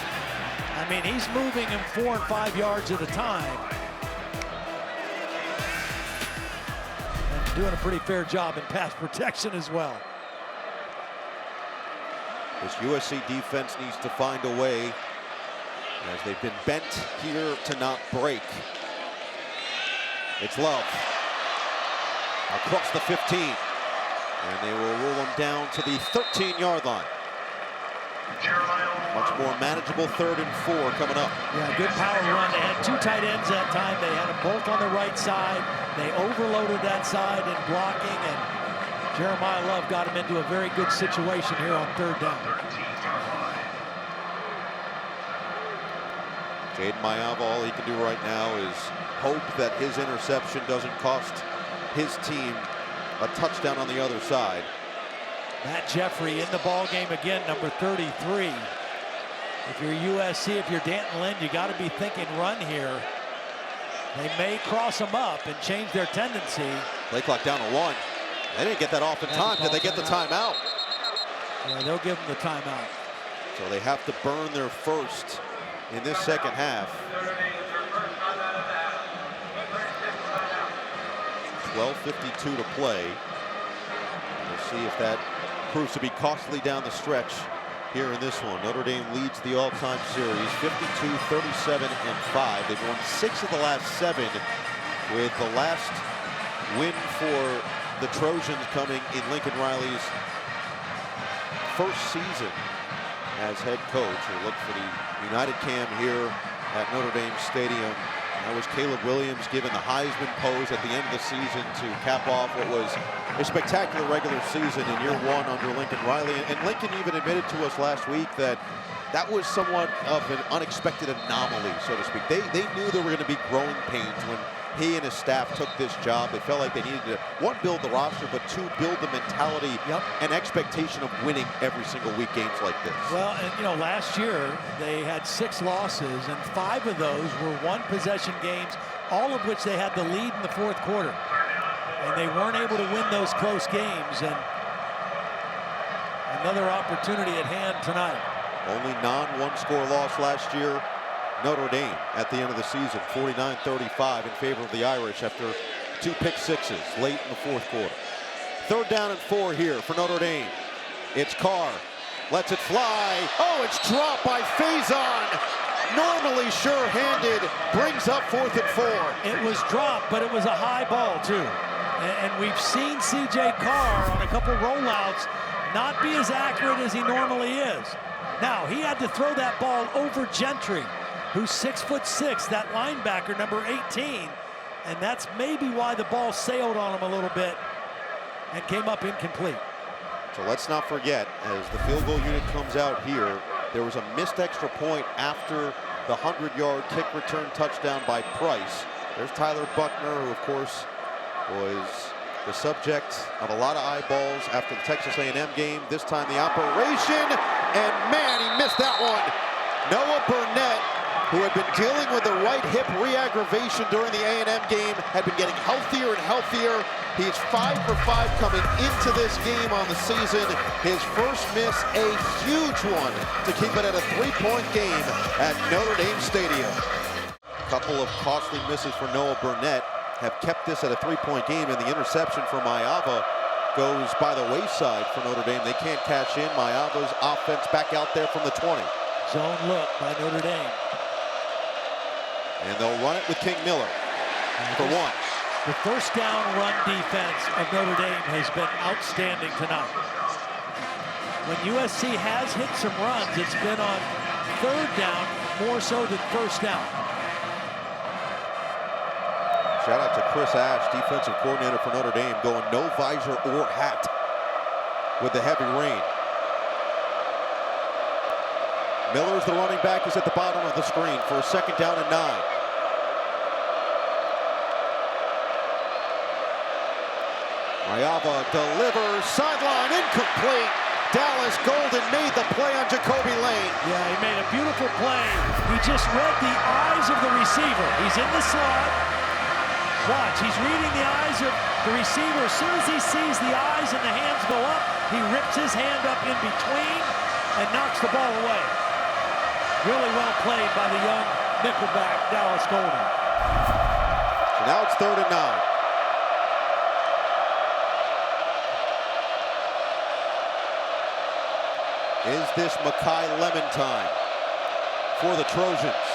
I mean, he's moving him 4 and 5 yards at a time. And doing a pretty fair job in pass protection as well. This USC defense needs to find a way, as they've been bent here to not break. It's Love across the 15, and they will roll him down to the 13-yard line. Much more manageable 3rd and 4 coming up. Yeah, good power run. They had 2 tight ends that time. They had them both on the right side. They overloaded that side in blocking, and Jeremiyah Love got him into a very good situation here on 3rd down. Jadarian, all he can do right now is hope that his interception doesn't cost his team a touchdown on the other side. Matt Jeffrey in the ball game again, number 33. If you're USC, if you're Danton Lind, you got to be thinking run here. They may cross them up and change their tendency. Play clock down to 1. They didn't get that off in time. Did they get the timeout? Yeah, they'll give them the timeout. So they have to burn their first in this second half. 12:52 to play. We'll see if that proves to be costly down the stretch here in this one. Notre Dame leads the all-time series 52, 37, and 5. They've won 6 of the last 7, with the last win for the Trojans coming in Lincoln Riley's first season as head coach. We'll look for the United Cam here at Notre Dame Stadium. That was Caleb Williams given the Heisman pose at the end of the season to cap off what was a spectacular regular season in year one under Lincoln Riley. And Lincoln even admitted to us last week that that was somewhat of an unexpected anomaly, so to speak. They knew there were going to be growing pains when he and his staff took this job. They felt like they needed to, one, build the roster, but two, build the mentality and expectation of winning every single week games like this. Well, and you know, last year they had 6 losses, and 5 of those were one-possession games, all of which they had the lead in the 4th quarter. And they weren't able to win those close games, and another opportunity at hand tonight. Only non-one-score loss last year, Notre Dame at the end of the season, 49-35 in favor of the Irish after 2 pick-sixes late in the 4th quarter. 3rd down and 4 here for Notre Dame. It's Carr, lets it fly. Oh, it's dropped by Faison. Normally sure-handed, brings up 4th and 4. It was dropped, but it was a high ball too. And we've seen C.J. Carr on a couple rollouts not be as accurate as he normally is. Now, he had to throw that ball over Gentry, who's 6'6", that linebacker, number 18. And that's maybe why the ball sailed on him a little bit and came up incomplete. So let's not forget, as the field goal unit comes out here, there was a missed extra point after the 100-yard kick return touchdown by Price. There's Tyler Buckner, who, of course, was the subject of a lot of eyeballs after the Texas A&M game. This time the operation, and man, he missed that one. Noah Burnett, who had been dealing with the right hip re-aggravation during the A&M game, had been getting healthier and healthier. He's 5 for 5 coming into this game on the season. His first miss, a huge one to keep it at a 3-point game at Notre Dame Stadium. A couple of costly misses for Noah Burnett have kept this at a 3-point game, and the interception for Mayava goes by the wayside for Notre Dame. They can't cash in. Mayava's offense back out there from the 20. Zone look by Notre Dame. And they'll run it with King Miller for 1. The first down run defense of Notre Dame has been outstanding tonight. When USC has hit some runs, it's been on 3rd down more so than 1st down. Shout out to Chris Ash, defensive coordinator for Notre Dame, going no visor or hat with the heavy rain. Miller's the running back, is at the bottom of the screen for a 2nd down and 9. Mayava delivers, sideline incomplete. Dallas Golden made the play on Jacoby Lane. Yeah, he made a beautiful play. He just read the eyes of the receiver. He's in the slot. Watch, he's reading the eyes of the receiver. As soon as he sees the eyes and the hands go up, he rips his hand up in between and knocks the ball away. Really well played by the young nickelback, Dallas Golden. So now it's 3rd and 9. Is this Makai Lemon time for the Trojans?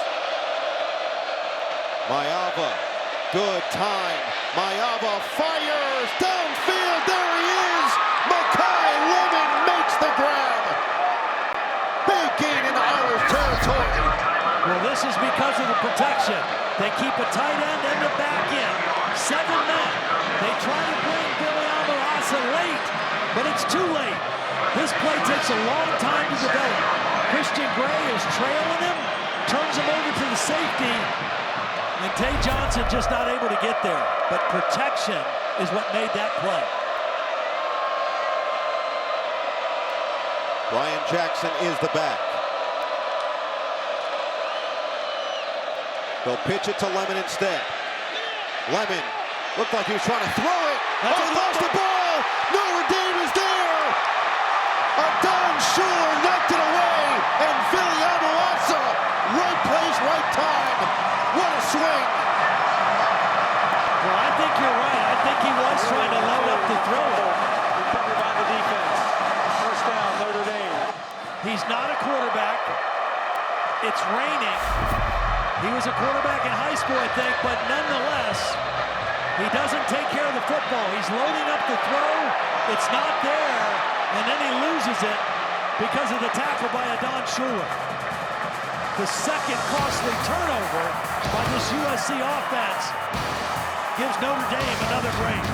Mayava, good time. Mayava fires downfield. There he is. Makai Lemon makes the grab. Big gain in Irish territory. Well, this is because of the protection. They keep a tight end and the back end. 7 men. They try to bring Viliamu-Asa late, but it's too late. This play takes a long time to develop. Christian Gray is trailing him, turns him over to the safety, and Tay Johnson just not able to get there. But protection is what made that play. Brian Jackson is the back. They'll pitch it to Lemon instead. Lemon looked like he was trying to throw it. That's he lost the ball. Notre Dame is there. Adon Shuler knocked it away, and Viliamu-Asa, right place, right time. What a swing. Well, I think you're right. I think he was trying to load up to throw it. Recovered by the defense. 1st down, Notre Dame. He's not a quarterback. It's raining. He was a quarterback in high school, I think, but nonetheless, he doesn't take care of the football. He's loading up the throw. It's not there, and then he loses it. because of the tackle by Adon Shuler. The second costly turnover by this USC offense gives Notre Dame another break.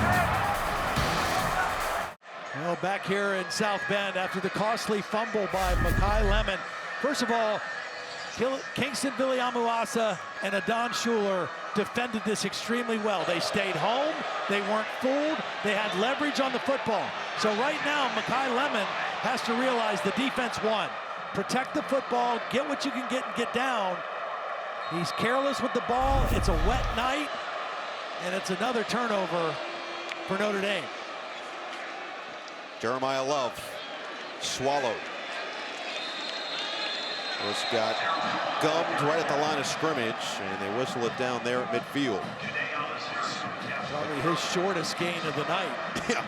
Well, back here in South Bend after the costly fumble by Makai Lemon. First of all, Kyngstonn Viliamu-Asa and Adon Shuler defended this extremely well. They stayed home, they weren't fooled, they had leverage on the football. So right now, Makai Lemon has to realize the defense won. Protect the football, get what you can get and get down. He's careless with the ball, it's a wet night, and it's another turnover for Notre Dame. Jeremiyah Love swallowed. Just got gummed right at the line of scrimmage, and they whistle it down there at midfield. Probably his shortest gain of the night. Yeah,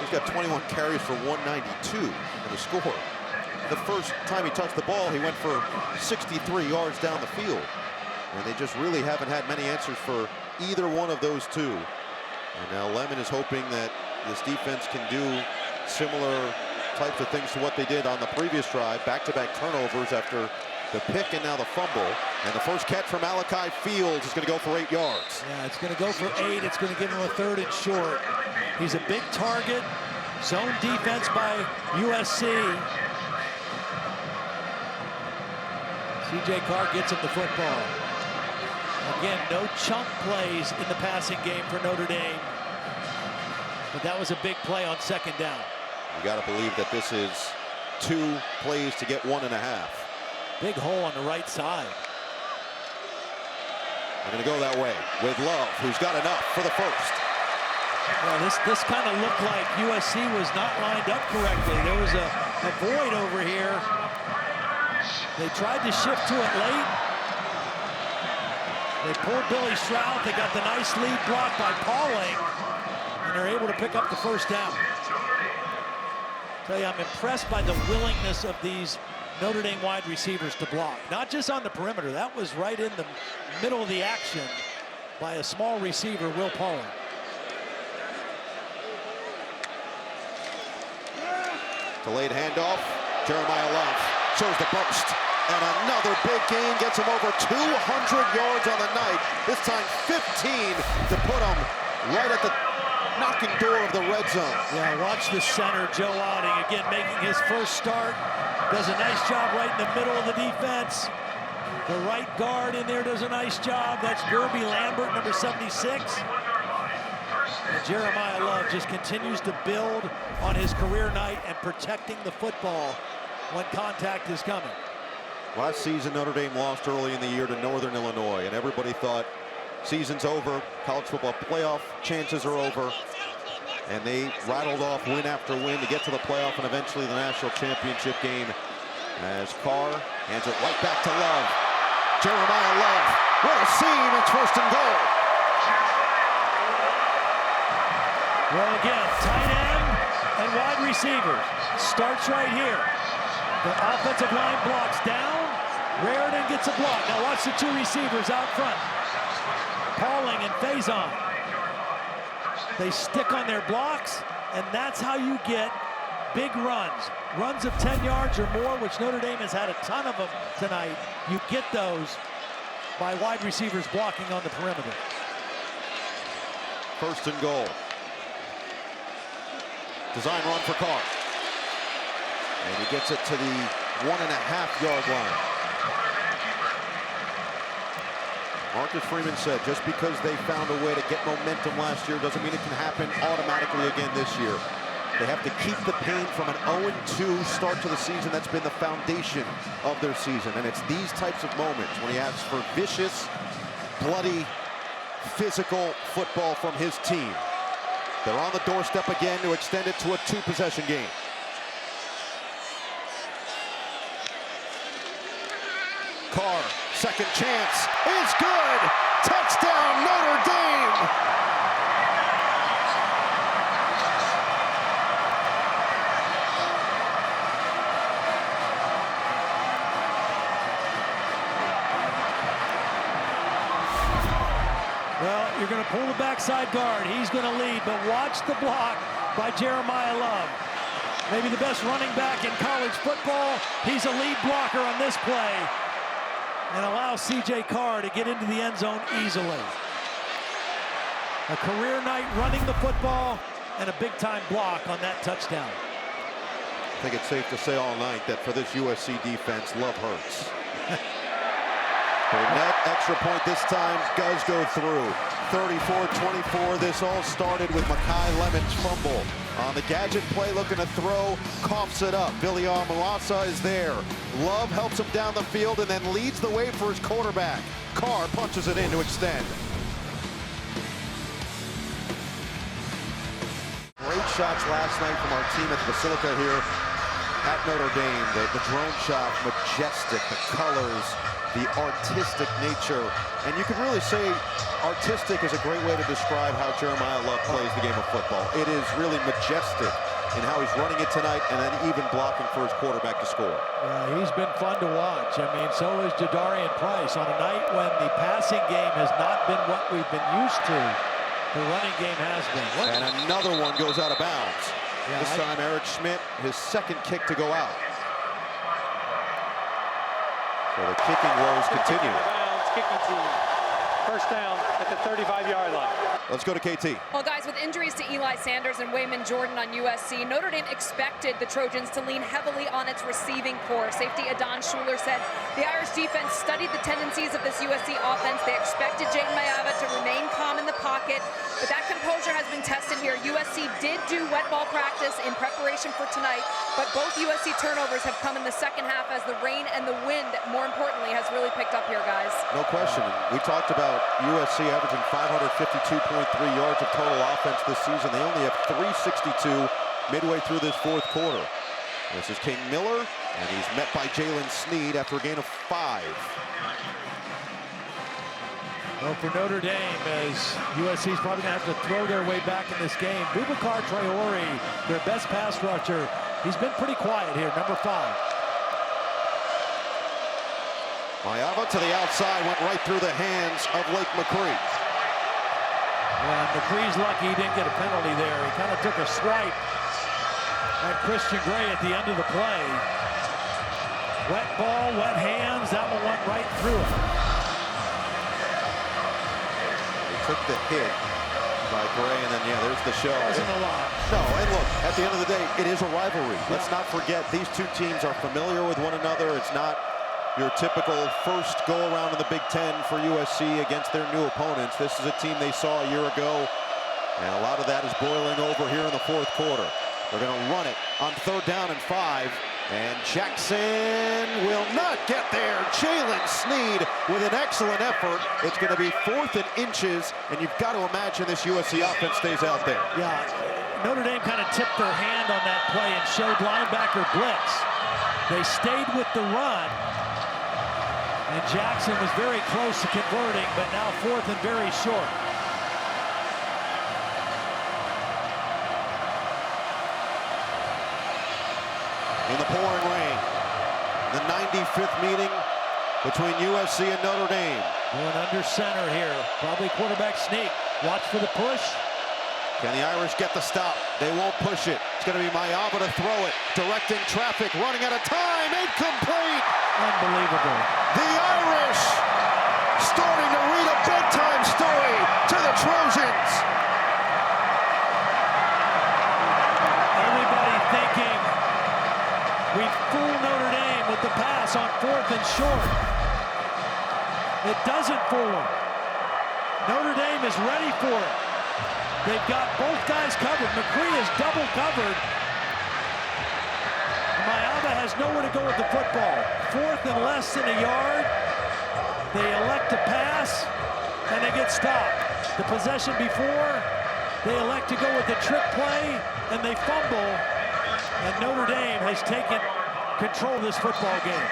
he's got 21 carries for 192 in the score. The first time he touched the ball, he went for 63 yards down the field. And they just really haven't had many answers for either one of those two. And now Lemon is hoping that this defense can do similar types of things to what they did on the previous drive. Back-to-back turnovers after the pick and now the fumble. And the first catch from Malachi Fields is going to go for 8 yards. Yeah, it's going to go for 8. It's going to give him a 3rd and short. He's a big target. Zone defense by USC. C.J. Carr gets him the football. Again, no chunk plays in the passing game for Notre Dame. But that was a big play on 2nd down. You got to believe that this is 2 plays to get 1.5. Big hole on the right side. They're going to go that way with Love, who's got enough for the first. Well, this kind of looked like USC was not lined up correctly. There was a void over here. They tried to shift to it late. They pulled Billy Stroud. They got the nice lead block by Pauling, and they're able to pick up the 1st down. Tell you, I'm impressed by the willingness of these Notre Dame wide receivers to block. Not just on the perimeter. That was right in the middle of the action by a small receiver, Will Pauling. Delayed handoff. Jeremiyah Love shows the burst. And another big gain gets him over 200 yards on the night. This time 15 to put him right at the knocking door of the red zone. Yeah, watch the center, Joe Otting, again making his first start. Does a nice job right in the middle of the defense. The right guard in there does a nice job. That's Gerby Lambert, number 76. And Jeremiyah Love just continues to build on his career night and protecting the football when contact is coming. Last season, Notre Dame lost early in the year to Northern Illinois, and everybody thought season's over, college football playoff chances are over, and they rattled off win after win to get to the playoff and eventually the national championship game as Carr hands it right back to Love. Jeremiyah Love, what a seam, it's 1st and goal. Well, again, tight end and wide receivers. Starts right here. The offensive line blocks down. Raridan gets a block. Now watch the 2 receivers out front. Pauling and Faison. They stick on their blocks, and that's how you get big runs. Runs of 10 yards or more, which Notre Dame has had a ton of them tonight. You get those by wide receivers blocking on the perimeter. 1st and goal. Design run for Carr. And he gets it to the 1.5-yard line. Marcus Freeman said just because they found a way to get momentum last year doesn't mean it can happen automatically again this year. They have to keep the pain from an 0-2 start to the season. That's been the foundation of their season. And it's these types of moments when he asks for vicious, bloody, physical football from his team. They're on the doorstep again to extend it to a 2-possession game. Carr, second chance, is good! Touchdown, Notre Dame! Well, you're going to pull the backside guard. He's going to lead, but watch the block by Jeremiyah Love. maybe the best running back in college football. He's a lead blocker on this play and allows C.J. Carr to get into the end zone easily. A career night running the football and a big-time block on that touchdown. I think it's safe to say all night that for this USC defense, love hurts. The net extra point this time does go through. 34-24. This all started with Makai Lemon's fumble. On the gadget play, looking to throw, coughs it up. Viliamu-Asa is there. Love helps him down the field and then leads the way for his quarterback. Carr punches it in to extend. Great shots last night from our team at the Basilica here at Notre Dame. The drone shot, majestic, the colors, the artistic nature. And you can really say artistic is a great way to describe how Jeremiyah Love plays the game of football. It is really majestic in how he's running it tonight and then even blocking for his quarterback to score. Yeah, he's been fun to watch. I mean, so is Jadarian Price. On a night when the passing game has not been what we've been used to, the running game has been. And another one goes out of bounds. Yeah, this time Eric Schmidt, his second kick to go out. So the kicking woes continue. Kicking team. First down at the 35-yard line. Let's go to KT. Well, guys, with injuries to Eli Sanders and Wayman Jordan on USC, Notre Dame expected the Trojans to lean heavily on its receiving core. Safety Adon Shuler said the Irish defense studied the tendencies of this USC offense. They expected Jeremiyah to remain calm in the pocket, but that composure has been tested here. USC did do wet ball practice in preparation for tonight, but both USC turnovers have come in the second half as the rain and the wind, more importantly, has really picked up here, guys. No question. We talked about USC averaging 552.3 yards of total offense this season. They only have 362 midway through this fourth quarter. This is King Miller, and he's met by Jalen Sneed after a gain of 5. Well, for Notre Dame, as USC's probably going to have to throw their way back in this game. Boubacar Traore, their best pass rusher, he's been pretty quiet here, number 5. Mayava to the outside, went right through the hands of Lake McCree. And McCree's lucky he didn't get a penalty there. He kind of took a swipe at Christian Gray at the end of the play. Wet ball, wet hands, that one went right through it. He took the hit by Gray, and then, yeah, there's the show. Wasn't a lot. No, and look, at the end of the day, it is a rivalry. Let's not forget, these two teams are familiar with one another. It's not your typical first go-around in the Big Ten for USC against their new opponents. This is a team they saw a year ago, and a lot of that is boiling over here in the fourth quarter. They're going to run it on 3rd down and 5, and Jackson will not get there. Jalen Sneed with an excellent effort. It's going to be 4th and inches, and you've got to imagine this USC offense stays out there. Yeah, Notre Dame kind of tipped their hand on that play and showed linebacker blitz. They stayed with the run. And Jackson was very close to converting, but now 4th and very short. In the pouring rain, the 95th meeting between USC and Notre Dame. Going under center here, probably quarterback sneak. Watch for the push. Can the Irish get the stop? They won't push it. It's going to be Mayava to throw it. Directing traffic, running out of time, incomplete. Unbelievable. The Irish starting to read a bedtime story to the Trojans. Everybody thinking we fooled Notre Dame with the pass on 4th and short. It doesn't fool them. Notre Dame is ready for it. They've got both guys covered. McCree is double covered. Mayava has nowhere to go with the football. 4th and less than a yard. They elect to pass, and they get stopped. The possession before, they elect to go with the trick play, and they fumble. And Notre Dame has taken control of this football game.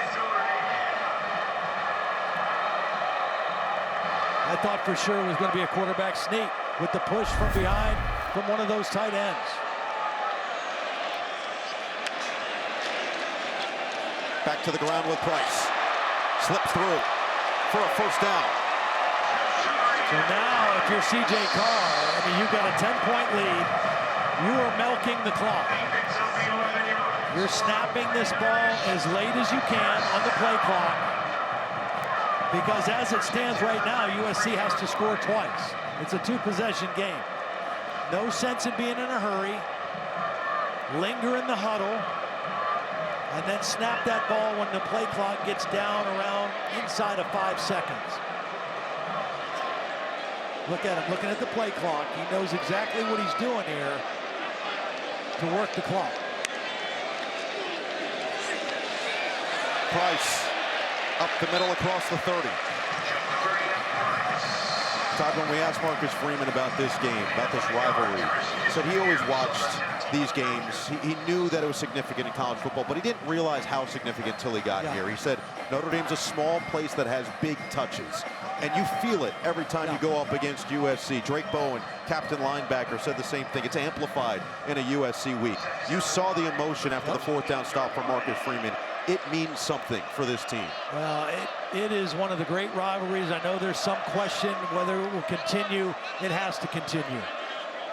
I thought for sure it was going to be a quarterback sneak with the push from behind from one of those tight ends. Back to the ground with Price. Slips through for a 1st down. So now, if you're C.J. Carr, I mean, you've got a 10-point lead. You are milking the clock. You're snapping this ball as late as you can on the play clock, because as it stands right now, USC has to score twice. It's a 2-possession game. No sense in being in a hurry. Linger in the huddle, and then snap that ball when the play clock gets down around inside of 5 seconds. Look at him looking at the play clock. He knows exactly what he's doing here to work the clock. Price up the middle across the 30. Todd, when we asked Marcus Freeman about this game, about this rivalry, he said he always watched these games. He knew that it was significant in college football, but he didn't realize how significant until he got here. He said Notre Dame's a small place that has big touches, and you feel it every time you go up against USC. Drake Bowen, captain linebacker, said the same thing. It's amplified in a USC week. You saw the emotion after the 4th down stop from Marcus Freeman. It means something for this team. Well, it is one of the great rivalries. I know there's some question whether it will continue. It has to continue.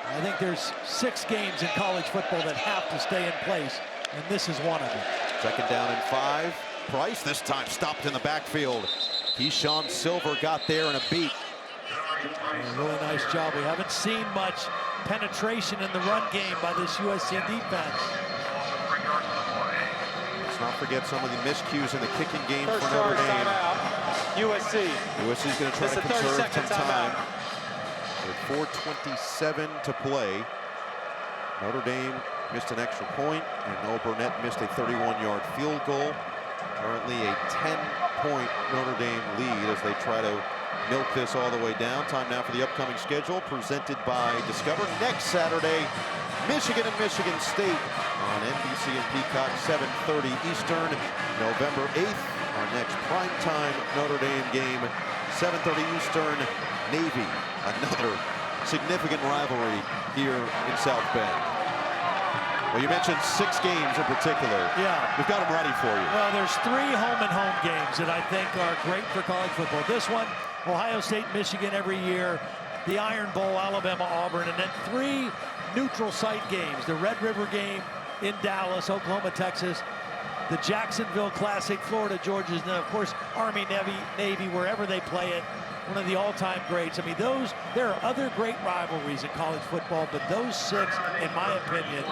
I think there's 6 games in college football that have to stay in place, and this is one of them. 2nd down and 5. Price this time stopped in the backfield. Keyshawn Silver got there in a beat. A really nice job. We haven't seen much penetration in the run game by this USC defense. Let's not forget some of the miscues in the kicking game First for Notre Dame. timeout, USC. USC's going to try to conserve some time. With 4:27 to play. Notre Dame missed an extra point, and Noah Burnett missed a 31-yard field goal. Currently a 10-point Notre Dame lead as they try to milk this all the way down. Time now for the upcoming schedule, presented by Discover. Next Saturday, Michigan and Michigan State on NBC and Peacock, 7:30 Eastern, November 8th. Our next primetime Notre Dame game, 7:30 Eastern, Navy. Another significant rivalry here in South Bend. Well, you mentioned 6 games in particular. Yeah. We've got them ready for you. Well, there's 3 home-and-home games that I think are great for college football. This one, Ohio State, Michigan every year, the Iron Bowl, Alabama, Auburn, and then 3 neutral site games. The Red River game in Dallas, Oklahoma, Texas, the Jacksonville Classic, Florida, Georgia, and then, of course, Army, Navy, wherever they play it. One of the all-time greats. I mean, there are other great rivalries in college football, but those 6, in my opinion,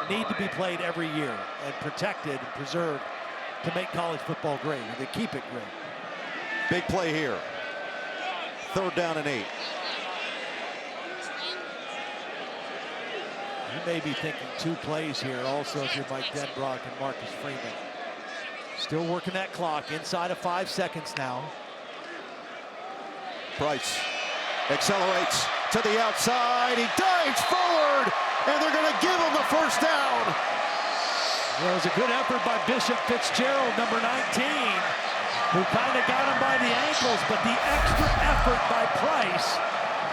need to be played every year and protected and preserved to make college football great, and to keep it great. Big play here. 3rd down and 8. You may be thinking 2 plays here also if you're Mike Denbrock and Marcus Freeman. Still working that clock inside of 5 seconds now. Price accelerates to the outside. He dives forward, and they're going to give him the 1st down. Well, it was a good effort by Bishop Fitzgerald, number 19, who kind of got him by the ankles, but the extra effort by Price,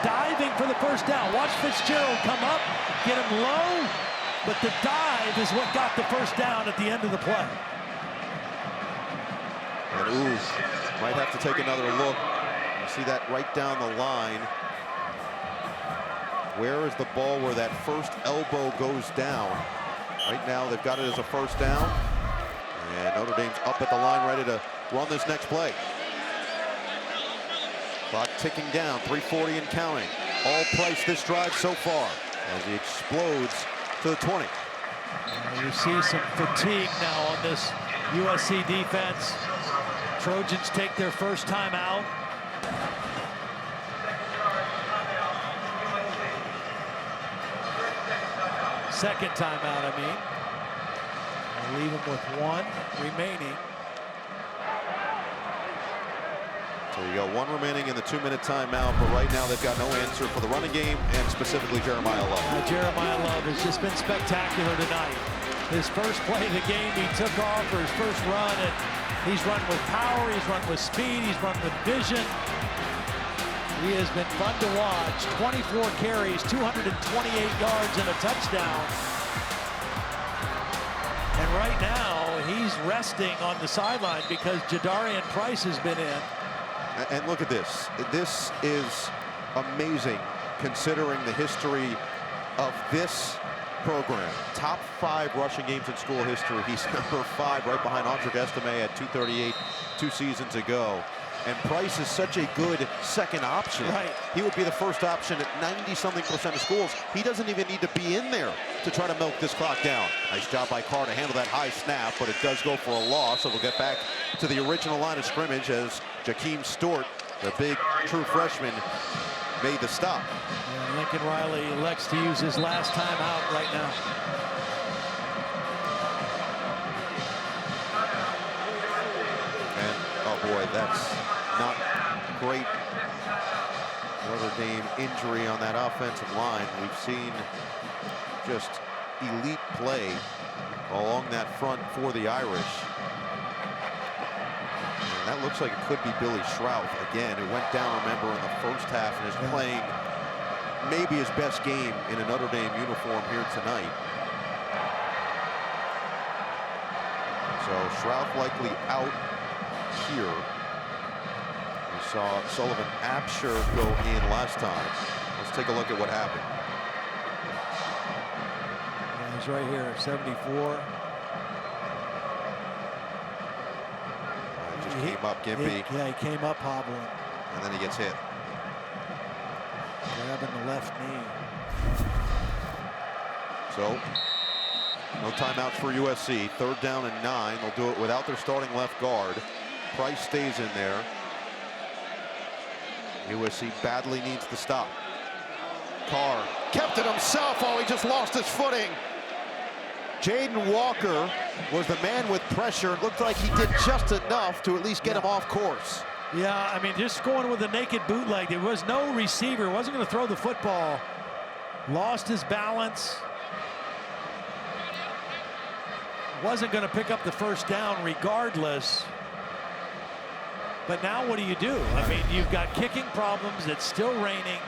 diving for the 1st down. Watch Fitzgerald come up, get him low, but the dive is what got the 1st down at the end of the play. And might have to take another look. You see that right down the line. Where is the ball where that first elbow goes down? Right now they've got it as a 1st down. And Notre Dame's up at the line ready to run this next play. Clock ticking down, 3:40 and counting. All Price this drive so far as he explodes to the 20. You see some fatigue now on this USC defense. Trojans take their 1st time out. Second timeout, I mean. I'll leave them with 1 remaining. So you got 1 remaining in the 2-minute timeout, but right now they've got no answer for the running game and specifically Jeremiyah Love. Jeremiyah Love has just been spectacular tonight. His first play of the game, he took off for his first run, and he's run with power, he's run with speed, he's run with vision. He has been fun to watch. 24 carries, 228 yards, and a touchdown. And right now, he's resting on the sideline because Jadarian Price has been in. And look at this. This is amazing considering the history of this program. Top 5 rushing games in school history. He's number 5, right behind Andre Estime at 238 2 seasons ago. And Price is such a good second option. Right. He would be the first option at 90-something% of schools. He doesn't even need to be in there to try to milk this clock down. Nice job by Carr to handle that high snap, but it does go for a loss. So we'll get back to the original line of scrimmage as Jakeem Stewart, the big true freshman, made the stop. And Lincoln Riley elects to use his last time out right now. And, oh boy, that's not great. Notre Dame injury on that offensive line. We've seen just elite play along that front for the Irish. And that looks like it could be Billy Shrouth again, who went down, remember, in the first half and is playing maybe his best game in a Notre Dame uniform here tonight. So Shrouth likely out here. We saw Sullivan Absher go in last time. Let's take a look at what happened. And he's right here, 74. He just came up, Gimpy. Yeah, he came up hobbling. And then he gets hit. Grabbing the left knee. So, no timeouts for USC. 3rd down and 9. They'll do it without their starting left guard. Price stays in there. USC badly needs to stop. Carr kept it himself. Oh, he just lost his footing. Jaden Walker was the man with pressure. It looked like he did just enough to at least get him off course. Yeah, I mean, just going with a naked bootleg. There was no receiver. Wasn't going to throw the football. Lost his balance. Wasn't going to pick up the first down regardless. But now what do you do? I mean, you've got kicking problems. It's still raining.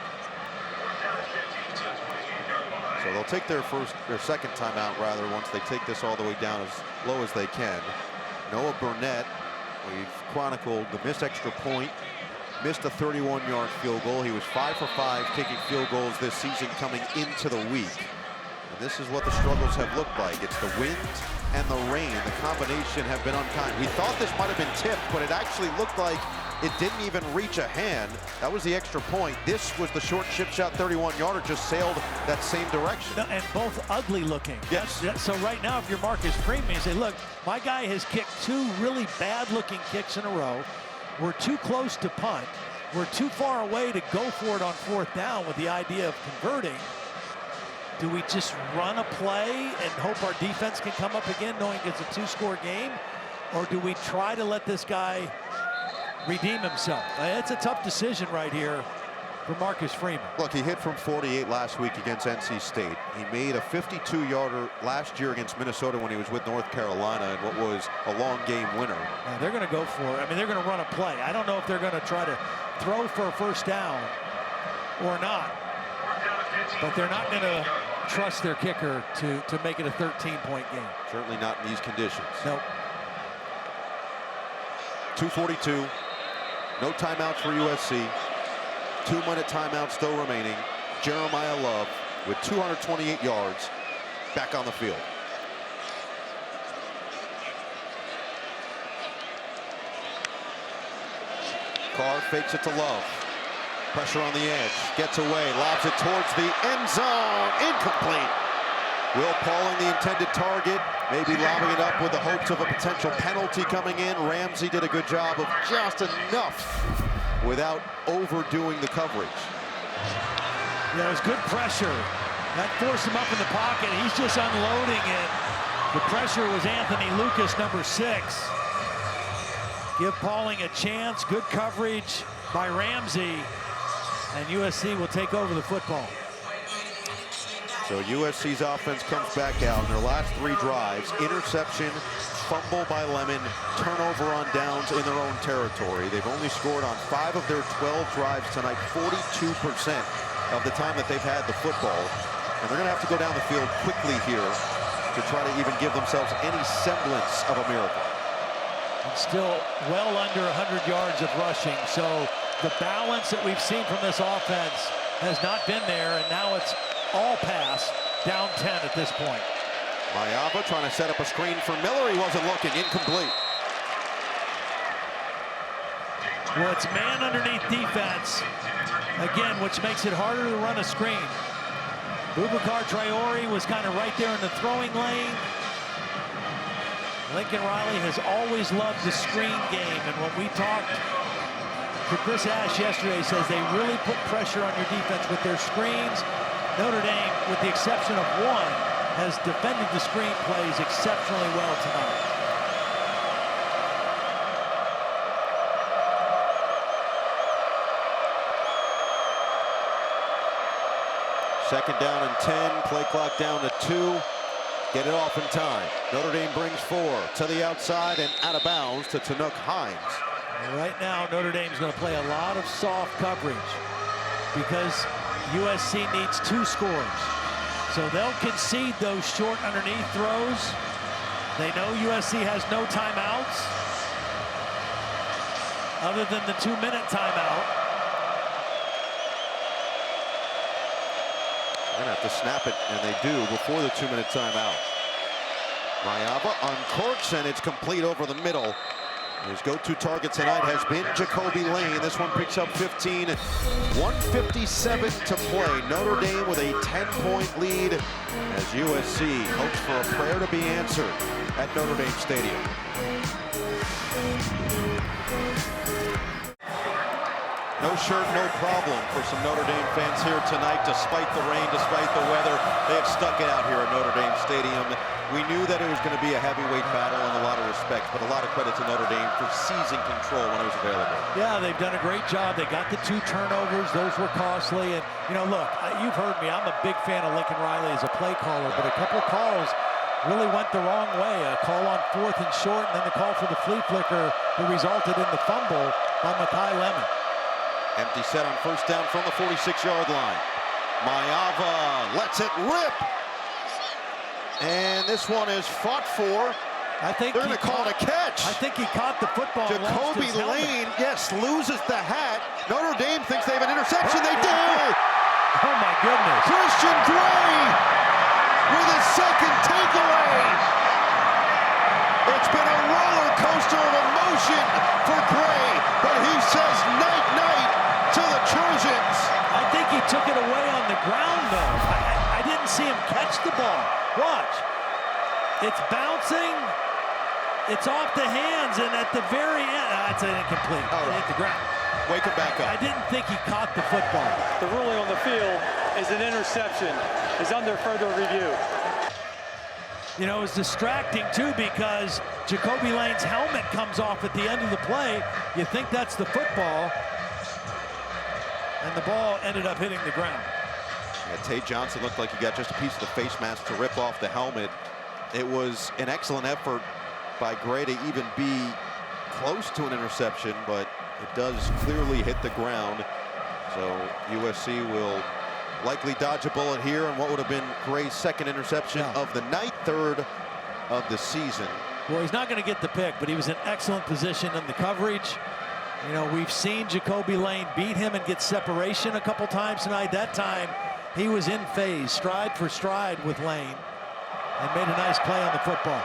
So they'll take their second timeout rather once they take this all the way down as low as they can. Noah Burnett, we've chronicled the missed extra point, missed a 31-yard field goal. He was 5 for 5 kicking field goals this season coming into the week. And this is what the struggles have looked like. It's the wind and the rain. The combination have been unkind. We thought this might have been tipped, but it actually looked like it didn't even reach a hand. That was the extra point. This was the short chip shot 31-yarder, just sailed that same direction. No, and both ugly looking. Yes. So right now, if you're Marcus Freeman, you say, look, my guy has kicked 2 really bad looking kicks in a row. We're too close to punt. We're too far away to go for it on 4th down with the idea of converting. Do we just run a play and hope our defense can come up again knowing it's a 2-score game? Or do we try to let this guy redeem himself? It's a tough decision right here for Marcus Freeman. Look, he hit from 48 last week against NC State. He made a 52-yarder last year against Minnesota when he was with North Carolina in what was a long game winner. Now they're going to go for it. I mean, they're going to run a play. I don't know if they're going to try to throw for a first down or not. But they're not going to trust their kicker to make it a 13-point game. Certainly not in these conditions. Nope. 2:42. No timeouts for USC. 2-minute timeout still remaining. Jeremiyah Love with 228 yards back on the field. Carr fakes it to Love. Pressure on the edge. Gets away. Lobs it towards the end zone. Incomplete. Will Pauling, the intended target, maybe lobbing it up with the hopes of a potential penalty coming in. Ramsey did a good job of just enough without overdoing the coverage. Yeah, it was good pressure. That forced him up in the pocket. He's just unloading it. The pressure was Anthony Lucas, number 6. Give Pauling a chance. Good coverage by Ramsey. And USC will take over the football. So USC's offense comes back out in their last 3 drives. Interception, fumble by Lemon, turnover on downs in their own territory. They've only scored on 5 of their 12 drives tonight, 42% of the time that they've had the football. And they're going to have to go down the field quickly here to try to even give themselves any semblance of a miracle. And still well under 100 yards of rushing. So the balance that we've seen from this offense has not been there, and now it's all pass down 10 at this point. Viliamu-Asa trying to set up a screen for Miller. He wasn't looking. Incomplete. Well, it's man underneath defense, again, which makes it harder to run a screen. Boubacar Traore was kind of right there in the throwing lane. Lincoln Riley has always loved the screen game, and when we talked to Chris Ash yesterday, he says they really put pressure on your defense with their screens. Notre Dame, with the exception of one, has defended the screen plays exceptionally well tonight. Second down and 10, play clock down to 2. Get it off in time. Notre Dame brings 4 to the outside and out of bounds to Tanook Hines. And right now, Notre Dame's going to play a lot of soft coverage because USC needs 2 scores. So they'll concede those short underneath throws. They know USC has no timeouts other than the 2-minute timeout. They're going to have to snap it, and they do before the 2-minute timeout. Viliamu-Asa uncorks, and it's complete over the middle. His go-to target tonight has been Jacoby Lane. This one picks up 15. 1:57 to play. Notre Dame with a 10-point lead as USC hopes for a prayer to be answered at Notre Dame Stadium. No shirt, no problem for some Notre Dame fans here tonight. Despite the rain, despite the weather, they have stuck it out here at Notre Dame Stadium. We knew that it was going to be a heavyweight battle in a lot of respects, but a lot of credit to Notre Dame for seizing control when it was available. Yeah, they've done a great job. They got the 2 turnovers. Those were costly. And, you know, look, you've heard me. I'm a big fan of Lincoln Riley as a play caller, but a couple of calls really went the wrong way. A call on 4th and short, and then the call for the flea flicker that resulted in the fumble by Makai Lemon. Empty set on first down from the 46-yard line. Viliamu-Asa lets it rip. And this one is fought for. I think they're going to call it a catch. I think he caught the football. Jacoby Lane, yes, loses the hat. Notre Dame thinks they have an interception. They do. Oh my goodness. Christian Gray with his second takeaway. It's been a roller coaster of emotion for Gray, but he says night-night to the Trojans. I think he took it away on the ground, though. I didn't see him catch the ball. Watch. It's bouncing. It's off the hands, and at the very end, it's an incomplete. Oh, it hit the ground. Wake him back up. I didn't think he caught the football. The ruling on the field is an interception. Is under further review. You know, it was distracting, too, because Jacoby Lane's helmet comes off at the end of the play. You think that's the football, and the ball ended up hitting the ground. Yeah, Tay Johnson looked like he got just a piece of the face mask to rip off the helmet. It was an excellent effort by Gray to even be close to an interception, but it does clearly hit the ground. So USC will likely dodge a bullet here on what would have been Gray's second interception of the night, 3rd of the season. Well, he's not going to get the pick, but he was in excellent position in the coverage. You know, we've seen Jacoby Lane beat him and get separation a couple times tonight. That time, he was in phase, stride for stride with Lane, and made a nice play on the football.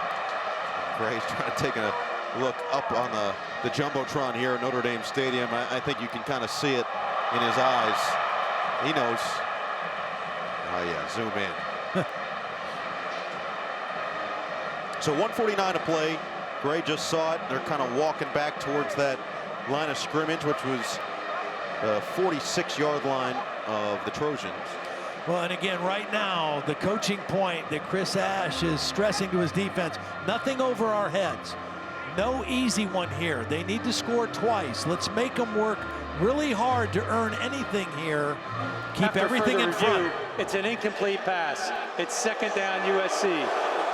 Gray's trying to take a look up on the Jumbotron here at Notre Dame Stadium. I think you can kind of see it in his eyes. He knows. Oh yeah, zoom in. So 1:49 to play. Gray just saw it. They're kind of walking back towards that line of scrimmage, which was the 46-yard line of the Trojans. Well, and again, right now, the coaching point that Chris Ash is stressing to his defense, nothing over our heads. No easy one here. They need to score twice. Let's make them work really hard to earn anything here. Keep everything in front. It's an incomplete pass. It's second down USC.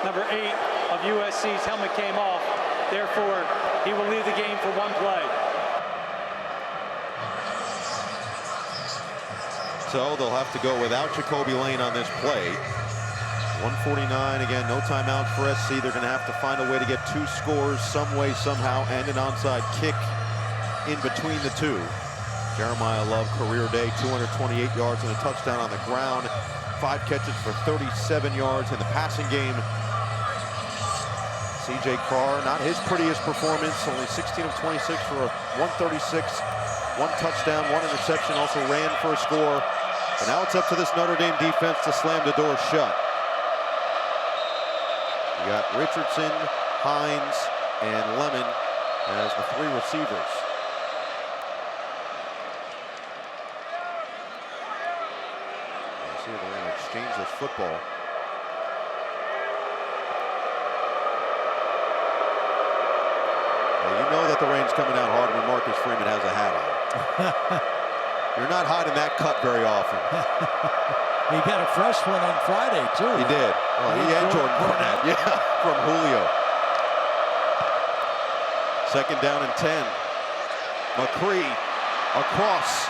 Number 8 of USC's helmet came off. Therefore, he will leave the game for one play. So they'll have to go without Jacoby Lane on this play. 1:49 again, no timeouts for SC. They're going to have to find a way to get 2 scores some way, somehow, and an onside kick in between the two. Jeremiyah Love, career day, 228 yards and a touchdown on the ground. 5 catches for 37 yards in the passing game. C.J. Carr, not his prettiest performance, only 16 of 26 for a 136, 1 touchdown, 1 interception, also ran for a score. But now it's up to this Notre Dame defense to slam the door shut. You got Richardson, Hines, and Lemon as the 3 receivers. See, they're going to exchange this football. Well, you know that the rain's coming down hard when Marcus Freeman has a hat on. You're not hiding that cut very often. He got a fresh one on Friday, too. He did. Well, he and Jordan Cornette. Yeah, from Julio. 2nd down and 10. McCree across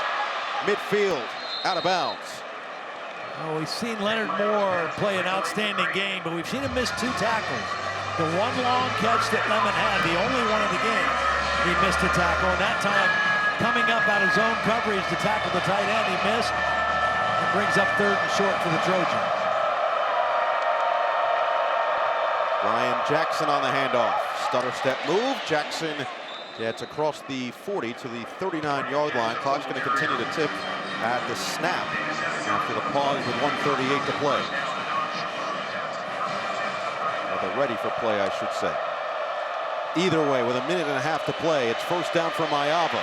midfield, out of bounds. Oh, we've seen Leonard Moore play an outstanding game, but we've seen him miss 2 tackles. The 1 long catch that Lemon had, the only one in the game, he missed a tackle. And that time, coming up out of zone coverage to tackle the tight end, he missed. And brings up 3rd and short for the Trojans. Ryan Jackson on the handoff. Stutter step move. Jackson gets across the 40 to the 39-yard line. Clock's going to continue to tick at the snap after the pause with 1:38 to play. Or the ready for play, I should say. Either way, with 1.5 minutes to play, it's 1st down from Mayava.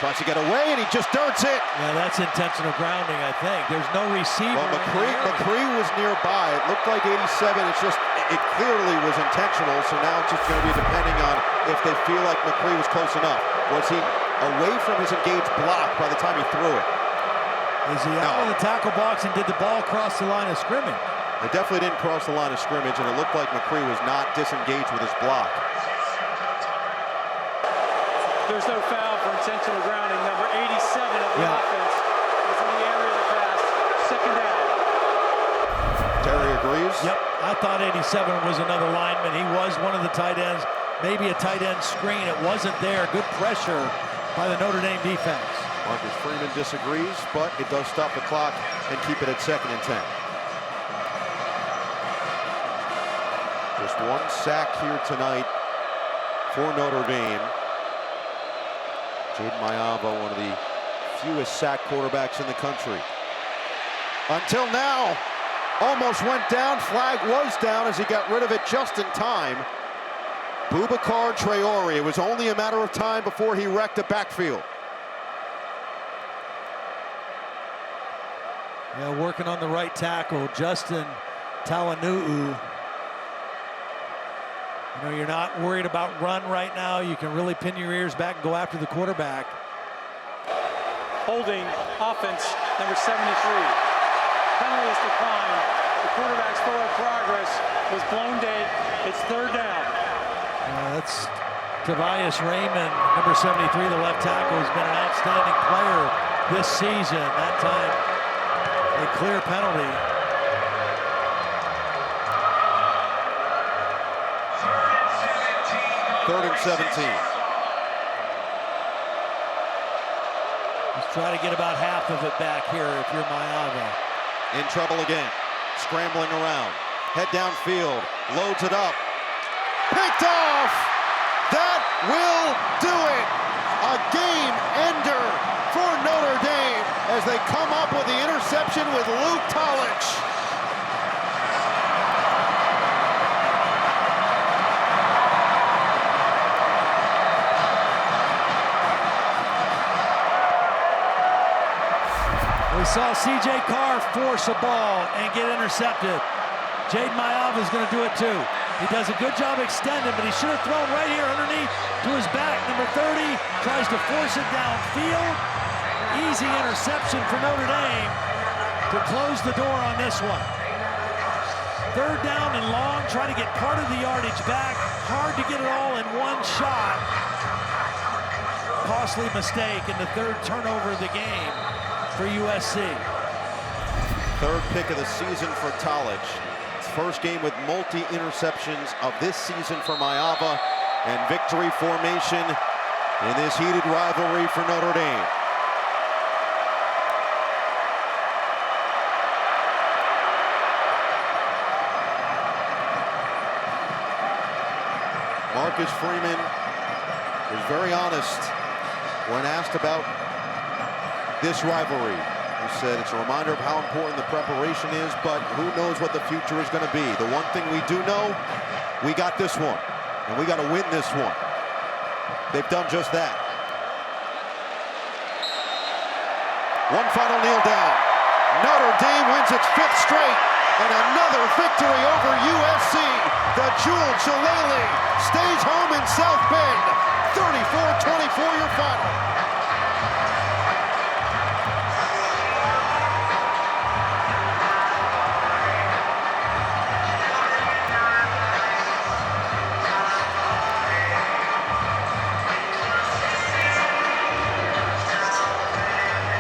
Tries to get away, and he just darts it. Yeah, that's intentional grounding, I think. There's no receiver. Well, McCree was nearby. It looked like 87. It's just, it clearly was intentional, so now it's just going to be depending on if they feel like McCree was close enough. Was he away from his engaged block by the time he threw it? Is he out of the tackle box and did the ball cross the line of scrimmage? It definitely didn't cross the line of scrimmage, and it looked like McCree was not disengaged with his block. There's no foul for intentional grounding. Number 87 of the offense is in the area of the pass. 2nd down. Terry agrees. Yep, I thought 87 was another lineman. He was one of the tight ends, maybe a tight end screen. It wasn't there. Good pressure by the Notre Dame defense. Marcus Freeman disagrees, but it does stop the clock and keep it at 2nd and 10. Just 1 sack here tonight for Notre Dame. Jadarian, one of the fewest sack quarterbacks in the country. Until now, almost went down. Flag was down as he got rid of it just in time. Boubacar Traore. It was only a matter of time before he wrecked the backfield. Yeah, working on the right tackle, Justin Tawanu'u. You know, you're not worried about run right now. You can really pin your ears back and go after the quarterback. Holding offense, number 73. Penalty is declined. The quarterback's forward progress was blown dead. It's 3rd down. That's Tobias Raymond, number 73, the left tackle, has been an outstanding player this season. That time, a clear penalty. Third and 17. Let's try to get about half of it back here if you're Mayava. In trouble again. Scrambling around. Head downfield. Loads it up. Picked off! That will do it! A game ender for Notre Dame as they come up with the interception with Luke Tolich. We saw C.J. Carr force a ball and get intercepted. Jadarian is going to do it too. He does a good job extending, but he should have thrown right here underneath to his back. Number 30 tries to force it downfield. Easy interception for Notre Dame to close the door on this one. 3rd down and long, try to get part of the yardage back. Hard to get it all in one shot. Costly mistake in the 3rd turnover of the game for USC. 3rd pick of the season for Tolich. First game with multi-interceptions of this season for Mayava, and victory formation in this heated rivalry for Notre Dame. Marcus Freeman was very honest when asked about this rivalry. He said it's a reminder of how important the preparation is, but who knows what the future is going to be. The one thing we do know, we got this one, and we got to win this one. They've done just that. One final kneel down. Notre Dame wins its 5th straight, and another victory over USC. The Shillelagh stays home in South Bend. 34-24 your final.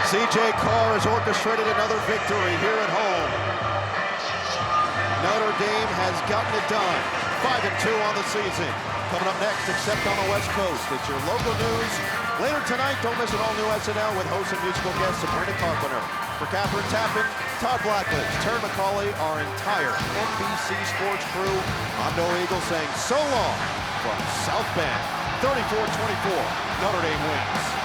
C.J. Carr has orchestrated another victory here at home. Notre Dame has gotten it done. 5-2 on the season. Coming up next, except on the West Coast, it's your local news. Later tonight, don't miss an all-new SNL with host and musical guest Sabrina Carpenter. For Catherine Tappan, Todd Blackledge, Terry McCauley, our entire NBC Sports crew, I'm Noah Eagle saying so long from South Bend. 34-24, Notre Dame wins.